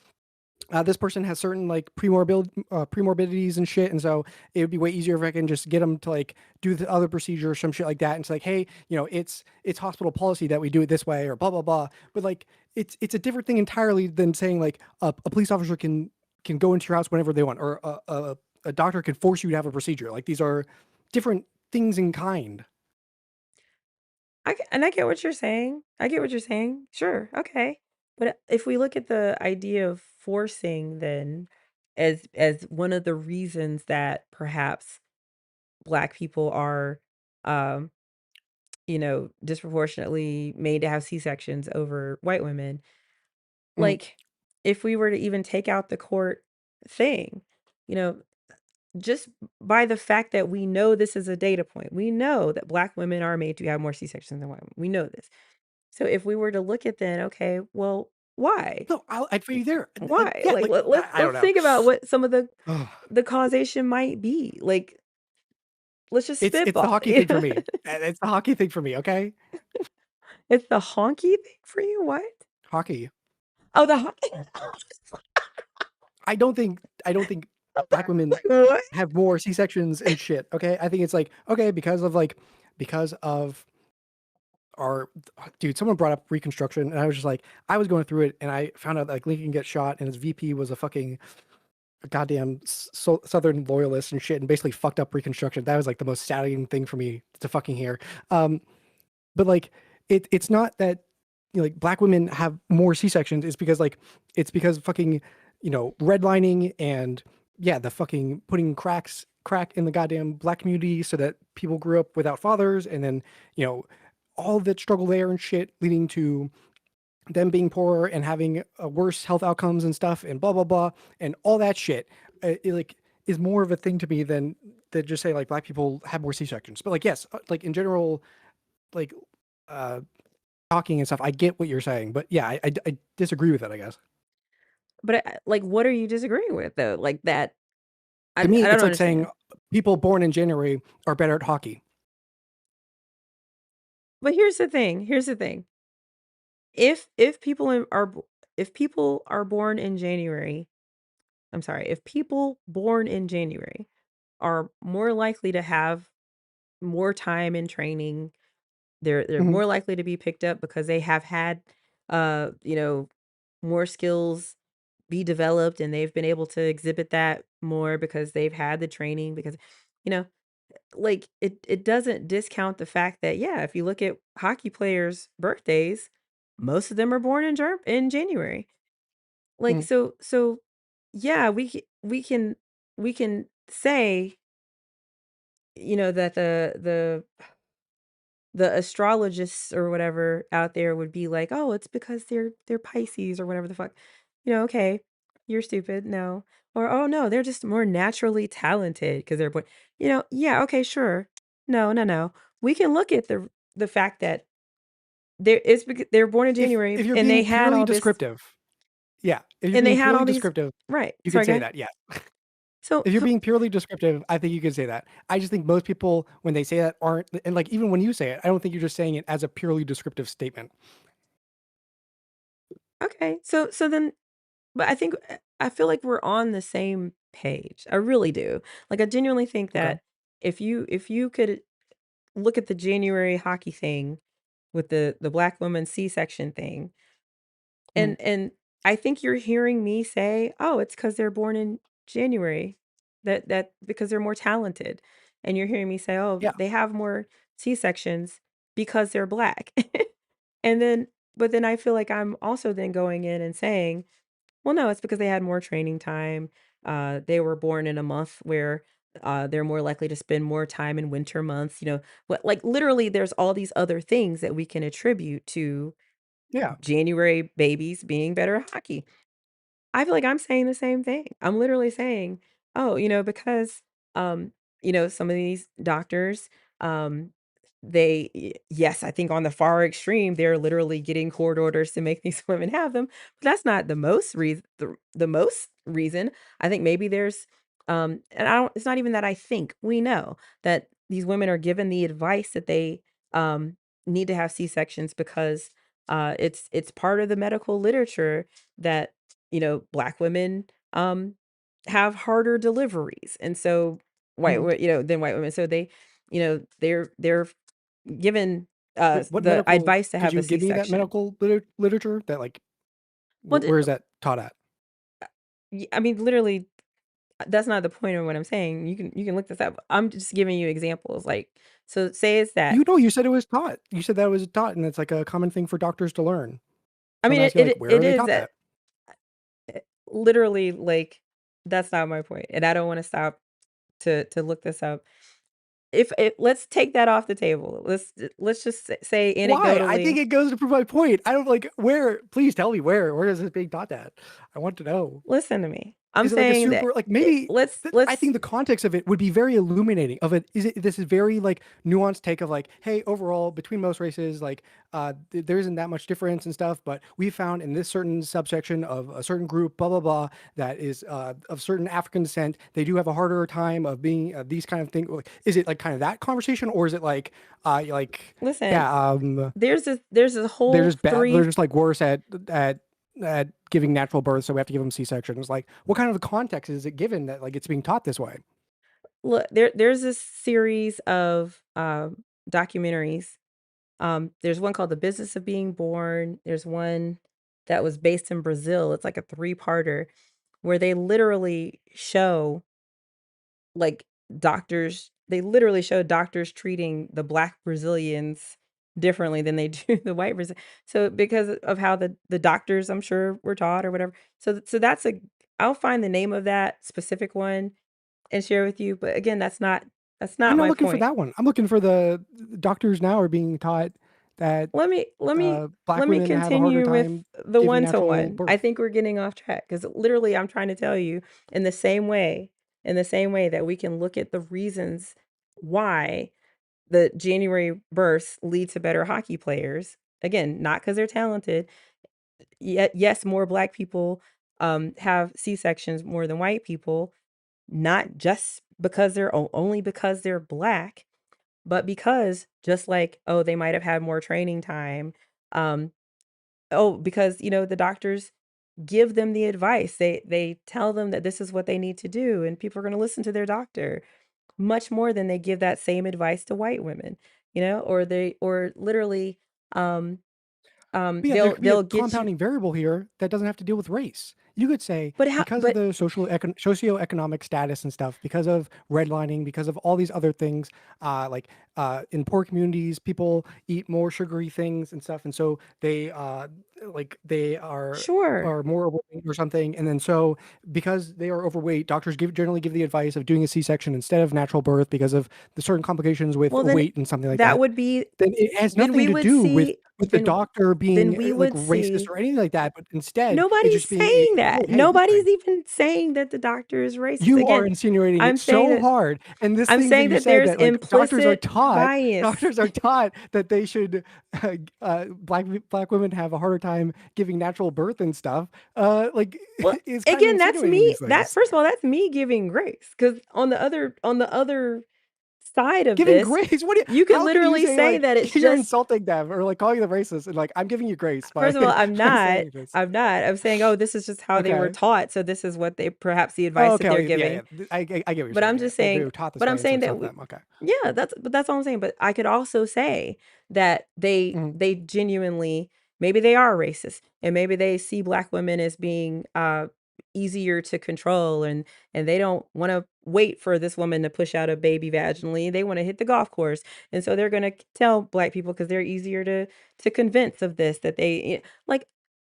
this person has certain, like, premorbidities and shit, and so it would be way easier if I can just get them to, like, do the other procedure or some shit like that. And it's like, hey, it's hospital policy that we do it this way or blah blah blah. But, like, it's a different thing entirely than saying, like, a police officer can go into your house whenever they want, or a doctor can force you to have a procedure. Like, these are different things in kind. I get what you're saying. I get what you're saying. Sure, okay. But if we look at the idea of forcing then as one of the reasons that perhaps Black people are, um, disproportionately made to have C-sections over white women, Mhm. like, if we were to even take out the court thing, you know, just by the fact that we know this is a data point. We know that Black women are made to have more C-sections than white women. We know this. So if we were to look at then, okay, well, why? No, I'd put you there. Why? Yeah, Like like I don't let's know. think about what some of Ugh. the causation might be. Like, let's just It's the spitball. hockey thing for me. It's the hockey thing for me, okay? It's the honky thing for you? What? Hockey. Oh, the hockey. I don't think Black women What? have more C-sections and shit, okay? I think it's like, okay, because of our dude, someone brought up Reconstruction, and I was just like, I was going through it, and I found out like Lincoln gets shot, and his VP was a fucking goddamn Southern loyalist and shit, and basically fucked up Reconstruction. That was like the most saddening thing for me to fucking hear. Um, but like, it's not that like Black women have more C-sections. It's because fucking redlining and yeah, the fucking putting crack in the goddamn Black community so that people grew up without fathers, and then you know all that struggle there and shit, leading to them being poorer and having worse health outcomes and stuff, and blah blah blah, and all that shit. It like is more of a thing to me than just say like Black people have more C-sections. But like yes, like in general, like uh talking and stuff, I get what you're saying, but yeah, I disagree with it, I guess. But like, what are you disagreeing with though? Like that? To me, I don't it's like saying understand. people born in January are better at hockey. But here's the thing. Here's the thing. If people if people are born in January, I'm sorry, if people born in January are more likely to have more time in training, they're Mhm. more likely to be picked up because they have had you know, more skills be developed and they've been able to exhibit that more because they've had the training because you know, like it doesn't discount the fact that yeah, if you look at hockey players' birthdays, most of them are born in January. Like Mhm. so yeah, we can say, you know, that the astrologists or whatever out there would be like, "Oh, it's because they're Pisces or whatever the fuck." You know, okay, you're stupid. No. Or, "Oh no, they're just more naturally talented because they're born." You know, yeah, okay, sure. No, no, no. We can look at the fact that they're born in If January you're and being purely descriptive, yeah, if you're they being had purely all these descriptive, right. you could Sorry, say guy. that, yeah. So If you're being purely descriptive, I think you could say that. I just think most people, when they say that, aren't, and like even when you say it, I don't think you're just saying it as a purely descriptive statement. okay. So then but I think I feel like we're on the same page. I really do. Like I genuinely think Okay. that if you could look at the January hockey thing with the Black woman C-section thing, Mhm. and I think you're hearing me say, "Oh, it's because 'cause they're born in January." That because they're more talented. And you're hearing me say, "Oh, Yeah. they have more C-sections because they're Black." And then but then I feel like I'm also then going in and saying, well, no, it's because they had more training time. They were born in a month where they're more likely to spend more time in winter months. You know, what like literally, there's all these other things that we can attribute to Yeah. January babies being better at hockey. I feel like I'm saying the same thing. I'm literally saying, "Oh, you know, because, um, you know, some of these doctors, um, yes, I think on the far extreme, they're literally getting court orders to make these women have them, but that's not the most reason. The most reason. I think maybe there's, and I don't it's not even that I think, we know that these women are given the advice that they, need to have C-sections because, it's part of the medical literature that you know, Black women, have harder deliveries, and so Mhm. you know, than white women, so they, you know, they're given, Wait, what the medical advice to could have a you give me that C-section. medical literature that like Well, d where is that taught at? I mean, literally, that's not the point of what I'm saying. You can look this up. I'm just giving you examples, like, so say it's that. You know, you said it was taught. You said that it was taught, and it's like a common thing for doctors to learn. I So I'm mean, asking, like, where it are they is taught that that? literally, like, that's not my point, and I don't wanna stop to look this up. If let's take that off the table. Let's just say Why? I think anecdotally, it goes to prove my point. I don't like where. Please tell me where. Where is this being taught at? I want to know. listen to me. I'm Is it like a saying that super like maybe let's I think the context of it would be very illuminating of it is it this is very like nuanced take of like, hey, overall between most races like there isn't that much difference and stuff, but we found in this certain subsection of a certain group blah blah blah that is of certain African descent, they do have a harder time of being these kind of things. Is it like kind of that conversation, or is it like listen. yeah There's a they're whole just bad, they're three. just like worse at at giving natural birth, so we have to give them C-sections. Like, what kind of context is it given that like it's being taught this way? Look, there's this series of documentaries. There's one called The Business of Being Born. There's one that was based in Brazil. It's like a three-parter where they literally show like doctors they literally show doctors treating the black Brazilians differently than they do the white Brazil. So because of how the doctors I'm sure were taught or whatever. So that's a I'll find the name of that specific one and share with you. But again, that's I'm not not my looking for point. that one. I'm looking for the doctors now are being taught that Let me let me black let me women have a harder continue with time the giving one to natural one. I birth. think we're getting off track because literally I'm trying to tell you in the same way, in the same way that we can look at the reasons why the January births lead to better hockey players. Again, not because they're talented. Yet, yes, more black people have C-sections more than white people, not just because they're only because they're black, but because just like, oh, they might have had more training time. Um, oh, because the doctors give them the advice. They tell them that this is what they need to do, and people are going to listen to their doctor much more than they give that same advice to white women, or literally, um, But yeah, there could be a they'll get you. compounding variable here that doesn't have to deal with race. You could say But how? because of But the socioeconomic status and stuff, because of redlining, because of all these other things, in poor communities, people eat more sugary things and stuff, and so they sure. are more overweight or something, and then so because they are overweight, doctors generally give the advice of doing a C-section instead of natural birth because of the certain complications with Well, then weight and something like that that. would be. Then it has Then nothing we to would do see. with the Then doctor then being we like would racist see. or anything like that, but instead it's Nobody's just being saying oh that. hey Nobody's even saying that the doctor is racist. you are Again, insinuating it I'm saying so that hard, and this I'm things that saying you that said there's that like implicit bias. doctors are taught that they should black women have a harder time giving natural birth and stuff like Well, is kind of again, that's insinuating me. these That things. first of all, that's me giving grace. Because on the other side of Giving this, grace? What do you, you could how can you literally say say like that it's you're just. insulting them or like calling them racist and like I'm giving you grace by First of all, I'm by not. saying this? I'm not. I'm saying, oh, this is just how they were Okay. taught. So this is what they perhaps the Oh, advice that okay. they're Well, yeah, yeah. giving. I get what you're But saying. I'm Yeah, just they saying were taught this but I'm way, and so saying it's that of we them. Okay. yeah, that's all I'm saying, but I could also say that they Mhm. they genuinely maybe they are racist, and maybe they see black women as being, easier to control, and they don't wanna wait for this woman to push out a baby vaginally, they wanna hit the golf course, and so they're gonna tell black people because 'cause they're easier to convince of this, that like,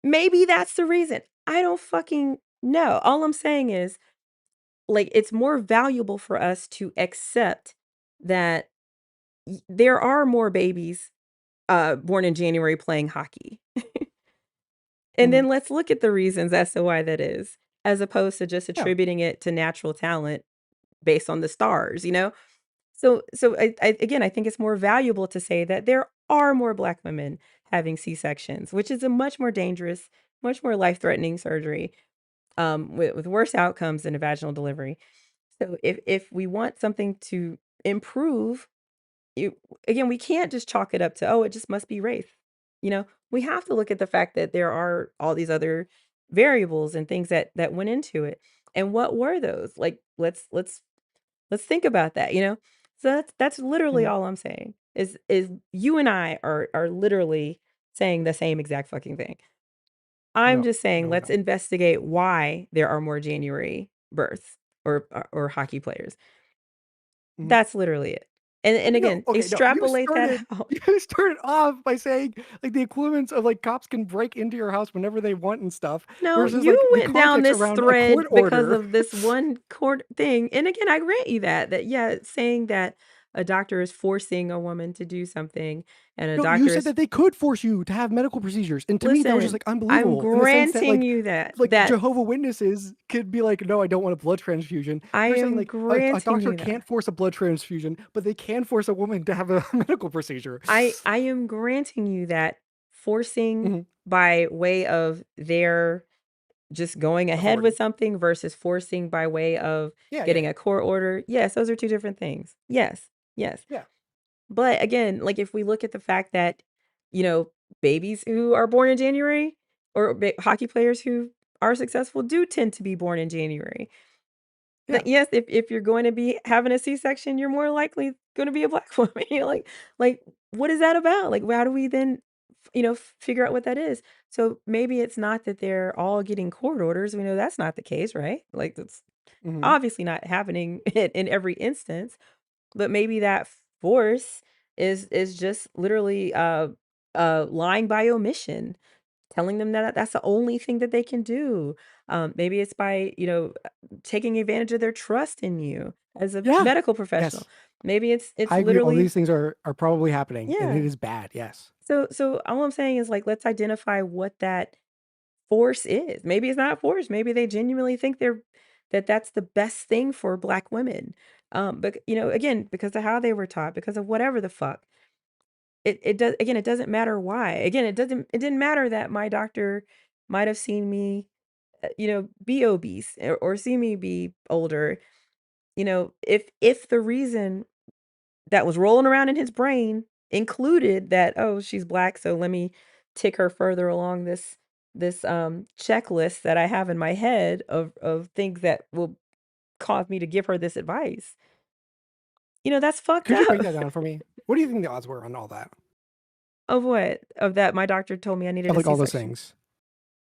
maybe that's the reason. I don't fucking know. All I'm saying is like it's more valuable for us to accept that there are more babies born in January playing hockey. And Mhm. then let's look at the reasons as to why that is, as opposed to just Yeah. attributing it to natural talent based on the stars. So again, I think it's more valuable to say that there are more black women having C-sections, which is a much more dangerous, much more life-threatening surgery, with worse outcomes than a vaginal delivery. So if we want something to improve, you again, we can't just chalk it up to, "Oh, it just must be race." We have to look at the fact that there are all these other variables and things that went into it. And what were those? Like, let's think about that. So that's literally Mhm. all I'm saying is you and I are literally saying the same exact fucking thing. I'm No, just saying, no, we're let's not. investigate why there are more January births or hockey players. Mhm. That's literally it. And No, again, okay, no. extrapolate that out. You started off by saying like the equivalents of like cops can break into your house whenever they want and stuff No, versus you like the went down context this around a court thread because order. of this one court thing. And again, I grant you that yeah, saying that a doctor is forcing a woman to do something, and a No, you doctor said is that they could force you to have medical procedures, and to me that was just listen, like I'm unbelievable in the sense that granting you like that Jehovah Witnesses could be like, no, I don't want a blood transfusion. I You're saying am like a granting doctor you that. can't force a blood transfusion, but they can force a woman to have a medical procedure. I am granting you that forcing Mhm. by way of their just going ahead with Authority. something versus forcing by way of Yeah, yeah, getting yeah, a court order. Yes, those are 2 different things. Yes, yes. yeah. But again, like, if we look at the fact that, you know, babies who are born in January or hockey players who are successful do tend to be born in January. Yeah. That yes, if you're going to be having a C-section, you're more likely gonna be a black woman. You're like, what is that about? Like, how do we then, figure out what that is? So maybe it's not that they're all getting court orders. We know that's not the case, right? Like, that's Mhm. obviously not happening in every instance, but maybe that force is just literally, lying by omission, telling them that that's the only thing that they can do. Maybe it's by, taking advantage of their trust in you as a Yeah. medical professional. Yes. Maybe it's I agree. All literally these things are probably happening, and it yeah. is bad. Yes. So all I'm saying is, like, let's identify what that force is. Maybe it's not force. Maybe they genuinely think that's the best thing for black women. But again, because of how they were taught, because of whatever the fuck. It doesn't matter why. Again, it didn't matter that my doctor might have seen me, be obese or see me be older. If the reason that was rolling around in his brain included that, "Oh, she's black, so let me tick her further along this checklist that I have in my head of things that will cause me to give her this advice." That's fucked Could you break up. that down for me? What do you think the odds were on all that? Of what? Of that my doctor told me I needed Of a like all those C-section? things?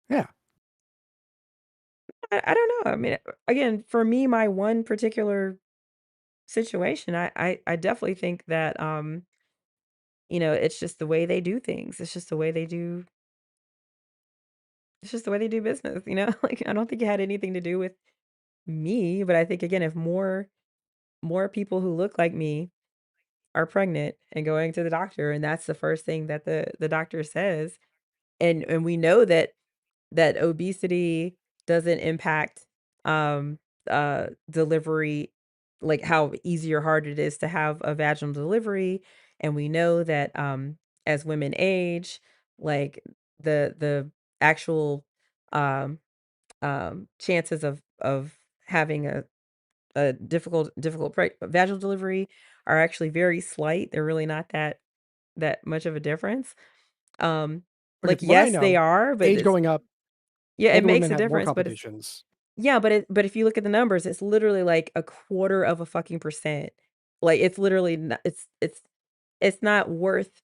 Yeah. I don't know. I mean, again, for me, my one particular situation, I definitely think that, it's just the way they do things. It's just the way they do business, you know? Like, I don't think it had anything to do with me, but I think, again, if more people who look like me are pregnant and going to the doctor, and that's the first thing that the doctor says, and we know that obesity doesn't impact, delivery, like how easy or hard it is to have a vaginal delivery, and we know that, as women age, like, the actual, um, chances of having a difficult vaginal delivery are actually very slight. They're really not that much of a difference. Um, Okay, like, from what I yes, they know, are, but age it's going up, yeah, it older makes women a have more difference, but it's complications. yeah, but if you look at the numbers, it's literally like a quarter of a fucking percent. Like, it's literally not it's not worth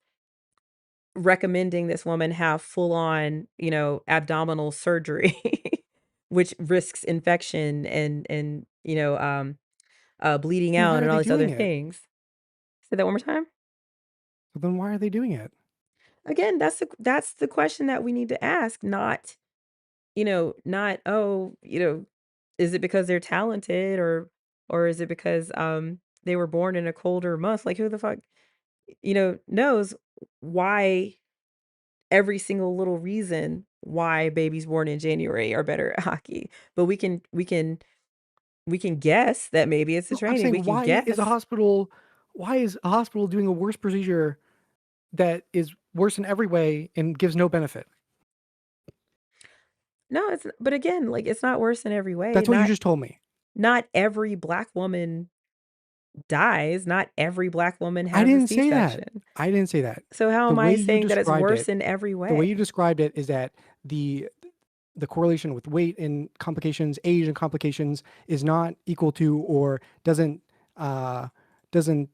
recommending this woman have full on, abdominal surgery, which risks infection and, bleeding Why out are and all they these other doing it? things. Say that one more time? So then why are they doing it? Again, that's the question that we need to ask, not, "Oh, is it because they're talented or is it because, they were born in a colder month?" Like, who the fuck, knows why every single little reason why babies born in January are better at hockey. But we can guess that maybe it's the No, I'm training. We saying can guess. why is a hospital doing a worse procedure that is worse in every way and gives no benefit? No, but again, like, it's not worse in every way. That's what you Not just told me. not every black woman dies. Not every black woman I has a didn't say that. C-section. I didn't say that. So how The am way I you saying that it's described worse it, in every the way you way? described it is that the correlation with weight and complications, age and complications is not equal to or uh doesn't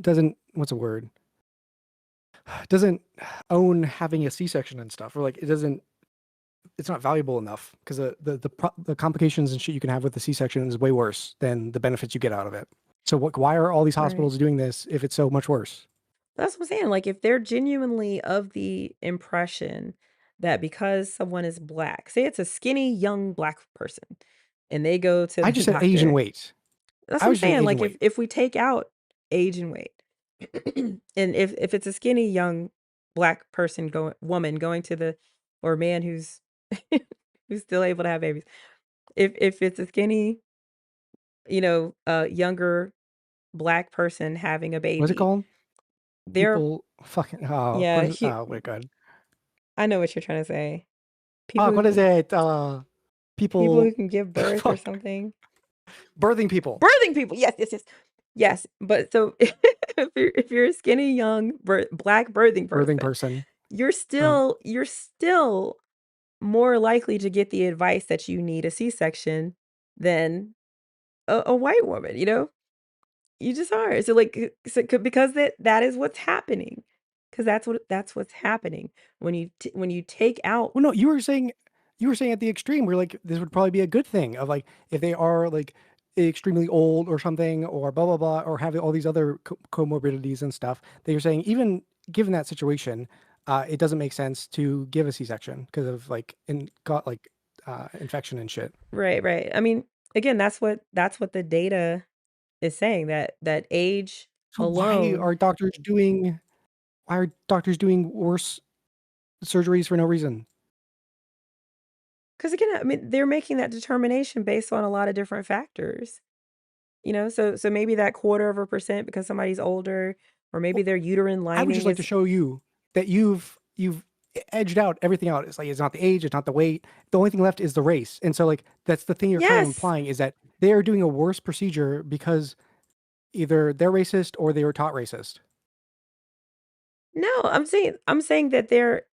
doesn't what's a word? Doesn't own having a C-section and stuff, or like it's not valuable enough because the complications and shit you can have with the C-section is way worse than the benefits you get out of it. So why are all these Right. hospitals doing this if it's so much worse? That's what I'm saying. Like, if they're genuinely of the impression that because someone is black, say it's a skinny young black person, and they go to I the just said age and doctor. weight. That's I what I'm was saying saying, age like, and weight. if we take out age and weight, and if it's a skinny young black person going woman going to the or man who's who's still able to have babies. If it's a skinny, younger black person having a What's it baby, called? they're People fucking oh, yeah, person, oh my god. I know what you're trying to say. People Fuck, who what is can it? people who People can give birth or fuck. something. Birthing people. Birthing people. Yes, yes, yes. Yes, but so if you're a skinny young black birthing Birthing person, person. you're Uh, still more likely to get the advice that you need a C-section than a white woman, you know? You just are. So, like, because that is what's happening. Because that's what's happening when you take out. well, no, you were saying at the extreme where like this would probably be a good thing of like if they are like extremely old or something or blah blah blah or have all these other comorbidities and stuff. That you're saying even given that situation, it doesn't make sense to give a C-section because of like got like infection and shit. Right, right. I mean, again, that's what the data is saying, that age So alone. why are doctors doing worse surgeries for no reason? Because again, I mean, they're making that determination based on a lot of different factors, so maybe that quarter of a percent because somebody's older, or maybe Well, their uterine I would just lining like to is. show you that you've edged out everything out. It's like it's not the age, it's not the weight. The only thing left is the race. And so like that's the thing you're kind of Yes. implying is that they are doing a worse procedure because either they're racist or they were taught racist. No, I'm saying that they're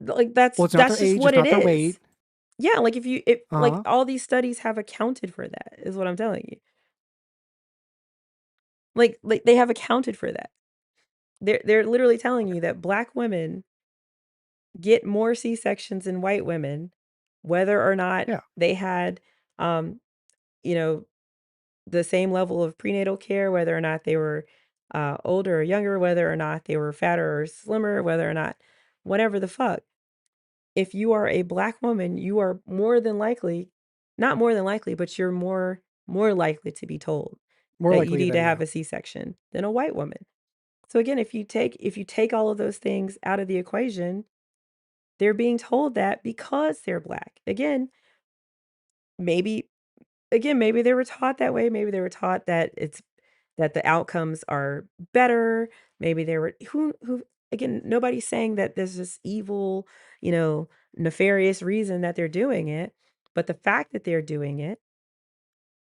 like, Well, it's not that's their just age, what it's it not their weight. is. Yeah, like, if like, Uh-huh. all these studies have accounted for that, is what I'm telling you. Like, they have accounted for that. They're literally telling you that black women get more C-sections than white women, whether or not Yeah. they had, um, you know, the same level of prenatal care, whether or not they were, older or younger, whether or not they were fatter or slimmer, whether or not whatever the fuck. If you are a black woman, you are more than likely, not more than likely, but you're more likely to be told More that you likely need to than have yeah. a C-section than a white woman. So again, if you take all of those things out of the equation, they're being told that because they're black. Maybe maybe they were taught that way. Maybe they were taught that the outcomes are better. Maybe they were who again, nobody's saying that there's this evil, you know, nefarious reason that they're doing it, but the fact that they're doing it,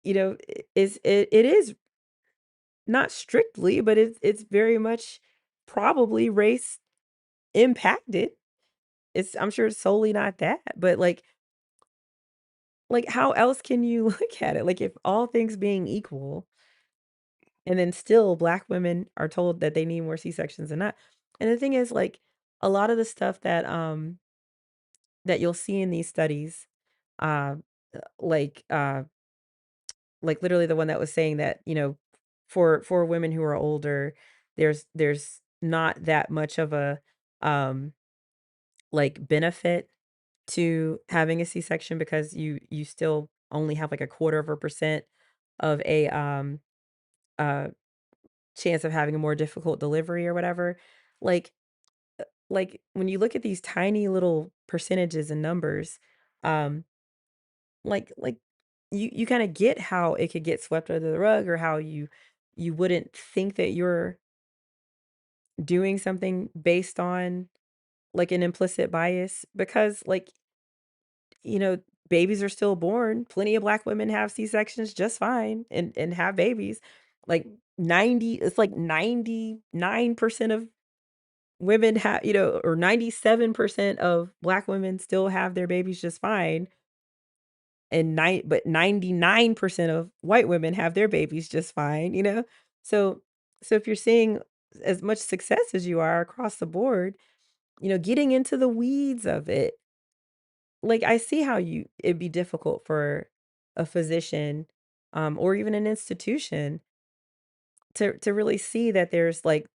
it is not strictly, but it's very much probably race impacted. I'm sure it's solely not that, but like how else can you look at it? Like if all things being equal, and then still black women are told that they need more C-sections than not. And the thing is, like, a lot of the stuff that you'll see in these studies, uh, like, like literally the one that was saying that, for women who are older, there's not that much of a, um, like, benefit to having a C-section because you still only have, like, a quarter of a percent of a, uh chance of having a more difficult delivery or whatever. Like when you look at these tiny little percentages and numbers, um, like you kinda get how it could get swept under the rug or how you wouldn't think that you're doing something based on, like, an implicit bias because, like, babies are still born. Plenty of black women have C-sections just fine and have babies. Like 99% of women have, or 97% of black women still have their babies just fine, and 99% of white women have their babies just fine. So if you're seeing as much success as you are across the board, getting into the weeds of it, like I see how it'd be difficult for a physician, or even an institution to really see that there's like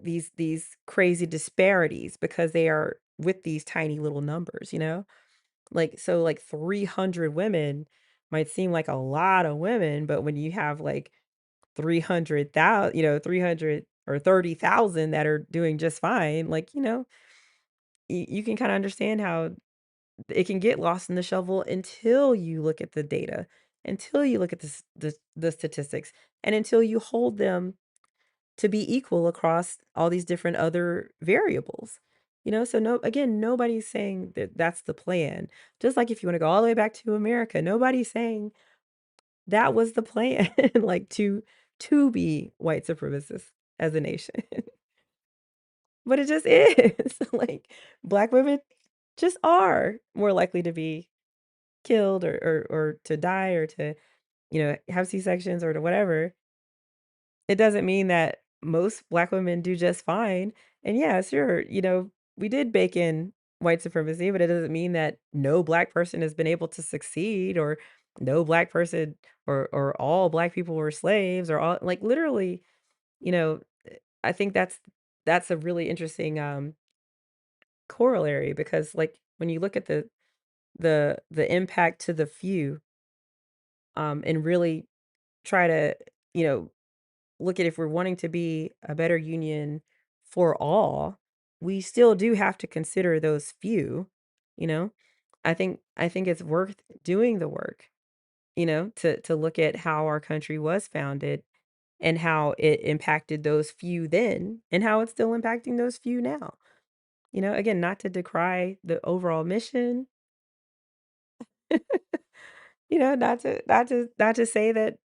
these crazy disparities because they are with these tiny little numbers. Like so like 300 women. might seem like a lot of women, but when you have like 300,000, 300 or 30,000 that are doing just fine, like, you can kind of understand how it can get lost in the shovel until you look at the data, until you look at the statistics, and until you hold them to be equal across all these different other variables. So no, again, nobody's saying that that's the plan. Just like if you want to go all the way back to America, nobody's saying that was the plan, like to be white supremacists as a nation. But it just is. Like black women just are more likely to be killed or to die or to, have C-sections or to whatever. It doesn't mean that most black women do just fine. And yeah, sure, we did bake in white supremacy, but it doesn't mean that no black person has been able to succeed or no black person or all black people were slaves or all like literally, you know, I think that's a really interesting corollary because like when you look at the impact to the few and really try to, you know, look at if we're wanting to be a better union for all, we still do have to consider those few, you know? I think it's worth doing the work, to look at how our country was founded and how it impacted those few then and how it's still impacting those few now. Again, not to decry the overall mission, not to say that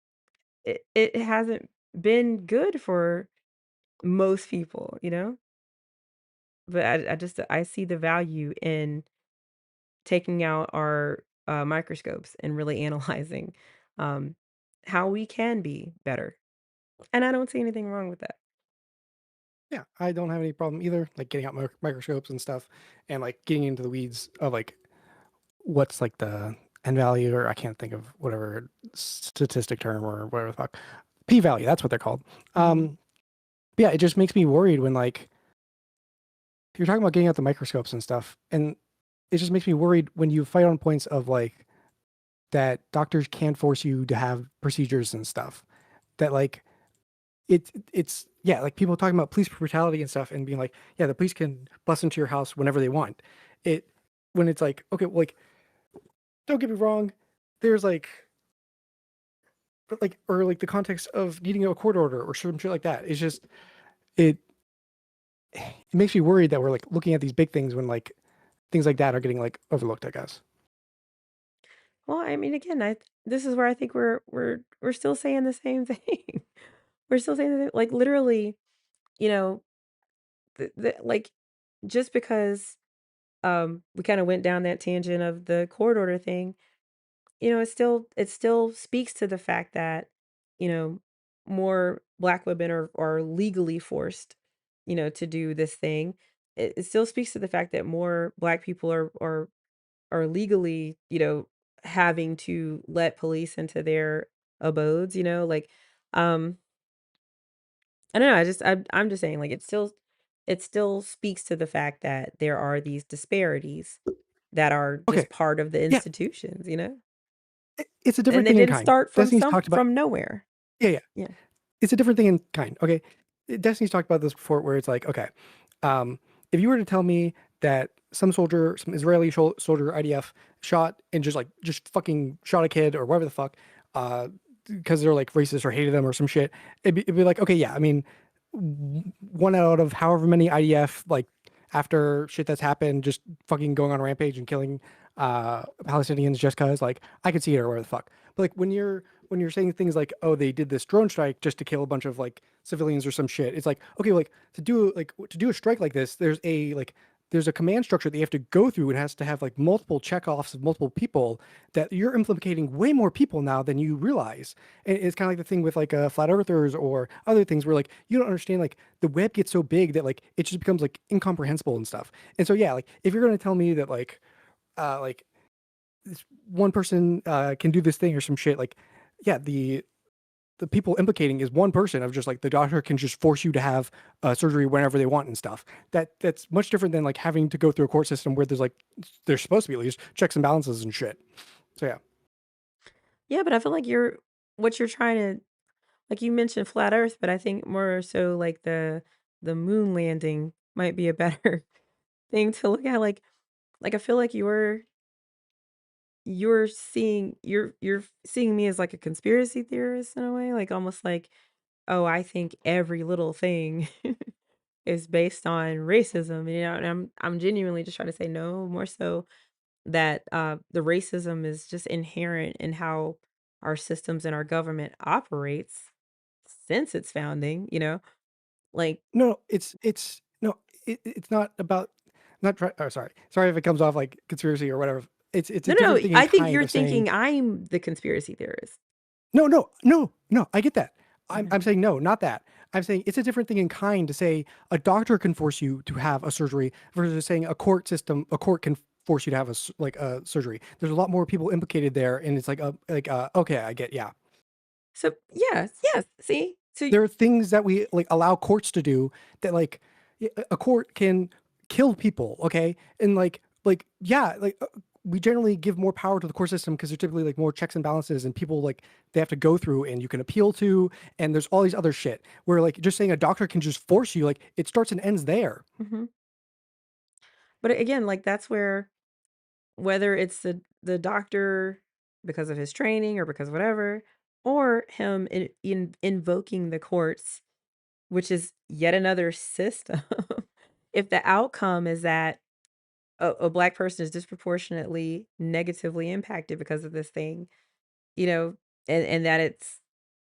it hasn't been good for most people, But I see the value in taking out our, microscopes and really analyzing, um, how we can be better, and I don't see anything wrong with that. Yeah, I don't have any problem either, like getting out microscopes and stuff, and like getting into the weeds of like what's like the n value, or I can't think of whatever statistic term or whatever the fuck, p value. That's what they're called. Mhm. Yeah, it just makes me worried when like you're talking about getting out the microscopes and stuff, and it just makes me worried when you fight on points of like that doctors can force you to have procedures and stuff that like it's yeah, like people talking about police brutality and stuff and being like, yeah, the police can bust into your house whenever they want. It when it's like, okay, well, like don't get me wrong, there's like but like or like the context of needing a court order or some shit like that. It's just it it makes me worried that we're like looking at these big things when like things like that are getting like overlooked, I guess. Well, I mean, again, this is where I think we're still saying the same thing. We're still saying that, like, literally, you know, like, just because, we kinda went down that tangent of the court order thing. It still speaks to the fact that, you know, more black women are legally forced, to do this thing. It still speaks to the fact that more black people are legally, having to let police into their abodes, like, um, I don't know, I'm just saying, like, it still speaks to the fact that there are these disparities that are Okay, just part of the yeah, institutions. it's a And different they thing in didn't kind. start from Destiny's talked about nowhere. yeah, yeah. Yeah. It's a different thing in kind. Okay, Destiny's talked about this before, where it's like, okay, um, if you were to tell me that some soldier, some Israeli soldier, IDF, shot and just fucking shot a kid or whatever the fuck, because they're like racist or hated them or some shit, it'd be like, okay, yeah, I mean, one out of however many IDF like after shit that's happened, just fucking going on a rampage and killing Palestinians just cause like I could see it or whatever the fuck. But like when you're saying things like, oh, they did this drone strike just to kill a bunch of like civilians or some shit, it's like, okay, like to do a strike like this, there's a command structure that you have to go through. It has to have like multiple checkoffs of multiple people that you're implicating way more people now than you realize. And it's kind of like the thing with like flat earthers or other things where like you don't understand like the web gets so big that like it just becomes like incomprehensible and stuff. And so yeah, like if you're going to tell me that like this one person can do this thing or some shit, like yeah, the people implicating is one person of just like the doctor can just force you to have surgery whenever they want and stuff. That's much different than like having to go through a court system where there's supposed to be at least checks and balances and shit. So yeah. Yeah, but I feel like what you're trying to like you mentioned flat Earth, but I think more so like the moon landing might be a better thing to look at. Like I feel like you're seeing me as like a conspiracy theorist in a way, like almost like, oh, I think every little thing is based on racism, and I'm genuinely just trying to say no, more so that the racism is just inherent in how our systems and our government operates since its founding. Like, No, it's no, it's not about not try oh, sorry if it comes off like conspiracy or whatever. It's a no, no, different no, thing in I think kind you're of saying, thinking I'm the conspiracy theorist. no, I get that. Okay. I'm saying no, not that. I'm saying it's a different thing in kind to say a doctor can force you to have a surgery versus saying a court can force you to have like a surgery. There's a lot more people implicated there, and it's okay, I get, yeah. So yes, yes. See, so There are things that we like allow courts to do that like a court can kill people, okay? And yeah, we generally give more power to the court system because there's typically like more checks and balances and people like they have to go through and you can appeal to, and there's all these other shit where like just saying a doctor can just force you, like it starts and ends there. mhm. But again, like that's where whether it's the doctor because of his training or because of whatever, or him invoking the courts, which is yet another system. If the outcome is that a black person is disproportionately negatively impacted because of this thing, you know, and that it's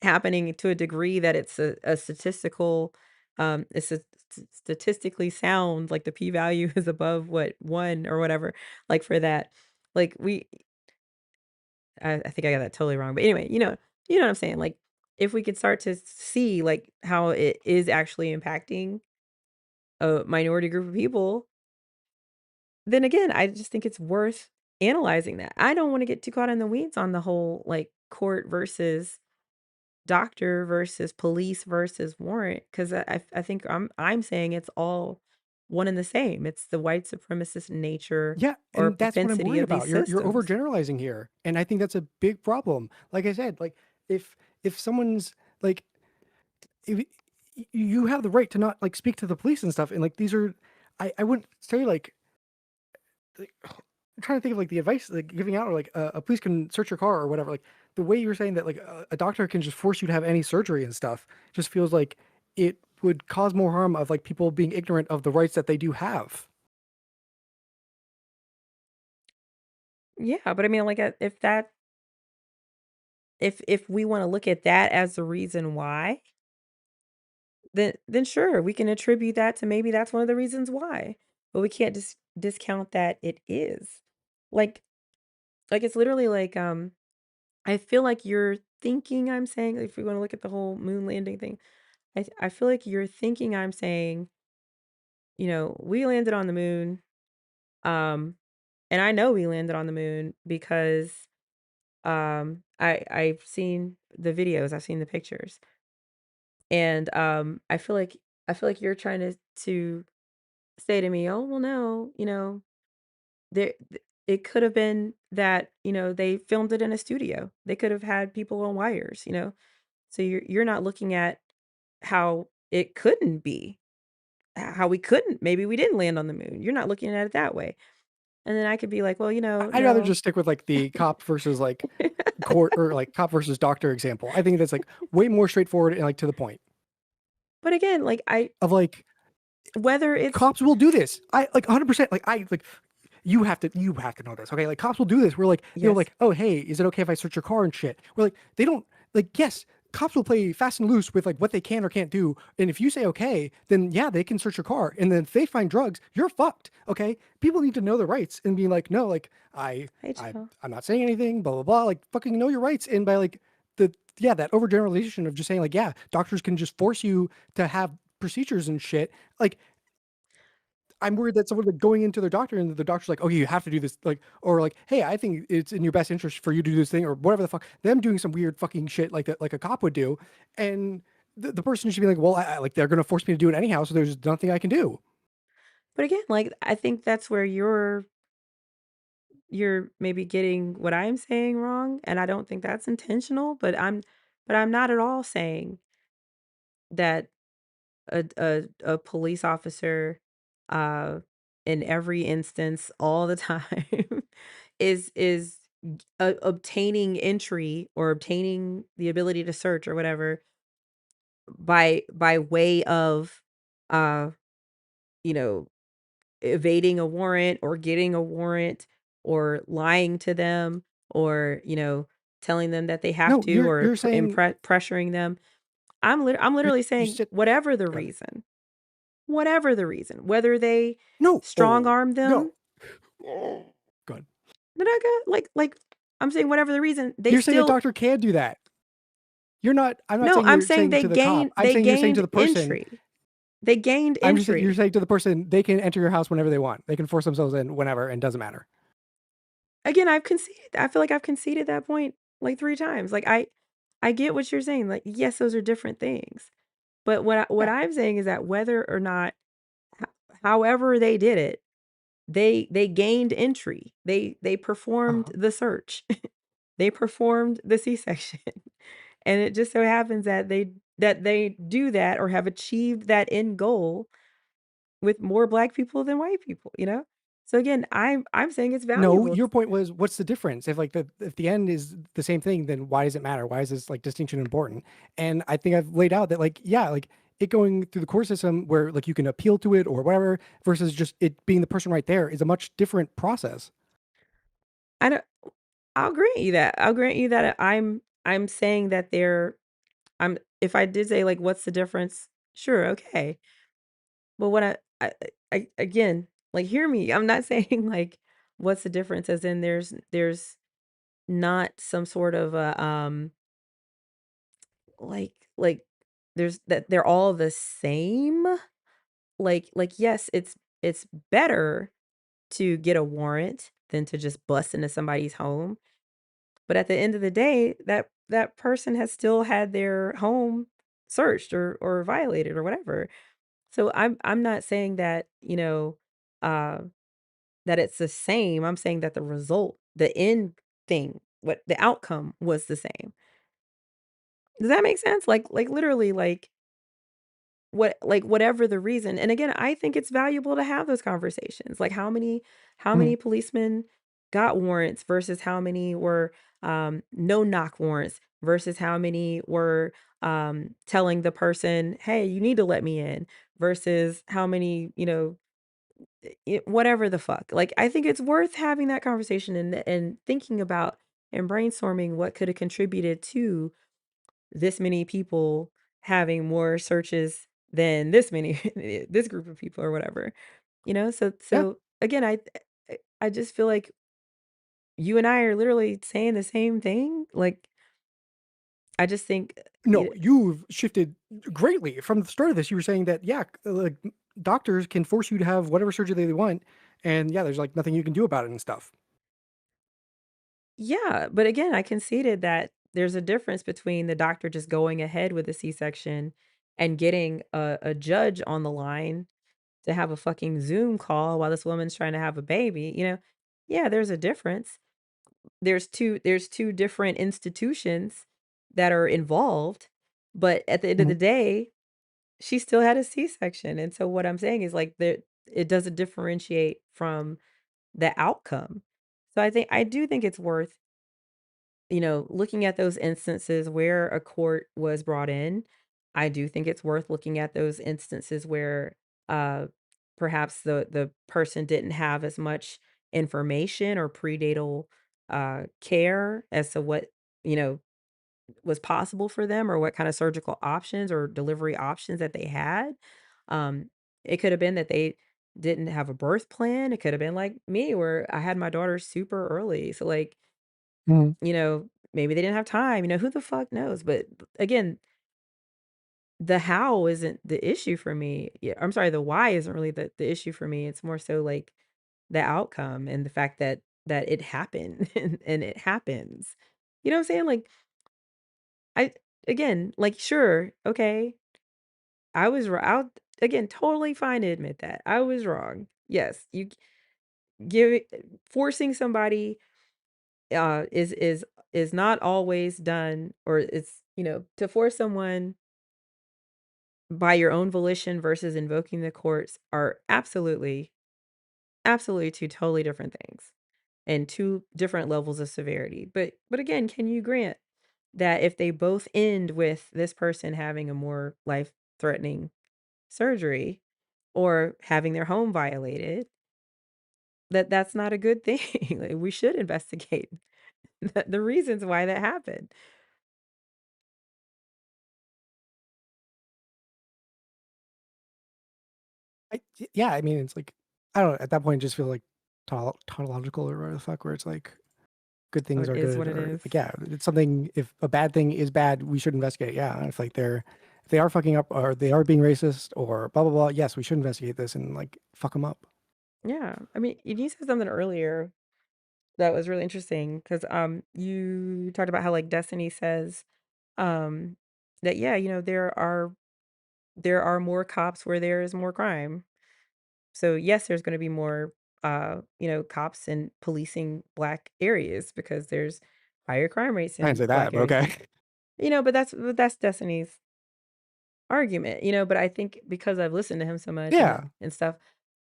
happening to a degree that it's a statistical, it's statistically sound, like the p value is above what one or whatever, like for that, like I think I got that totally wrong, but anyway, you know what I'm saying. Like if we could start to see like how it is actually impacting a minority group of people, then again, I just think it's worth analyzing that. I don't want to get too caught in the weeds on the whole like court versus doctor versus police versus warrant, 'cause I think I'm saying it's all one and the same. It's the white supremacist nature Yeah, or and that's what I'm propensity worried of these about. You're systems. overgeneralizing here, and I think that's a big problem. Like I said, like if someone's like if you have the right to not like speak to the police and stuff, and like these are, I wouldn't say like I'm trying to think of like the advice like giving out, or like a police can search your car or whatever. Like the way you're saying that like a doctor can just force you to have any surgery and stuff just feels like it would cause more harm of like people being ignorant of the rights that they do have. Yeah, but I mean, like, if we wanna look at that as the reason why, then sure, we can attribute that to maybe that's one of the reasons why, but we can't discount that it is. Like it's literally like, I feel like you're thinking I'm saying if we wanna look at the whole moon landing thing, I feel like you're thinking I'm saying, we landed on the moon, um, and I know we landed on the moon because, I've seen the videos, I've seen the pictures, and, I feel like you're trying to say to me, "Oh, well, no, there it could have been that, they filmed it in a studio. They could have had people on wires." So you're not looking at how it couldn't be, how we couldn't maybe we didn't land on the moon. You're not looking at it that way. And then I could be like, "Well, I'd rather no." just stick with like the cop versus like court, or like cop versus doctor example. I think that's like way more straightforward and like to the point But again, like of like whether it's cops will do this. I like 100%. Like I like you have to know this. Okay, like cops will do this. We're like yes. like, oh hey, is it okay if I search your car and shit? We're like they don't like yes. Cops will play fast and loose with like what they can or can't do, and if you say okay, then yeah, they can search your car. And then if they find drugs, you're fucked. Okay, people need to know their rights and be like, no, like Hey, I Joe. I'm not saying anything. Blah blah blah. Like fucking know your rights. And by like the yeah that overgeneralization of just saying like yeah, doctors can just force you to have procedures and shit. Like I'm worried that someone like going into their doctor and the doctor's like, okay, you have to do this, like, or like, hey, I think it's in your best interest for you to do this thing, or whatever the fuck. Them doing some weird fucking shit like that, like a cop would do, and the person should be like, well, like they're gonna force me to do it anyhow, so there's nothing I can do. But again, like I think that's where you're maybe getting what I'm saying wrong, and I don't think that's intentional, but I'm not at all saying that a police officer, uh, in every instance, all the time, is obtaining entry or obtaining the ability to search or whatever by way of, uh, you know, evading a warrant or getting a warrant or lying to them or, telling them that they have No, to or you're saying pressuring them. I'm you literally you saying said good. whatever the reason, whether they No. strong Oh, arm them, no. Oh, good. then I got I'm saying whatever the reason, they You're saying a still doctor can do that. I'm not no, saying I'm you're saying saying to the cop. I'm they saying you're saying to gained the person. entry. They gained I'm just you're entry. saying to the person they can enter your house whenever they want. They can force themselves in whenever and doesn't matter. Again, I've conceded. I feel like I've conceded that point like 3 times. Like I get what you're saying. Like yes, those are different things. But what Yeah. I'm saying is that whether or not ho- however they did it, they gained entry. They performed Uh-huh. the search. They performed the C-section. And it just so happens that they do that or have achieved that end goal with more black people than white people, you know? So again, I'm saying it's No, valuable. your point was what's the difference? If like if the end is the same thing, then why does it matter? Why is this like distinction important? And I think I've laid out that like yeah, like it going through the court system where like you can appeal to it or whatever versus just it being the person right there is a much different process. I don't I'll grant you that. I'll grant you that I'm saying that I'm if I did say like what's the difference? Sure, okay. But what I again, like hear me. I'm not saying like what's the difference as in there's not some sort of a like there's that they're all the same. Like yes, it's better to get a warrant than to just bust into somebody's home. But at the end of the day, that person has still had their home searched or violated or whatever. So I'm not saying that, uh, that it's the same. I'm saying that the result, the end thing, what the outcome was the same. Does that make sense? Like literally whatever the reason. And again, I think it's valuable to have those conversations. Like how many Mhm. policemen got warrants versus how many were no knock warrants versus how many were telling the person, "Hey, you need to let me in," versus how many, whatever the fuck. Like I think it's worth having that conversation and thinking about and brainstorming what could have contributed to this many people having more searches than this many this group of people or whatever. So Yeah. again, I just feel like you and I are literally saying the same thing. Like I just think No, you've shifted greatly from the start of this. You were saying that yeah, like doctors can force you to have whatever surgery they want, and yeah, there's like nothing you can do about it and stuff. yeah, but again, I conceded that there's a difference between the doctor just going ahead with a C-section and getting a judge on the line to have a fucking Zoom call while this woman's trying to have a baby, Yeah, there's a difference. There's two different institutions that are involved, but at the end of the Mhm. day, she still had a C-section, and so what I'm saying is, like, it doesn't differentiate from the outcome. So I do think it's worth, looking at those instances where a court was brought in. I do think it's worth looking at those instances where, uh, perhaps the person didn't have as much information or prenatal, care as to what, you know, was possible for them or what kind of surgical options or delivery options that they had. Um, it could have been that they didn't have a birth plan. It could have been like me where I had my daughter super early. So like, Mhm. maybe they didn't have time, who the fuck knows? But again, the how isn't the issue for me. Yeah, I'm sorry, the why isn't really the issue for me. It's more so like the outcome and the fact that it happened and it happens. You know what I'm saying? Like I again, like sure, okay, I was wrong. I'll again totally fine to admit that I was wrong. Yes, give forcing somebody is not always done, or it's, to force someone by your own volition versus invoking the courts are absolutely two totally different things and two different levels of severity. But again, can you grant that if they both end with this person having a more life-threatening surgery or having their home violated, that that's not a good thing? Like, we should investigate the reasons why that happened. Yeah, I mean, it's like I don't know. At that point, it just feel like tautological or whatever the fuck, where it's like good Or things it are is good, what it or is. like yeah, it's something. If a bad thing is bad, we should investigate. Yeah, if they are fucking up or they are being racist or blah blah blah, yes, we should investigate this and like fuck them up. Yeah. I mean, you said something earlier that was really interesting because you talked about how, like, Destiny says, um, that, yeah, there are more cops where there is more crime. So, yes, there's gonna be more, cops and policing Black areas because there's higher crime rates I didn't in say that, Black but areas. okay. But that's Destiny's argument, but I think because I've listened to him so much and Yeah. and stuff,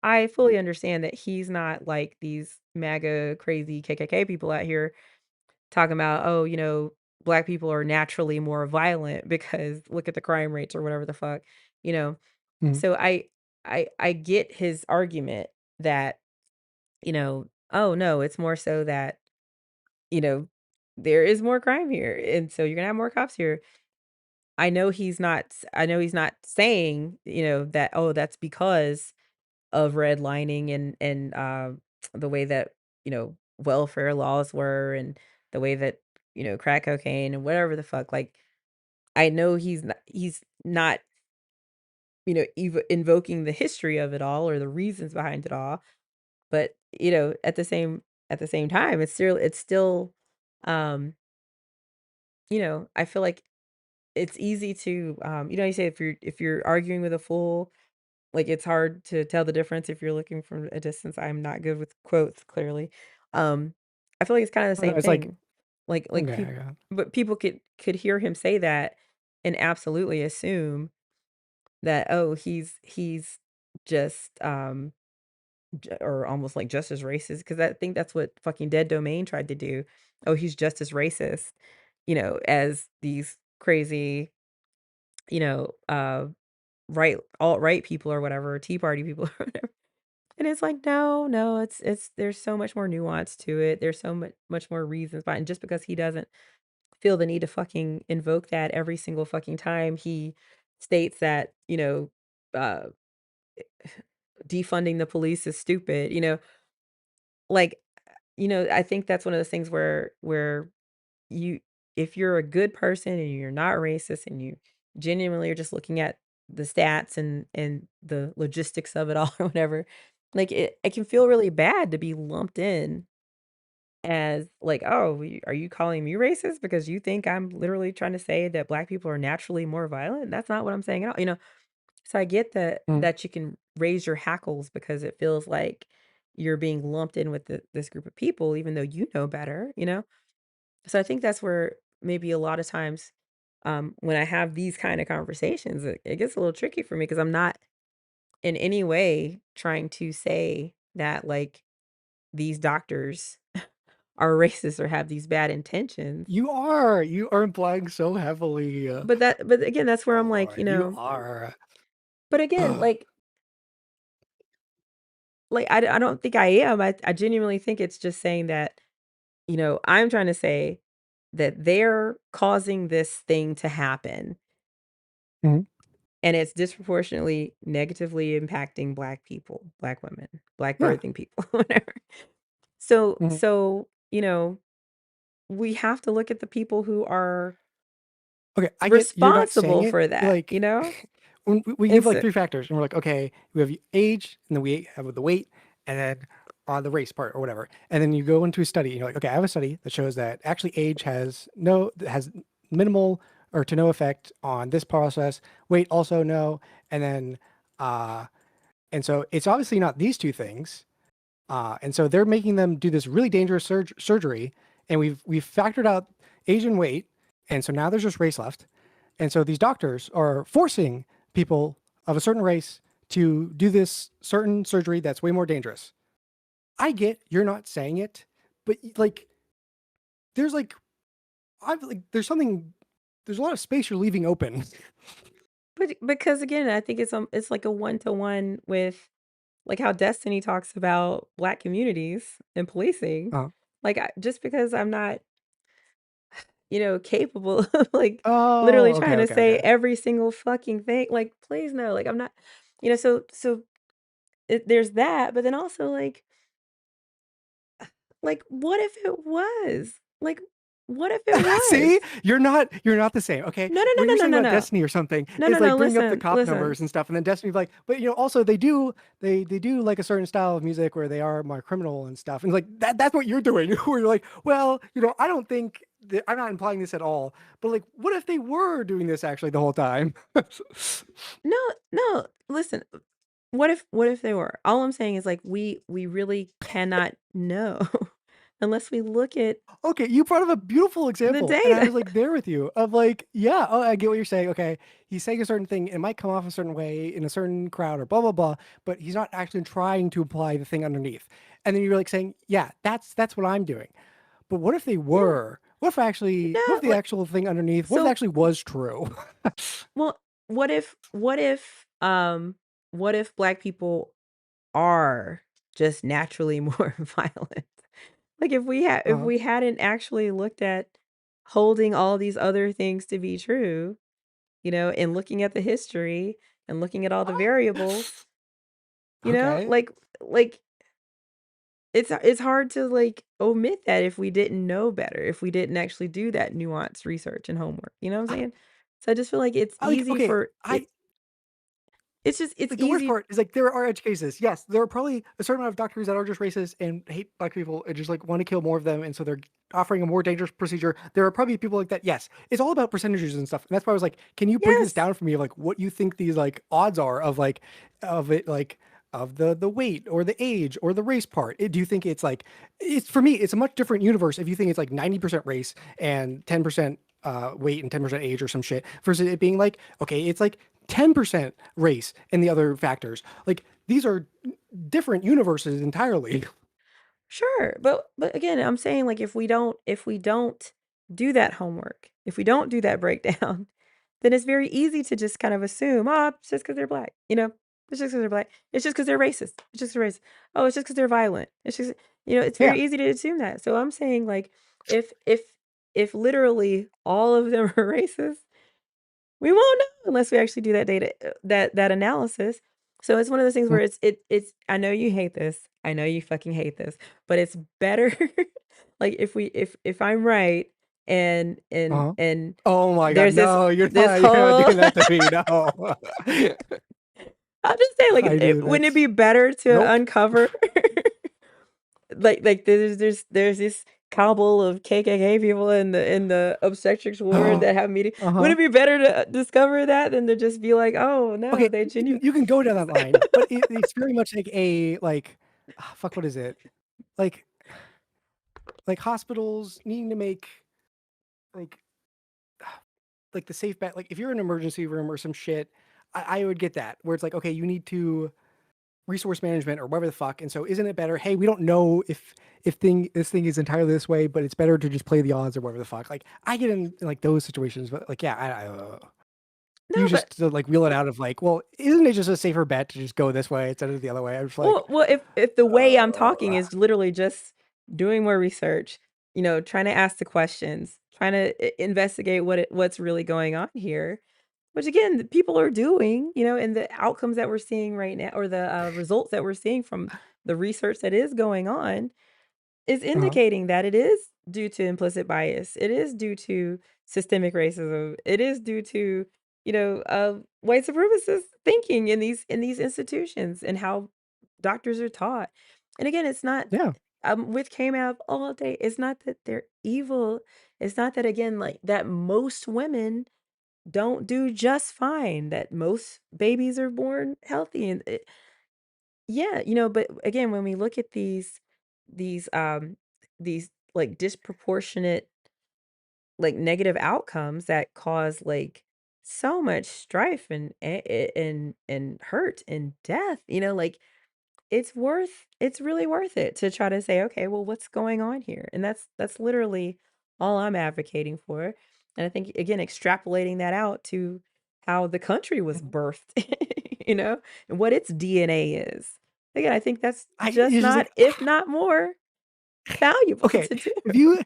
I fully understand that he's not like these MAGA crazy KKK people out here talking about, "Oh, Black people are naturally more violent because look at the crime rates," or whatever the fuck, you know? Mhm. So I get his argument that, "Oh, no, it's more so that, you know, there is more crime here, and so you're gonna have more cops here." I know he's not saying, that, "Oh, that's because of redlining and the way that, welfare laws were and the way that, crack cocaine and whatever the fuck." Like, I know he's not, invoking the history of it all or the reasons behind it all, but, at the same time, it's still, um, I feel like it's easy to, you say if you're arguing with a fool, like, it's hard to tell the difference if you're looking from a distance. I'm not good with quotes, clearly. Um, I feel like it's kinda the I don't know, same it's like thing. Like, okay, yeah. people could hear him say that and absolutely assume that, oh, he's just, or almost, like, just as racist, because I think that's what fucking Dead Domain tried to do. Oh, he's just as racist, as these crazy, you know, uh, alt-right people or whatever, Tea Party people or whatever. And it's like, no, no, it's there's so much more nuance to it. There's so much more reasons behind, and just because he doesn't feel the need to fucking invoke that every single fucking time he states that, uh, defunding the police is stupid, like, I think that's one of those things where you if you're a good person and you're not racist and you genuinely are just looking at the stats and the logistics of it all or whatever, like, it can feel really bad to be lumped in as like, "Oh, are you calling me racist because you think I'm literally trying to say that Black people are naturally more violent? That's not what I'm saying at all," So I get Mhm. that you can raise your hackles because it feels like you're being lumped in with this group of people even though you know better? So I think that's where maybe a lot of times, when I have these kind of conversations, it gets a little tricky for me because I'm not in any way trying to say that, like, these doctors are racist or have these bad intentions. You are implying so heavily. But again, that's where Oh I'm like, Lord, you are. but again, like I don't think I am. I genuinely think it's just saying that, I'm trying to say that they're causing this thing to happen Mhm. and it's disproportionately negatively impacting Black people, Black women, Black Yeah. birthing people, whatever. So Mhm. so, we have to look at the people who are Okay, I get you're not saying responsible it for that, like when we And give like so three factors and we're like, okay, we have age and then we have the weight and then the race part or whatever. And then you go into a study and you're like, okay, I have a study that shows that actually age has minimal or to no effect on this process. Weight also no. And then uh and so it's obviously not these two things. And so they're making them do this really dangerous surgery, and we've factored out age and weight, and so now there's just race left, and so these doctors are forcing people of a certain race to do this certain surgery that's way more dangerous. I get you're not saying it, but like there's like I've like there's a lot of space you're leaving open. But because again, I think it's like a one-to-one with like how Destiny talks about Black communities and policing. Uh, Like, just because I'm not, capable of, like, literally oh, okay, trying to okay, say okay. every single fucking thing, like, please no, like, I'm not so there's that, but then also, like, what if it was? Like, what if it was? See, you're not the same. Okay, No, no, no, what no, you're no, saying no, about no. Destiny or something No, no, is no, like bring up the listen, cop listen. numbers and stuff, and then Destiny's like, but also they do like a certain style of music where they are more criminal and stuff, and like that's what you're doing. Where you're like, well, I don't think that, I'm not implying this at all, but like, what if they were doing this actually the whole time? No, no, listen, what if they were? All I'm saying is, like, we really cannot know unless we look at Okay, you brought up a beautiful the example, and I data. was like there with you of like, yeah, oh, I get what you're saying. Okay, he's saying a certain thing, it might come off a certain way in a certain crowd or blah blah blah, but he's not actually trying to apply the thing underneath. And then you're like saying, yeah, that's what I'm doing. But what if they Yeah, were? What if no, the actual thing underneath? What if it so actually was true? well, what if Black people are just naturally more violent? Like, if uh, we hadn't actually looked at holding all these other things to be true, and looking at the history and looking at all the variables, okay. like it's hard to like omit that if we didn't know better, if we didn't actually do that nuanced research and homework. You know what I'm saying? So I just feel like it's Like, easy okay, for I it's like the worst easy. part is like there are edge cases. Yes, there are probably a certain amount of doctors that are just racist and hate black people and just like want to kill more of them, and so they're offering a more dangerous procedure. There are probably people like that. Yes, it's all about percentages and stuff. And that's why I was like, can you break this Yes. down for me of like what you think these like odds are of like of it like of the weight or the age or the race part? Do you think it's like it's for me? It's a much different universe if you think it's like 90% race and 10% weight and 10% age or some shit versus it being like okay, it's like 10% race and the other factors. Like these are different universes entirely. Sure, but again, I'm saying, like, if we don't do that homework, if we don't do that breakdown, then it's very easy to just kind of assume, "Oh, it's just because 'cause they're Black," you know? "It's just because 'cause they're Black. It's just because 'cause they're racist. It's just 'cause they're racist. Oh, it's just because 'cause they're violent. It's just" it's Yeah. very easy to assume that. So I'm saying, like, if literally all of them are racist, we won't know unless we actually do that data that analysis. So it's one of those things where it's I know you hate this. I know you fucking hate this, but it's better like if I'm right and and Uh-huh. and Oh my god, there's this no, this you're not whole doing that to me. No. I'm just saying like I do wouldn't it that's be better to nope. uncover like there's this cabal of KKK people in the obstetrics ward that have meeting. Uh-huh. Wouldn't it be better to discover that than to just be like, "Oh, no, Okay, they genuine." you can go down that line, but it's very much like a like fuck what is it? Like hospitals needing to make like like the safe bet like if you're in an emergency room or some shit, I would get that where it's like okay, you need to resource management or whatever the fuck. And so isn't it better? Hey, we don't know if this thing is entirely this way, but it's better to just play the odds or whatever the fuck. Like I get in like those situations, but like yeah, you No, but just like wheel it out of like, well, isn't it just a safer bet to just go this way instead of the other way? I'm just like, well, if the way I'm talking uh, is literally just doing more research, trying to ask the questions, trying to investigate what's really going on here, which again, the people are doing, and the outcomes that we're seeing right now, or the results that we're seeing from the research that is going on, is uh-huh. indicating that it is due to implicit bias. It is due to systemic racism. It is due to, white supremacist thinking in these institutions and how doctors are taught. And again, it's not Yeah, with came out all day. It's not that they're evil. It's not that again, like that most women don't do just fine. That most babies are born healthy, and Yeah, but again, when we look at these, these, like, disproportionate, like, negative outcomes that cause, like, so much strife and hurt and death, like, it's really worth it to try to say, "Okay, well, what's going on here?" And that's literally all I'm advocating for, and I think, again, extrapolating that out to how the country was Mhm. birthed, you know, and what its DNA is. Again, I think that's I just it's just not, like if not more, valuable okay, to do. if you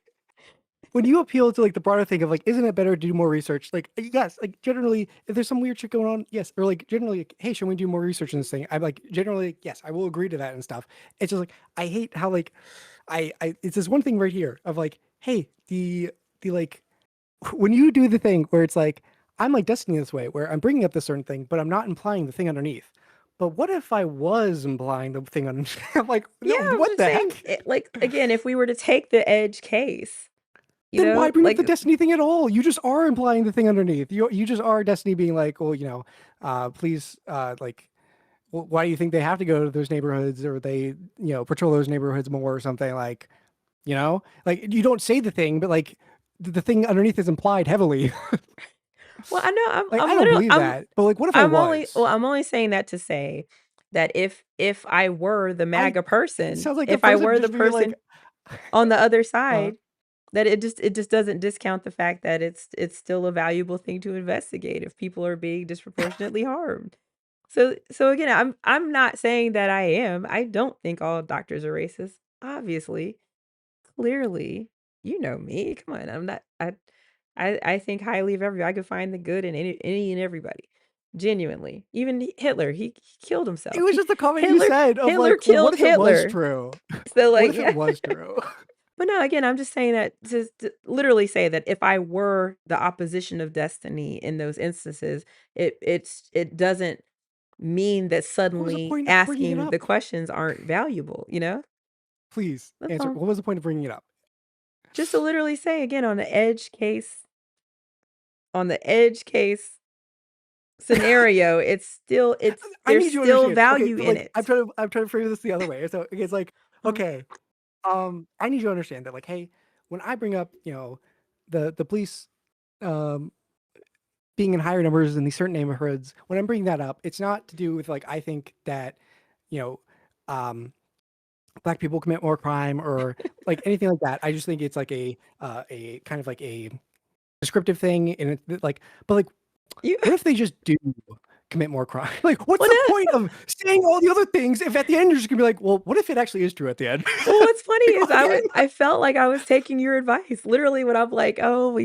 when you appeal to like the broader thing of like, isn't it better to do more research? Like, yes, like generally, if there's some weird shit going on, yes, or like generally, like, hey, should we do more research in this thing? I'm like generally, like, yes, I will agree to that and stuff. It's just like I hate how like I it's this one thing right here of like, hey, the like when you do the thing where it's like I'm like Destiny this way, where I'm bringing up this certain thing, but I'm not implying the thing underneath. But what if I was implying the thing underneath? I'm like, Yeah, no, I'm what just the saying, heck? like, again, if we were to take the edge case, Then why bring up the like, Destiny thing at all? You just are implying the thing underneath. You just are Destiny being like, well, please, like, well, why do you think they have to go to those neighborhoods or they, patrol those neighborhoods more or something like, like you don't say the thing, but like the thing underneath is implied heavily. well, I know Like I'm I don't literally believe that, but like, what if I I'm only well, was? I'm only saying that to say that if I were the I MAGA it person, sounds like a if I person were the just being like, person on the other uh, side, that it just doesn't discount the fact that it's still a valuable thing to investigate if people are being disproportionately harmed. So again, I'm not saying that I am. I don't think all doctors are racist. Obviously, clearly, you know me. Come on, I'm not. I think highly of everybody. I could find the good in any and everybody. Genuinely, even Hitler, he killed it himself. was He just the comment you Hitler said of Hitler like, well, what killed if it was Hitler. true? So What like, if it yeah. was true? But no, again, I'm just saying that to literally say that if I were the opposition of destiny in those instances, it doesn't mean that What was the suddenly point of bringing it asking the up? questions aren't valuable? Please That's answer. all. What was the point of bringing it up? Just to literally say again on the edge case scenario, I there's need you to still understand. Okay, value in like it. I'm trying to frame this the other way. So it's like, Uh, okay, I need you to understand that, like, hey, when I bring up, the police, um, being in higher numbers in these certain neighborhoods, when I'm bringing that up, it's not to do with like I think that, you know, um, black people commit more crime or like anything like that. I just think it's like a kind of like a descriptive thing, and it's like, but like, you what if they just do commit more crime? Like, what's well, the no. point of saying all the other things if at the end you're just gonna be like, well, what if it actually is true at the end? Well, what's funny Like, is again, I felt like I was taking your advice. Literally when I'm like, "Oh,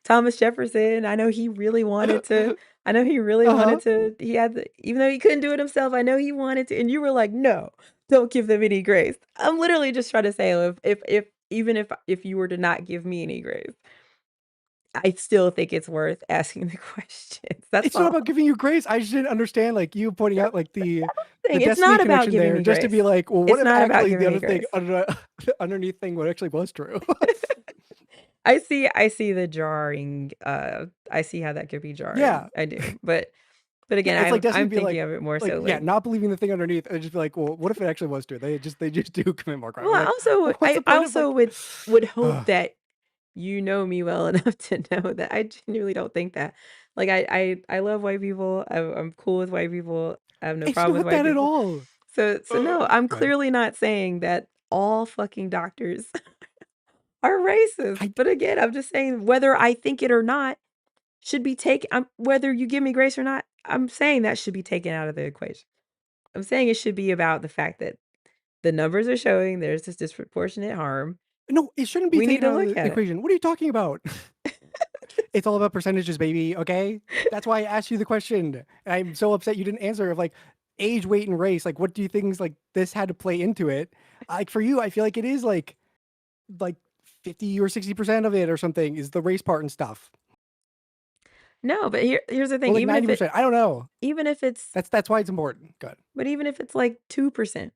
Thomas Jefferson, I know he really uh-huh. wanted to he had the even though he couldn't do it himself, I know he wanted to." And you were like, "No, don't give them any grace." I'm literally just trying to say, if even if you were to not give me any grace, I still think it's worth asking the questions. That's It's not all. about giving you grace. I just didn't understand like you pointing out like the Thing. It's destiny not about connection giving there, me just to be grace. like, well, what It's if not about actually the giving me other thing grace. underneath thing what actually was true? I see the jarring, I see how that could be jarring. Yeah. I do. But Yeah, again, it's like Destiny I'm being thinking of it more so yeah, like, not believing the thing underneath and just be like, well, what if it actually was true? They just do commit more crime. well, I'm I like, also well, what's the I point of also like would hope ugh. that you know me well enough to know that I genuinely don't think that. Like, I love white people. I'm cool with white people. I have no It's problem with not white that at people. all. So no, I'm Go ahead. clearly not saying that all fucking doctors are racist. I But again, I'm just saying whether I think it or not should be taken whether you give me grace or not, I'm saying that should be taken out of the equation. I'm saying it should be about the fact that the numbers are showing there's this disproportionate harm. no, it shouldn't be We need taken to out of look the at it. equation. What are you talking about? It's all about percentages, baby. Okay, that's why I asked you the question. And I'm so upset you didn't answer. Of like age, weight, and race. Like, what do you think like this had to play into it? Like for you, I feel like it is like 50 or 60% of it or something is the race part and stuff, No, but here's the or thing, like 90%. I don't know. even if it's That's why it's important. Good. but even if it's like 2%.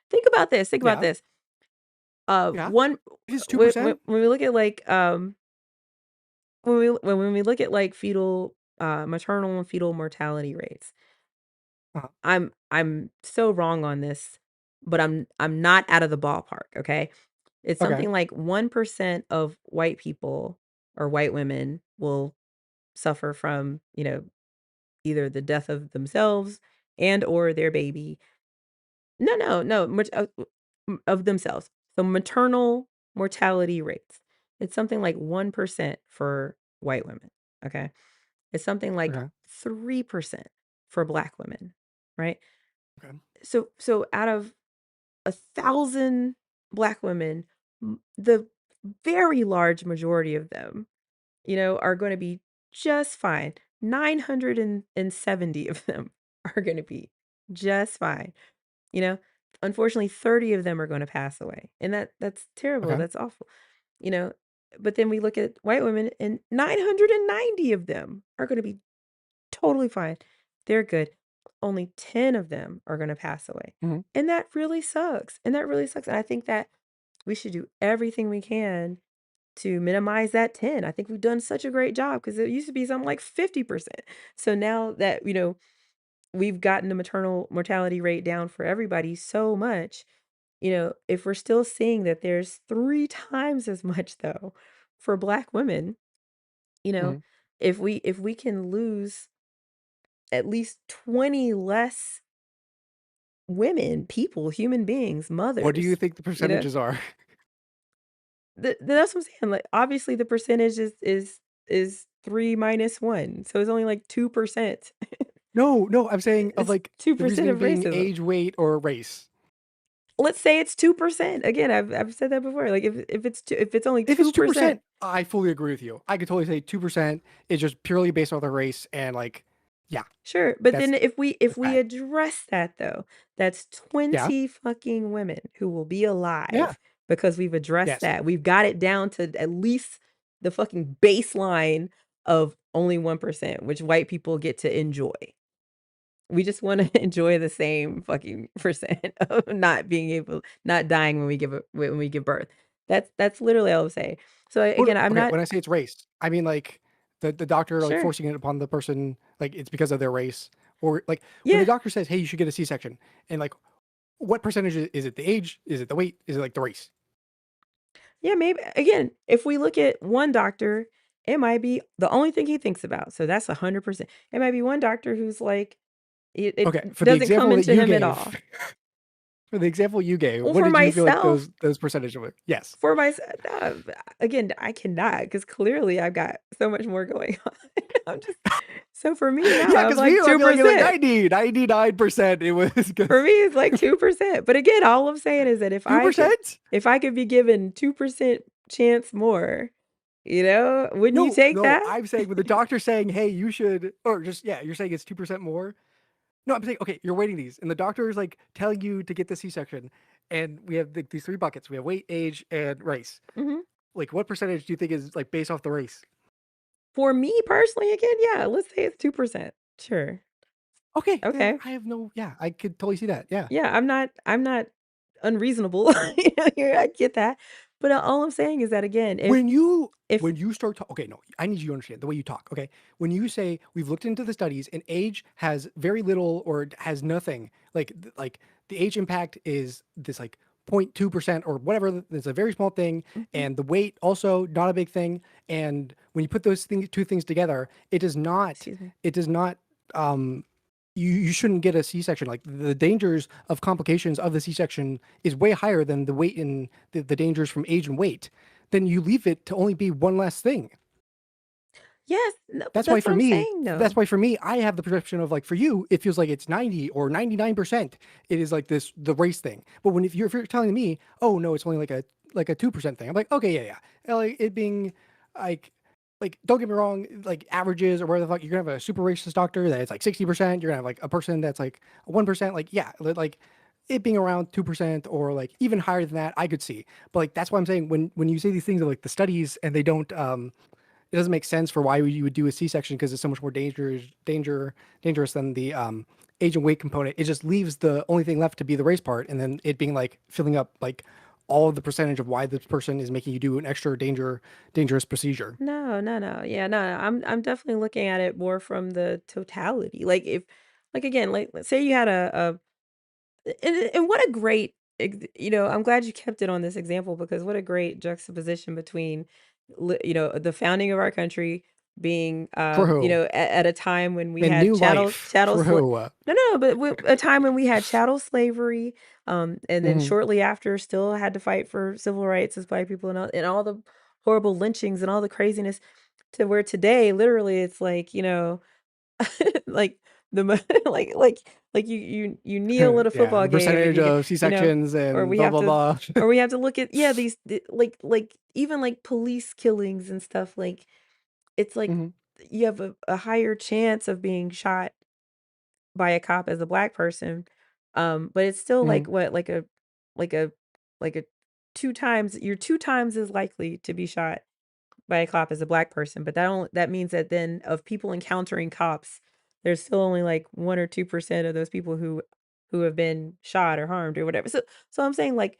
Think about this, think about Yeah. this. Yeah. One It is when when 2%. when we look at like, when we look at like fetal, maternal and fetal mortality rates, Uh-huh. I'm so wrong on this, but I'm not out of the ballpark, okay? It's Okay. something like 1% of white people or white women will suffer from, either the death of themselves and or their baby. No, no, no, much of themselves. So maternal mortality rates. It's something like 1% for white women, okay? It's something like Okay. 3% for black women, right? Okay. So out of 1,000 black women, the very large majority of them, are gonna be just fine. 970 of them are gonna be just fine, you know? Unfortunately, 30 of them are gonna pass away, and that's terrible, Okay. that's awful, you know? But then we look at white women, and 990 of them are gonna be totally fine. They're good. Only 10 of them are gonna pass away, Mhm. and that really sucks, and that really sucks, and I think that we should do everything we can to minimize that 10. I think we've done such a great job because it used to be something like 50%. So now that, we've gotten the maternal mortality rate down for everybody so much, if we're still seeing that there's 3 times as much though for black women, you know, Mhm. if we can lose at least 20 less women, people, human beings, What do you mothers, think the you know? percentages are? That's what I'm saying, like, obviously, the percentage is 3 minus 1, so it's only, like, 2%. No, no, I'm saying of, It's like, the 2% reasoning of being racism. age, weight, or race. Let's say it's 2%. Again, I've said that before, like, if it's only If it's 2%, 2%, I fully agree with you. I could totally say 2% is just purely based on the race and, like, yeah, sure, but that's then if we bad. address that, though, that's Yeah. 20 fucking women who will be Yeah. alive because we've addressed Yes. that. We've got it down to at least the fucking baseline of only 1%, which white people get to enjoy. We just wanna enjoy the same fucking percent of not dying when we give birth. That's literally all I'm saying. So, Well, no, again, I'm okay, not when I say it's race, I mean, like, the doctor, like, sure. forcing it upon the person, like, it's because of their race, or, like, when the Yeah. doctor says, "Hey, you should get a C-section," and, like, what percentage is it the age? Is it the weight? Is it, like, the race? Yeah, maybe again, if we look at one doctor, it might be the only thing he thinks about, so that's 100%. It might be one doctor who's like, it Okay, for the doesn't come example that into you him at gave all. for the example you gave, Well, what for did you feel like myself those percentages were? Yes. For myself, again, I cannot because clearly I've got so much more going on. I'm just so for me now, Yeah, I'm because for like you, I feel like you're like 2%. 99%. It was For because me, it's like 2%. But again, all I'm saying is that if I could 2%? if I could be given 2% chance more, wouldn't you No, take no, that? I'm saying with the doctor saying, "Hey, you should," or just, yeah, you're saying it's 2% more. No, I'm saying, okay, you're weighting these, and the doctor is like telling you to get the C-section, and we have these three buckets. We have weight, age, and race. Mhm. Like, what percentage do you think is like based off the race? For me personally, again, yeah, let's say it's 2%. Sure. Okay, then Okay. I have no, yeah, I could totally see that. Yeah. Yeah, I'm not unreasonable. I get that. But all I'm saying is that again, if When you if when you start to okay, no, I need you to understand the way you talk. Okay, when you say we've looked into the studies and age has very little or has nothing, like the age impact is this like 0.2% or whatever. It's a very small thing, Mhm. and the weight also not a big thing. And when you put those two things together, Excuse me. it does not you shouldn't get a C-section. Like the dangers of complications of the C-section is way higher than the weight and the dangers from age and weight. Then you leave it to only be one less thing. Yes, no, but That's why that's what for I'm me, saying that's though. why for me, I have the perception of like for you, it feels like it's 90 or 99%. It is like this the race thing. But if you're telling me, oh no, it's only like a 2% thing. I'm like, okay, yeah, yeah. And, like it being like don't get me wrong, like averages or where the fuck you're gonna have a super racist doctor that it's like 60%, you're gonna have like a person that's like 1%, like yeah, like it being around 2% or like even higher than that, I could see. But like that's why I'm saying when you say these things of like the studies and they don't it doesn't make sense for why you would do a C-section because it's so much more dangerous than the age and weight component. It just leaves the only thing left to be the race part, and then it being like filling up like all of the percentage of why this person is making you do an extra dangerous procedure. No, no, no. Yeah, no, I'm definitely looking at it more from the totality. Like if like, again, like, let's say you had and what a great I'm glad you kept it on this example because what a great juxtaposition between the founding of our country being True. at a time when we And had new life. True. no, but a time when we had chattel slavery, and then Mhm. shortly after still had to fight for civil rights as black people and all the horrible lynchings and all the craziness to where today literally it's like, like the mo like you kneel at a Yeah, football the game and percentage you get of you know, C-sections or and we blah have blah to blah. or we have to look at yeah, like even like police killings and stuff, like, it's like Mhm. you have a higher chance of being shot by a cop as a black person, but it's still like Mhm. what, like a like a 2 times you're 2 times as likely to be shot by a cop as a black person, but that means that then of people encountering cops, there's still only like 1 or 2% of those people who have been shot or harmed or whatever. So I'm saying like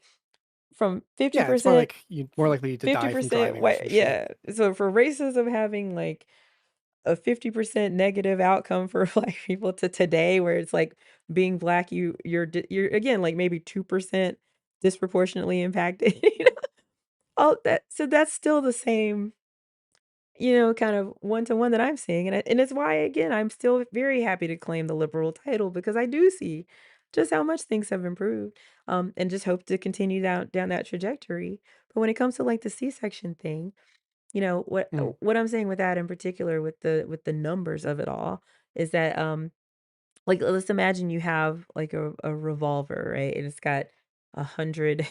from Yeah, it's more 50% like you're more likely to die from 50% driving or white some shit. yeah. So for racism having like a 50% negative outcome for black people to today where it's like being black you're again like maybe 2% disproportionately impacted. All that so that's still the same kind of one to one that I'm seeing, and it's why, again, I'm still very happy to claim the liberal title because I do see just how much things have improved, and just hope to continue down that trajectory. But when it comes to like the C-section thing, Mhm. what I'm saying with that in particular with the numbers of it all is that like let's imagine you have like a revolver, right? And it's got 100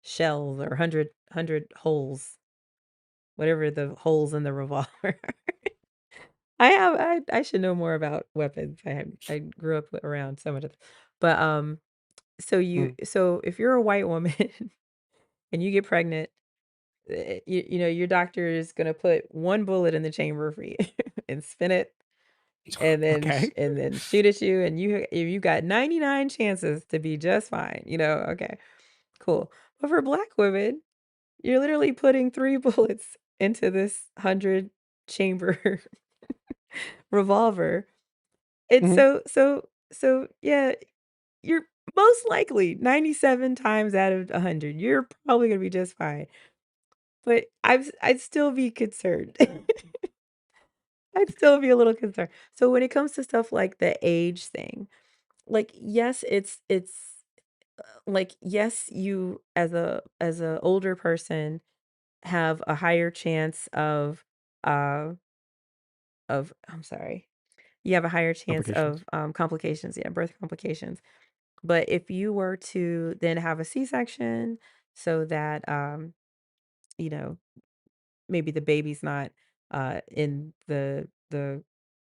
shells or hundred holes, whatever the holes in the revolver. I should know more about weapons. I grew up around some of it. But, Mhm. so if you're a white woman and you get pregnant, your doctor is gonna put 1 bullet in the chamber for you and spin it Okay. and then shoot at you, and you got 99 chances to be just fine, okay, cool. But for black women, you're literally putting 3 bullets into this 100 chamber revolver. And Mhm. yeah, you're most likely 97 times out of 100, you're probably gonna be just fine. But I'd still be concerned. I'd still be a little concerned. So when it comes to stuff like the age thing, like, yes, like, yes, you as a older person have a higher chance uh, of I'm sorry. You have a higher chance Complications. of, complications, yeah, birth complications. But if you were to then have a C-section so that, you know, maybe the baby's not, in the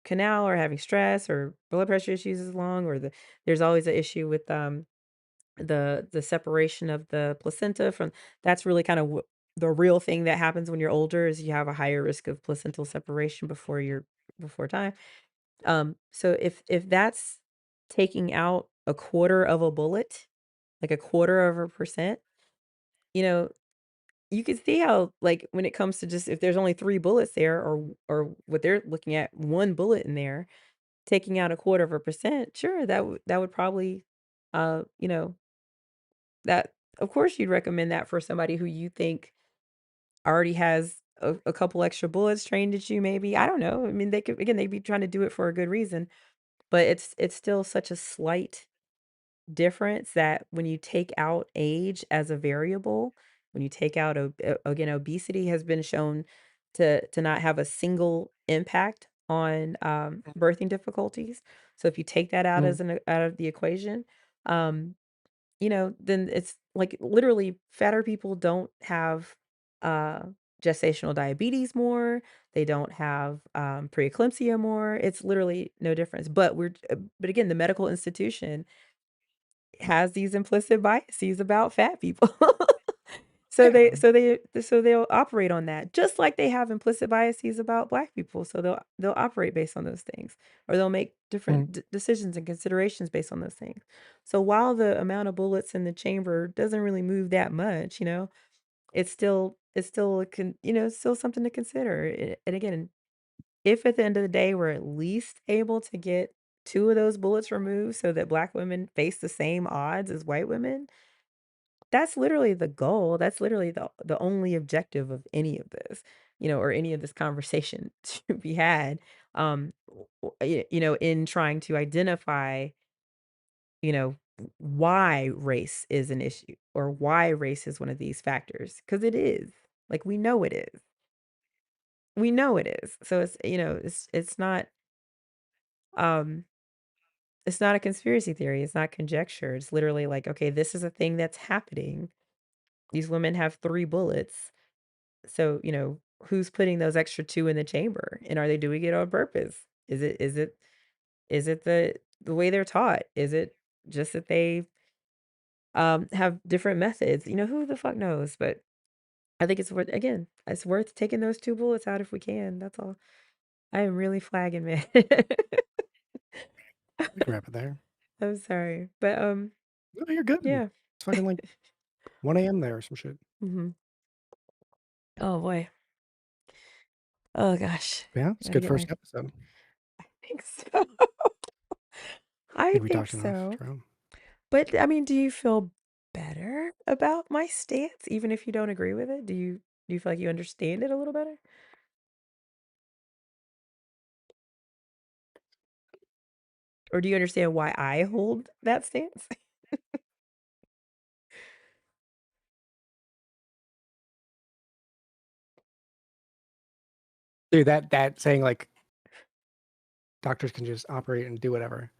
canal or having stress or blood pressure issues as long, or there's always an issue with, the separation of the placenta from that's really kind of the real thing that happens when you're older is you have a higher risk of placental separation before time. So if that's taking out a quarter of a bullet, like a quarter of a percent, you know, you can see how like when it comes to just if there's only 3 bullets there or what they're looking at, 1 bullet in there, taking out a quarter of a percent, sure, that would probably you know, that of course you'd recommend that for somebody who you think already has a couple extra bullets trained at you maybe. I don't know. I mean, they could again, they'd be trying to do it for a good reason, but it's still such a slight difference that when you take out age as a variable, when you take out again, obesity has been shown to not have a single impact on birthing difficulties. So if you take that out Mhm. as an out of the equation, um, then it's like literally fatter people don't have uh gestational diabetes more. They don't have preeclampsia more. It's literally no difference. But again, the medical institution has these implicit biases about fat people. So Yeah. they'll operate on that, just like they have implicit biases about black people. So they'll operate based on those things, or they'll make Mhm. different decisions and considerations based on those things. So while the amount of bullets in the chamber doesn't really move that much, it's still it's still something to consider. And again, if at the end of the day we're at least able to get 2 of those bullets removed so that Black women face the same odds as white women, that's literally the goal. That's literally the only objective of any of this, or any of this conversation to be had, in trying to identify, why race is an issue or why race is one of these factors, because it is. Like, we know it is. We know it is. So um it's not a conspiracy theory. It's not conjecture. It's literally like, okay, this is a thing that's happening. These women have 3 bullets. So, who's putting those extra 2 in the chamber? And are they doing it on purpose? Is it the way they're taught? Is it just that they have different methods? Who the fuck knows? But I think it's worth taking those 2 bullets out if we can. That's all. I am really flagging, man. We can wrap it there. I'm sorry. But No, you're good. yeah. It's fucking like 1 a.m. there or some shit. Mhm. Oh boy. Oh gosh. But yeah, it's a Gotta good get my first episode. I think so. I I think we think talked enough, so. Jerome. But, I mean, do you feel better about my stance even if you don't agree with it? Do you feel like you understand it a little better? Or do you understand why I hold that stance? Dude, that saying like doctors can just operate and do whatever.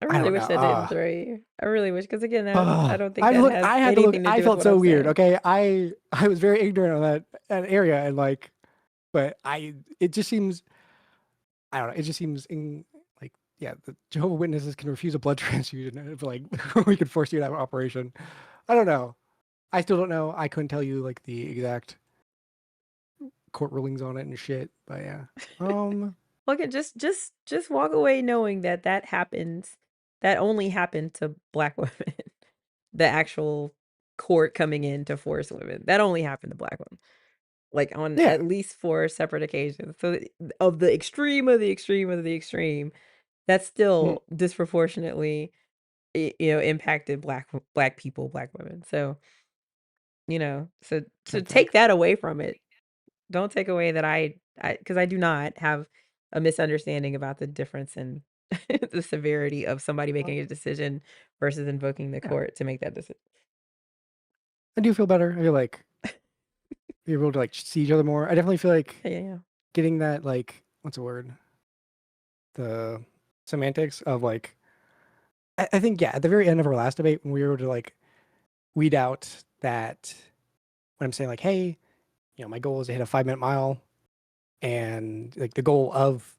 I I really don't know. wish I didn't throw you. I really wish, because again, I don't think I that look. has I had to look. anything to I do with felt what so I'm weird. saying. Okay, I was very ignorant on that area, and like, but it just seems I don't know. It just seems like yeah, the Jehovah Witnesses can refuse a blood transfusion, and if, like we could force you to have an operation. I don't know. I still don't know. I couldn't tell you like the exact court rulings on it and shit. But yeah, um, Look at just walk away knowing that that happens. That only happened to Black women. The actual court coming in to force women. That only happened to Black women. Like, on yeah, at least 4 separate occasions. So, of the extreme of the extreme of the extreme, that's mm, still disproportionately, impacted Black people, Black women. So, so same thing. take that away from it. Don't take away that because I do not have a misunderstanding about the difference in the severity of somebody making a decision versus invoking the Yeah, court to make that decision. I do feel better. I feel like we're able to like see each other more. I definitely feel like Yeah, yeah, yeah. getting that like what's the word? The semantics of like I think yeah, at the very end of our last debate when we were able to like weed out that when I'm saying like, hey, my goal is to hit a 5 minute mile and like the goal of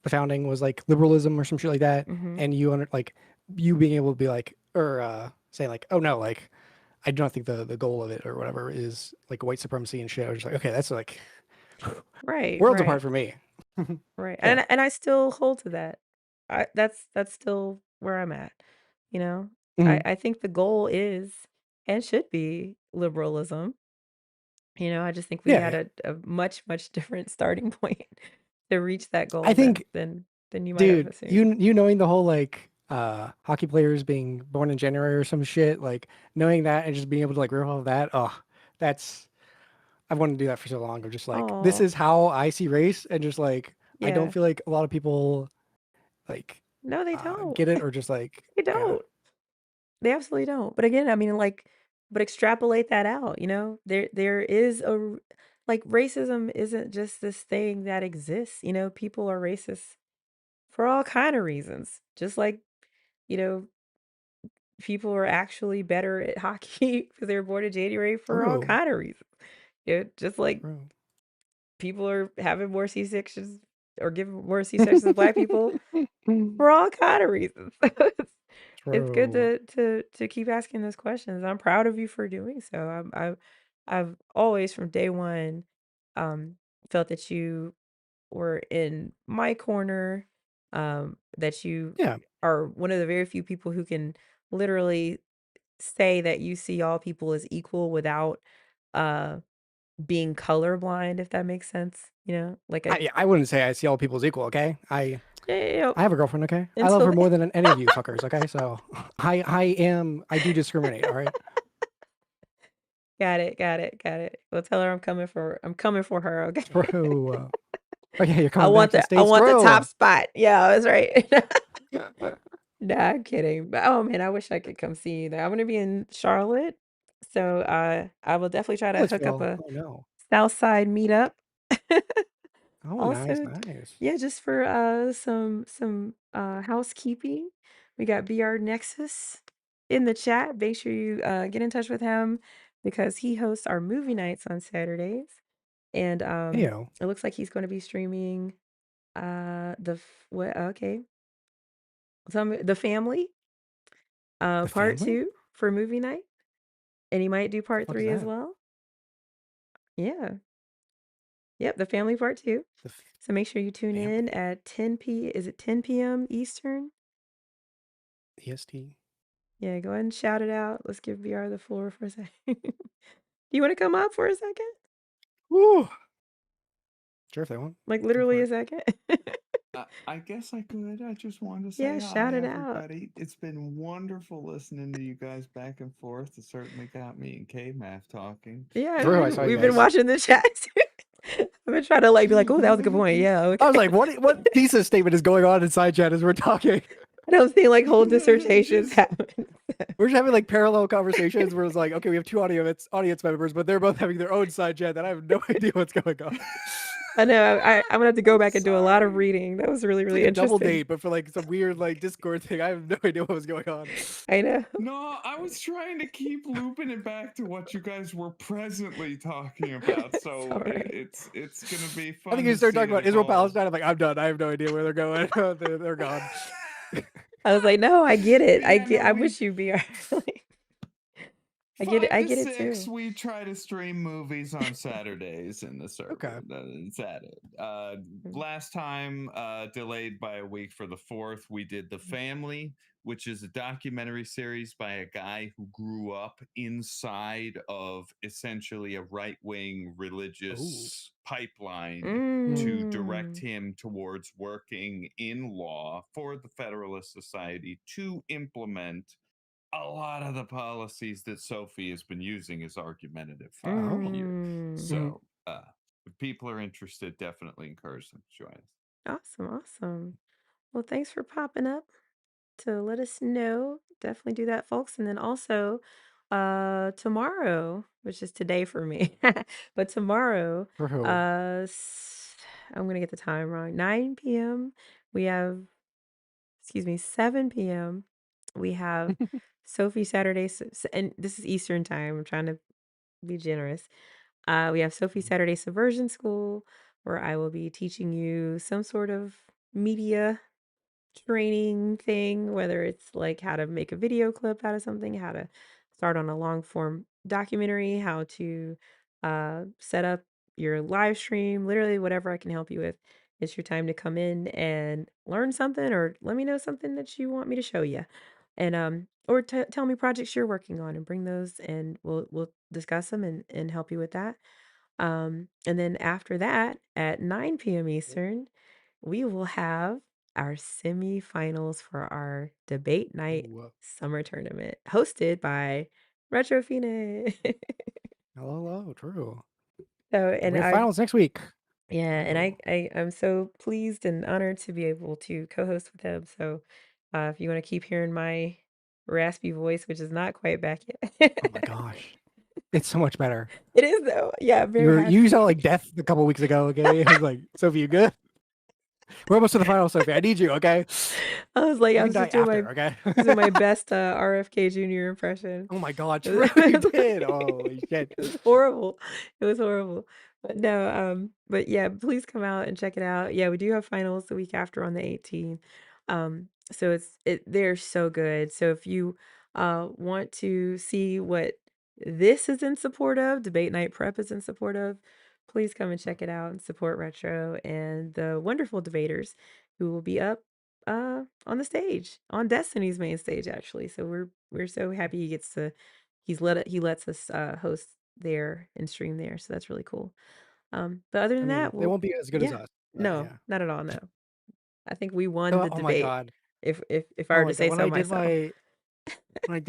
the founding was like liberalism or some shit like that. Mhm. And like you being able to be like or say like, oh no, like I do not think the goal of it or whatever is like white supremacy and shit. I was just like, okay, that's like Right, worlds apart right. for me. Right, Yeah. and I still hold to that. That's still where I'm at, you know? I Mhm. I think the goal is and should be liberalism, I just think we Yeah, had yeah. a much, much different starting point to reach that I goal think than you might have dude, assumed. you knowing the whole like hockey players being born in January or some shit, like knowing that and just being able to like riff off of that, oh, that's I've wanted to do that for so long. Of just like this Oh, is how I see race, and just like I don't yeah. feel like a lot of people like No, they don't. get it or just like They yeah, don't. They absolutely don't. But again, I mean, like, but extrapolate that out, There is like, racism isn't just this thing that exists, People are racist for all kind of reasons. Just like, you know, people are actually better at hockey because they were born in January for all true, kind of reasons. Just like true, people are having more C-sections or giving more C-sections to Black people for all kind of reasons. It's good true. to keep asking those questions. I'm proud of you for doing so. I've always from day one um felt that you were in my corner, that you Yeah, are one of the very few people who can literally say that you see all people as equal without uh being colorblind, if that makes sense. Like I wouldn't say I see all people as equal. Okay, I Yeah, I have a girlfriend, okay? I love her until more than any of you fuckers, okay? So I do discriminate, all right? got it, got it, got it. Well, tell her I'm coming for her, okay? True. Okay, you're coming back to the I States, want the top true. spot. Yeah, that's right. Nah, I'm kidding. But oh man, I wish I could come see you there. I'm gonna be in Charlotte, so I will definitely try to hook up Charlottesville. a Oh no. South Side meetup. Oh, nice, Also, nice. yeah, just for some housekeeping. We got BR Nexus in the chat. Make sure you get in touch with him because he hosts our movie nights on Saturdays. And Heyo. it looks like he's going to be streaming what okay. The family The part family? 2 for movie night. And he might do The part fuck is 3 as that? well. Yeah. Yep, the family part 2. The So make sure you tune in family? at 10 p.m. Eastern. EST? Yeah, go ahead and shout it out. Let's give VR the floor for a second. Do you want to come up for a second? Woo! Sure, if they want. Like Go literally for a it. second? I guess I could. I just wanted to say Yeah, hi, shout it out. everybody. It's been wonderful listening to you guys back and forth. It certainly got me and K-Math talking. Yeah, True, I saw you we've been guys. watching the chat. I've been trying to like be like, oh, that was a good point. Yeah, I okay. was like, what thesis statement is going on inside chat as we're talking? I don't see like whole dissertations Just happen. We're just having like parallel conversations where it's like, okay, we have two audience members, but they're both having their own side chat that I have no idea what's going on. I know. I'm gonna have to go I'm back and do a lot of sorry. reading. That was really, It's like really a double interesting. date, but for like some weird like Discord thing. I have no idea what was going on. I know. No, I was trying to keep looping it back to what you guys were presently talking about. It's all So right. it's gonna be I think fun you to start see talking it about Israel evolve. Palestine. I'm like, I'm done. I have no idea where they're going. They're gone. I was like, no, I get it. But yeah, no, I wish you be like, I get it. five I to get it six, too. we try to stream movies on Saturdays in the Okay. server. That's at it. Mm. Last time, delayed by a week for the fourth, we did The Family, which is a documentary series by a guy who grew up inside of essentially a right wing Oh. religious pipeline to direct Mm. him towards working in law for the Federalist Society to implement a lot of the policies that Sophie has been using as argumentative for Oh. years. Mm. Hmm. So, if people are interested, definitely encourage them to join us. Awesome, awesome. Well, thanks for popping up to let us know. Definitely do that, folks. And then also, tomorrow, which is today for me, but tomorrow, For who? uh, I'm gonna get the time wrong. 9 p.m. We have, excuse me, 7 p.m. We have Sophie Saturday, and this is Eastern time. I'm trying to be generous. We have Sophie Saturday Subversion School, where I will be teaching you some sort of media training thing, whether it's like how to make a video clip out of something, how to start on a long form documentary, how to set up your live stream, literally whatever I can help you with. It's your time to come in and learn something or let me know something that you want me to show you. And or tell me projects you're working on and bring those and we'll discuss them and help you with that. And then after that, at 9 p.m. Eastern, we will have our semifinals for our debate night Ooh. summer tournament hosted by RetroPhoenix. Hello, hello. True. So, And and we have I, finals next week. yeah, and Oh. I'm so pleased and honored to be able to co-host with him. So, if you want to keep hearing my raspy voice, which is not quite back Oh my yet, gosh. It's so much better. it is though. Yeah, I'm very You happy. sound like death a couple weeks ago, okay? I was like, Sophie, you good? We're almost to the final, Sophie. I need you, okay? I was like, You I can was die just doing after, okay? my best RFK Jr. impression. Oh my god, It true, you did. Holy shit. was horrible. It was horrible. But no, but yeah, please come out and check it out. Yeah, we do have finals the week after on the 18th. So they're so good. So if you want to see what this is in support of, Debate Night Prep is in support of, please come and check it out and support Retro and the wonderful debaters who will be up on the stage, on Destiny's main stage actually. So we're so happy he lets us host there and stream there. So that's really cool. But other I than mean, that, they well, won't be as good as yeah. us, but No, yeah. not at all, no. I think we won Oh, the oh my debate, god. if I Oh were my to god. say so myself. When I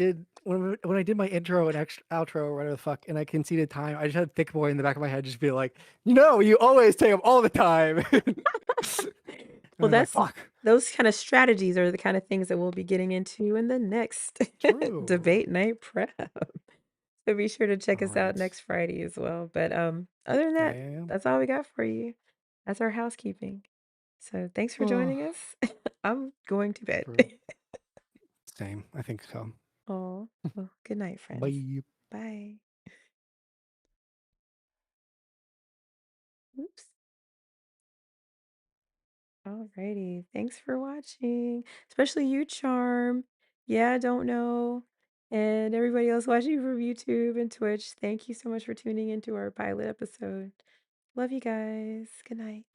did my intro and outro or whatever the fuck, and I conceded time, I just had Thick Boy in the back of my head just be like, you always take them all the time. And Well, I'm like, that's fuck. those kind of strategies are the kind of things that we'll be getting into in the next True. debate night prep. So be sure to check All us out right. next Friday as well. But other than Yeah, that, yeah, yeah. that's all we got for you. That's our housekeeping. So thanks for Oh, joining us. I'm going to bed. true. Same. I think so. Oh, well, good night, friends. Bye. Bye. Oops. Alrighty. Thanks for watching. Especially you, Charm. Yeah, I don't know. And everybody else watching from YouTube and Twitch. Thank you so much for tuning into our pilot episode. Love you guys. Good night.